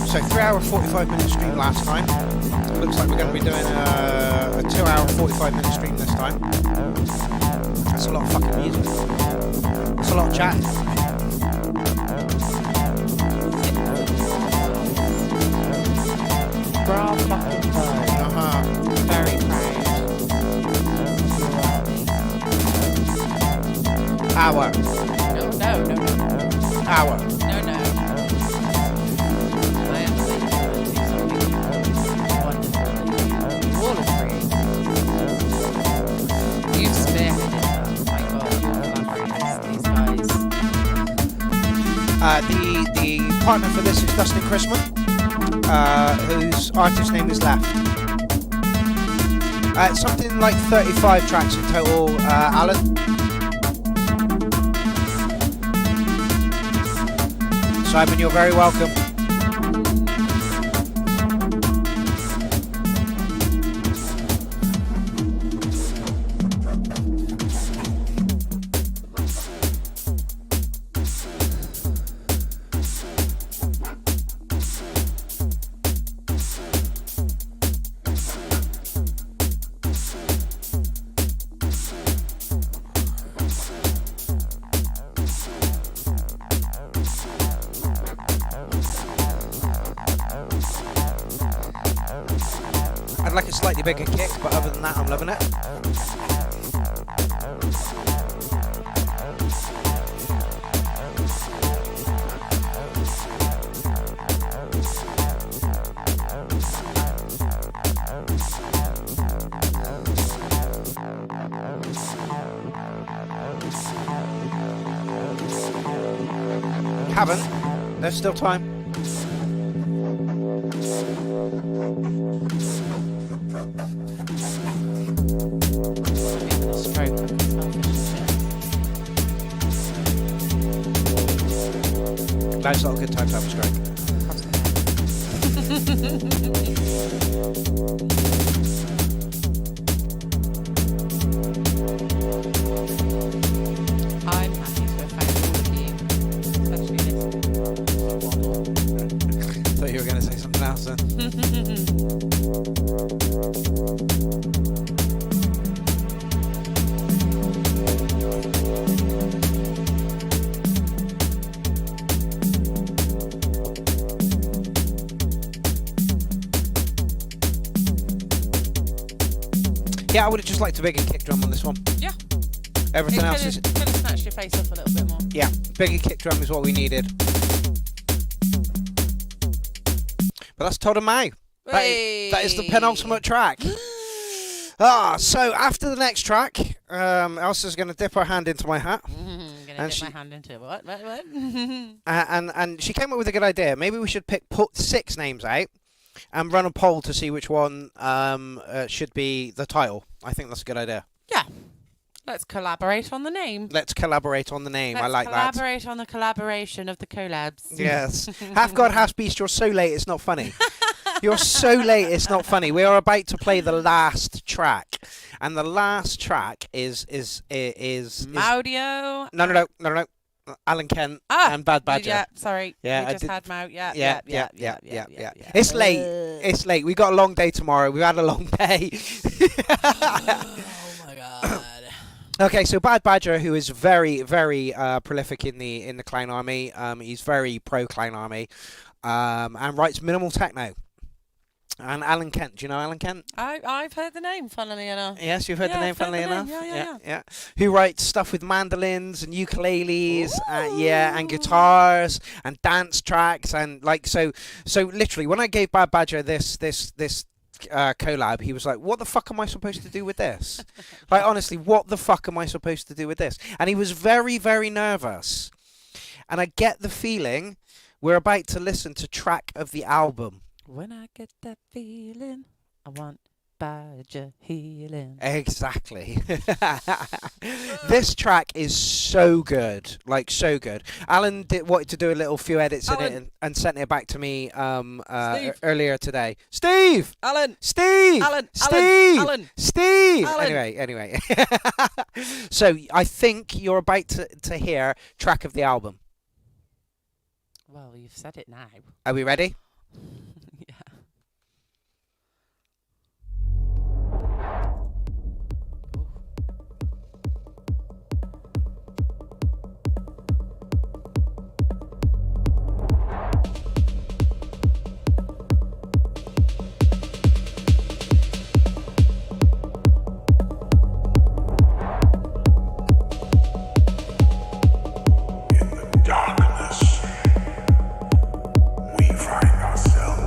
So 3 hour 45-minute stream last time. Looks like we're going to be doing a 2 hour 45-minute stream this time. That's a lot of fucking music. That's a lot of chat. Bra fucking proud. Very proud. Hour. No. Hour. No. The partner for this is Dustin Chrisman, whose artist name is Left. Something like 35 tracks in total, Alan. Simon, you're very welcome. Like a slightly bigger kick, but other than that, I'm loving it. Haven't. There's still time. That's not a good time to have a stroke. I'm happy to have found all of you, especially this. I thought you were going to say something else then. Yeah, I would have just liked a bigger kick drum on this one. Yeah. Everything else is... Could have snatched your face off a little bit more. Yeah, bigger kick drum is what we needed. But that's Todd and May. That is the penultimate track. So after the next track, Elsa's going to dip her hand into my hat. Gonna dip my hand into what? And she came up with a good idea. Maybe we should put 6 names out and run a poll to see which one should be the title. I think that's a good idea. Yeah. Let's collaborate on the name. Let's collaborate on the name. Let's I like that. collaborate on the collaboration of the collabs. Yes. Half God, half beast, you're so late, it's not funny. You're so late, it's not funny. We are about to play the last track. And the last track is Maudio. No. Alan Kent and Bad Badger. Yeah, sorry. Yeah, we just had Mau. Yeah. It's late. It's late. We've got a long day tomorrow. We've had a long day. Oh my god. Okay, so Bad Badger, who is very, very prolific in the Clown Army, he's very pro Clown Army, and writes minimal techno. And Alan Kent, do you know Alan Kent? I've heard the name, funnily enough. Yes, you've heard the name, funnily enough. Yeah. Who writes stuff with mandolins and ukuleles, and guitars and dance tracks and like so. Literally, when I gave Bad Badger this collab, he was like, what the fuck am I supposed to do with this? Like, honestly, what the fuck am I supposed to do with this? And he was very, very nervous. And I get the feeling we're about to listen to track of the album. When I get that feeling, I want Badger healing. Exactly. This track is so good, like so good. Alan wanted to do a few edits in it and sent it back to me earlier today. Steve, Alan, Steve, Alan, Steve, Alan, Steve. Alan. Anyway. So I think you're about to hear track of the album. Well, you've said it now. Are we ready? Yeah. Darkness, we find ourselves.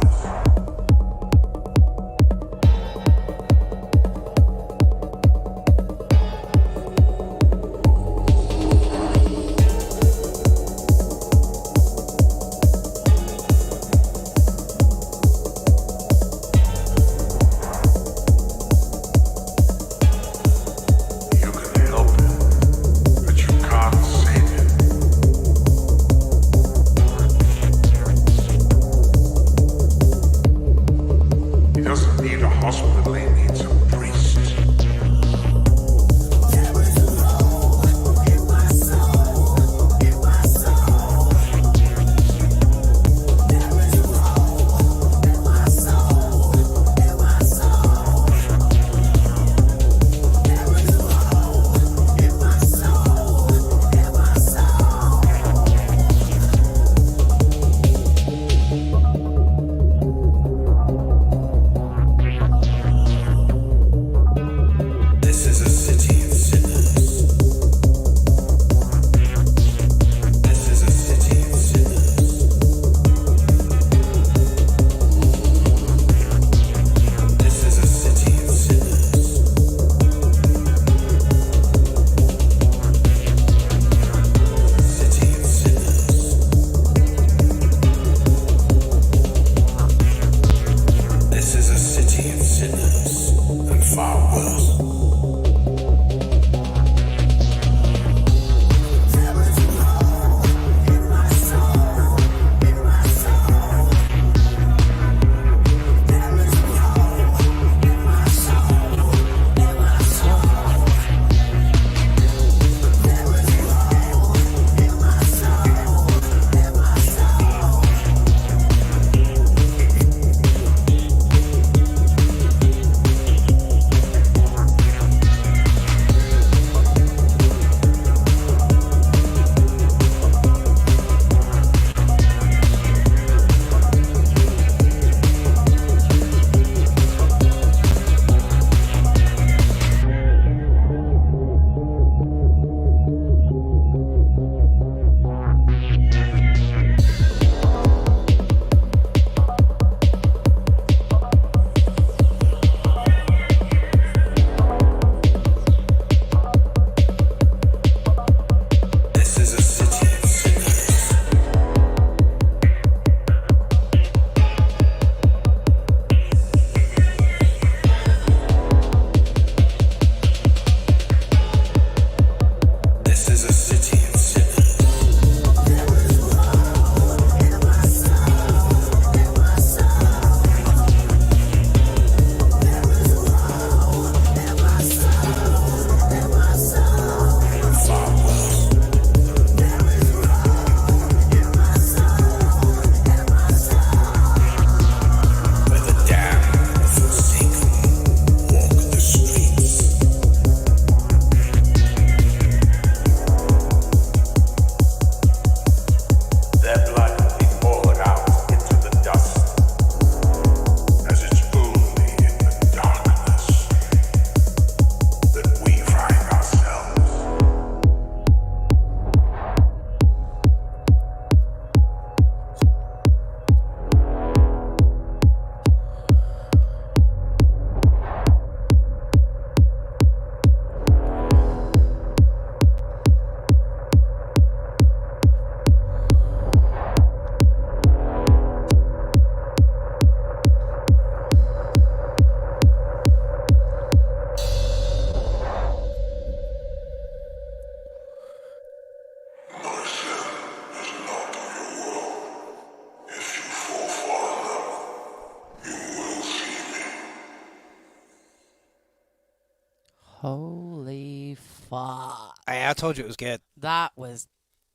Holy fuck. Hey, I told you it was good. That was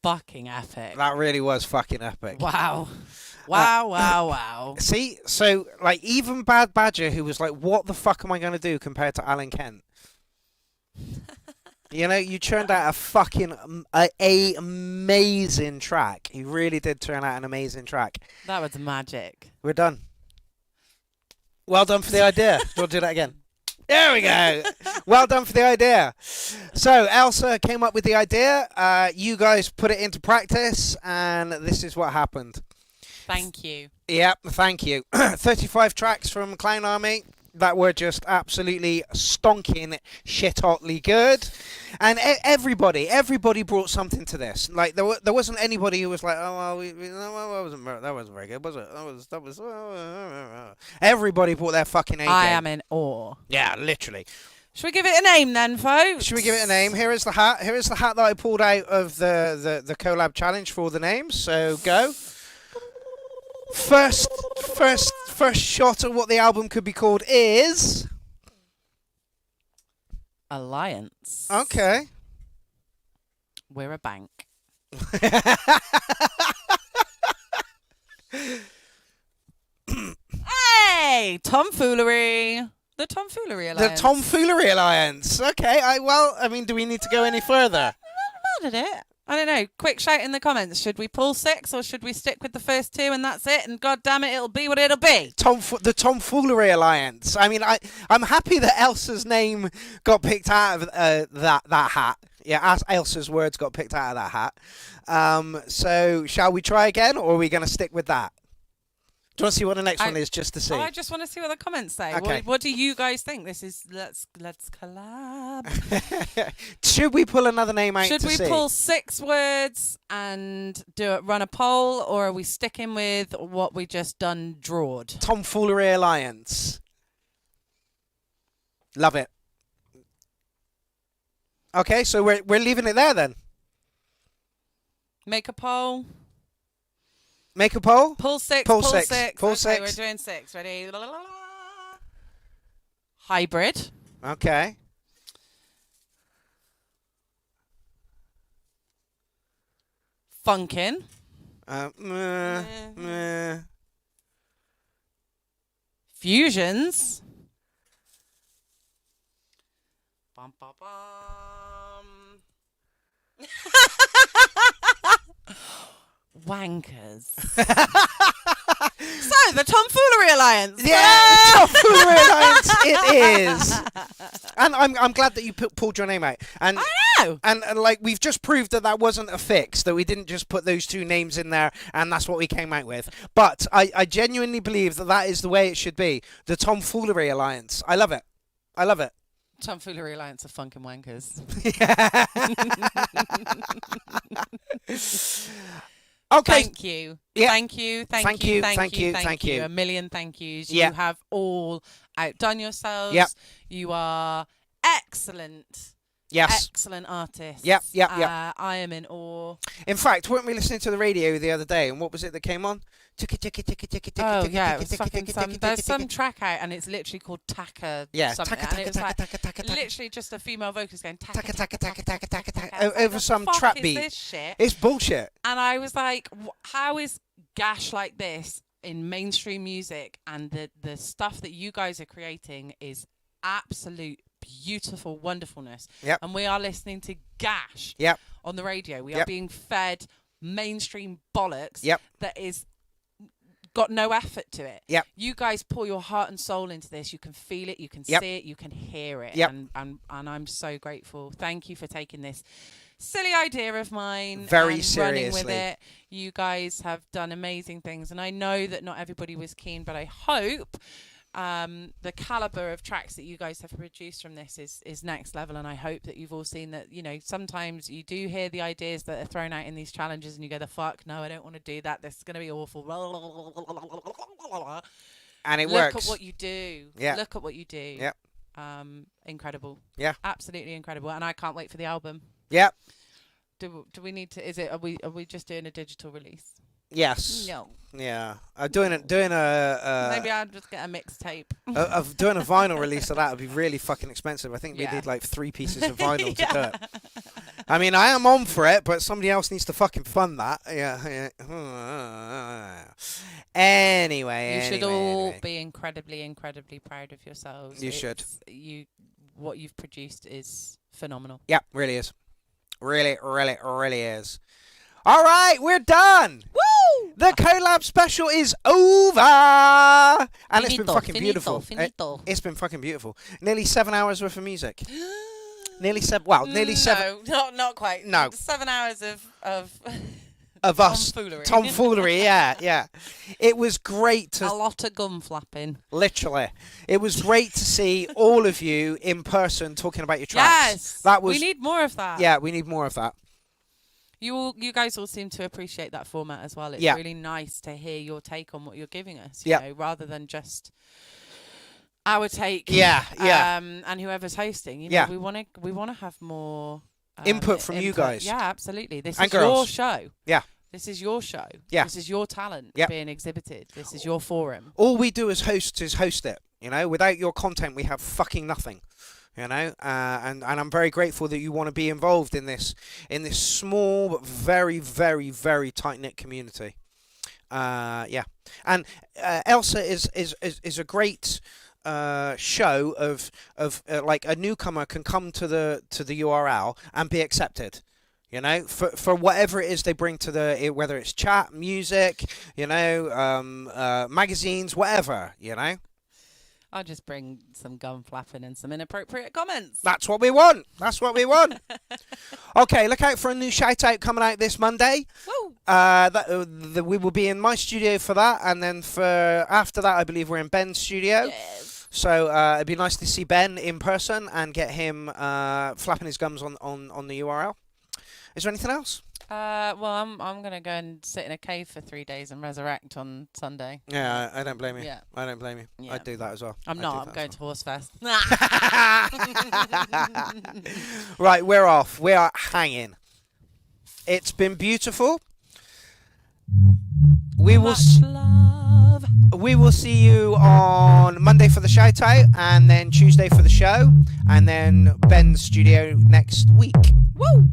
fucking epic. That really was fucking epic. Wow. Wow. See, so like even Bad Badger, who was like, "What the fuck am I gonna do?" compared to Alan Kent. You know, you turned out a fucking amazing track. You really did turn out an amazing track. That was magic. We're done. Well done for the idea. Do you want to do that again? There we go. Well done for the idea. So Elsa came up with the idea. You guys put it into practice, and this is what happened. Thank you. Yep, thank you. 35 tracks from Clown Army that were just absolutely stonking shit-hotly good. And everybody brought something to this. Like there wasn't anybody who was like, "Oh, well, that wasn't very good, was it?" That was. Everybody brought their fucking A game. I am in awe. Yeah, literally. Should we give it a name then, folks? Should we give it a name? Here is the hat. Here is the hat that I pulled out of the collab challenge for all the names. So go. First shot at what the album could be called is Alliance. Okay. We're a bank. Hey, tomfoolery. The Tomfoolery Alliance. The Tomfoolery Alliance. Okay. I mean, do we need to go any further? Not mad at it. I don't know. Quick shout in the comments. Should we pull 6 or should we stick with the first 2 and that's it? And god damn it, it'll be what it'll be. The Tomfoolery Alliance. I mean, I'm happy that Elsa's name got picked out of that hat. Yeah, as Elsa's words got picked out of that hat. So shall we try again, or are we going to stick with that? Do you want to see what the next one is, just to see? I just want to see what the comments say. Okay. What do you guys think? This is let's collab. Should we pull another name out? Should we pull 6 words and run a poll, or are we sticking with what we just done drawed? Tomfoolery Alliance. Love it. Okay, so we're leaving it there then. Make a poll. Make a poll? Pull 6. Pull Pull 6. 6. Pull Okay, 6. we're doing 6. Ready? La, la, la, la. Hybrid. Okay. Funkin'. Fusions. Bum, bum, bum. Wankers. So, the Tomfoolery Alliance. Yeah, the Tomfoolery Alliance it is. And I'm glad that you pulled your name out. And I know. And like we've just proved that wasn't a fix, that we didn't just put those 2 names in there and that's what we came out with. But I genuinely believe that is the way it should be. The Tomfoolery Alliance. I love it. I love it. Tomfoolery Alliance of Funkin' Wankers. Okay. Thank you. Yeah. Thank you. Thank you. A million thank yous. Yeah. You have all outdone yourselves. Yep. You are excellent. Yes. Excellent artists. Yep. I am in awe. In fact, weren't we listening to the radio the other day, and what was it that came on? Oh yeah, it was fucking there's some track out and it's literally called Taka. Yeah, something, taka, and it was taka, like taka, taka, taka. literally just a female vocalist going Taka, taka, taka, taka, taka, taka, I was like, over "What some the fuck trap is beat. this shit?" It's bullshit. And I was like, how is gash like this in mainstream music? And the stuff that you guys are creating is absolute beautiful wonderfulness. Yep. And we are listening to gash Yep. on the radio. We are Yep. being fed mainstream bollocks Yep. that is got no effort to it. Yep. You guys pour your heart and soul into this. You can feel it, you can Yep. see it, you can hear it. Yep. And I'm so grateful. Thank you for taking this silly idea of mine Very and running with seriously. it. You guys have done amazing things, and I know that not everybody was keen, but I hope the caliber of tracks that you guys have produced from this is next level. And I hope that you've all seen that, you know, sometimes you do hear the ideas that are thrown out in these challenges and you go, the fuck, no, I don't want to do that, this is going to be awful, And it look works. at what you do. Yeah. Look at what you do. Yep. Incredible. Yeah. Absolutely incredible. And I can't wait for the album. Yep. Do we need to, are we just doing a digital release? Yes. No. Yeah. Doing a Maybe I'll just get a mixtape. Of doing a vinyl release of that would be really fucking expensive. I think we need like 3 pieces of vinyl to do it. I mean, I am on for it, but somebody else needs to fucking fund that. Yeah. Anyway, You should all be incredibly, incredibly proud of yourselves. You should. What you've produced is phenomenal. Yeah, really is. Really, really, really is. All right, we're done. Woo! The collab special is over, and it's been Finito, fucking finito, beautiful. finito. It's been fucking beautiful. Nearly 7 hours worth of music. Nearly 7. Well, nearly 7. No, not quite. No. 7 hours of us. tomfoolery. Tomfoolery, yeah. It was great to... A lot of gum flapping. Literally. It was great to see all of you in person talking about your tracks. Yes. That was... We need more of that. Yeah, we need more of that. You guys all seem to appreciate that format as well. It's really nice to hear your take on what you're giving us, you know, rather than just our take. Yeah. And whoever's hosting, you know, we want to have more input from you guys. Yeah, absolutely. This and is girls. your show. Yeah. This is your show. Yeah. This is your talent being exhibited. This is your forum. All we do as hosts is host it. You know, without your content, we have fucking nothing. You know, and I'm very grateful that you want to be involved in this small but very, very, very tight knit community. And Elsa is a great show of like a newcomer can come to the URL and be accepted. You know, for whatever it is they bring to whether it's chat, music, you know, magazines, whatever. You know. I'll just bring some gum flapping and some inappropriate comments. That's what we want. Okay, look out for a new shout out coming out this Monday. Woo! We will be in my studio for that, and then after that, I believe we're in Ben's studio. Yes. So it'd be nice to see Ben in person and get him flapping his gums on the URL. Is there anything else? Well, I'm gonna go and sit in a cave for 3 days and resurrect on Sunday. Yeah, I don't blame you. Yeah. I don't blame you. Yeah. I'd do that as well. I'm going to Horse Fest. Right, we're off. We are hanging. It's been beautiful. We will see you on Monday for the shout out, and then Tuesday for the show, and then Ben's studio next week. Woo!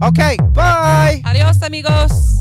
Okay, bye. Adios, amigos.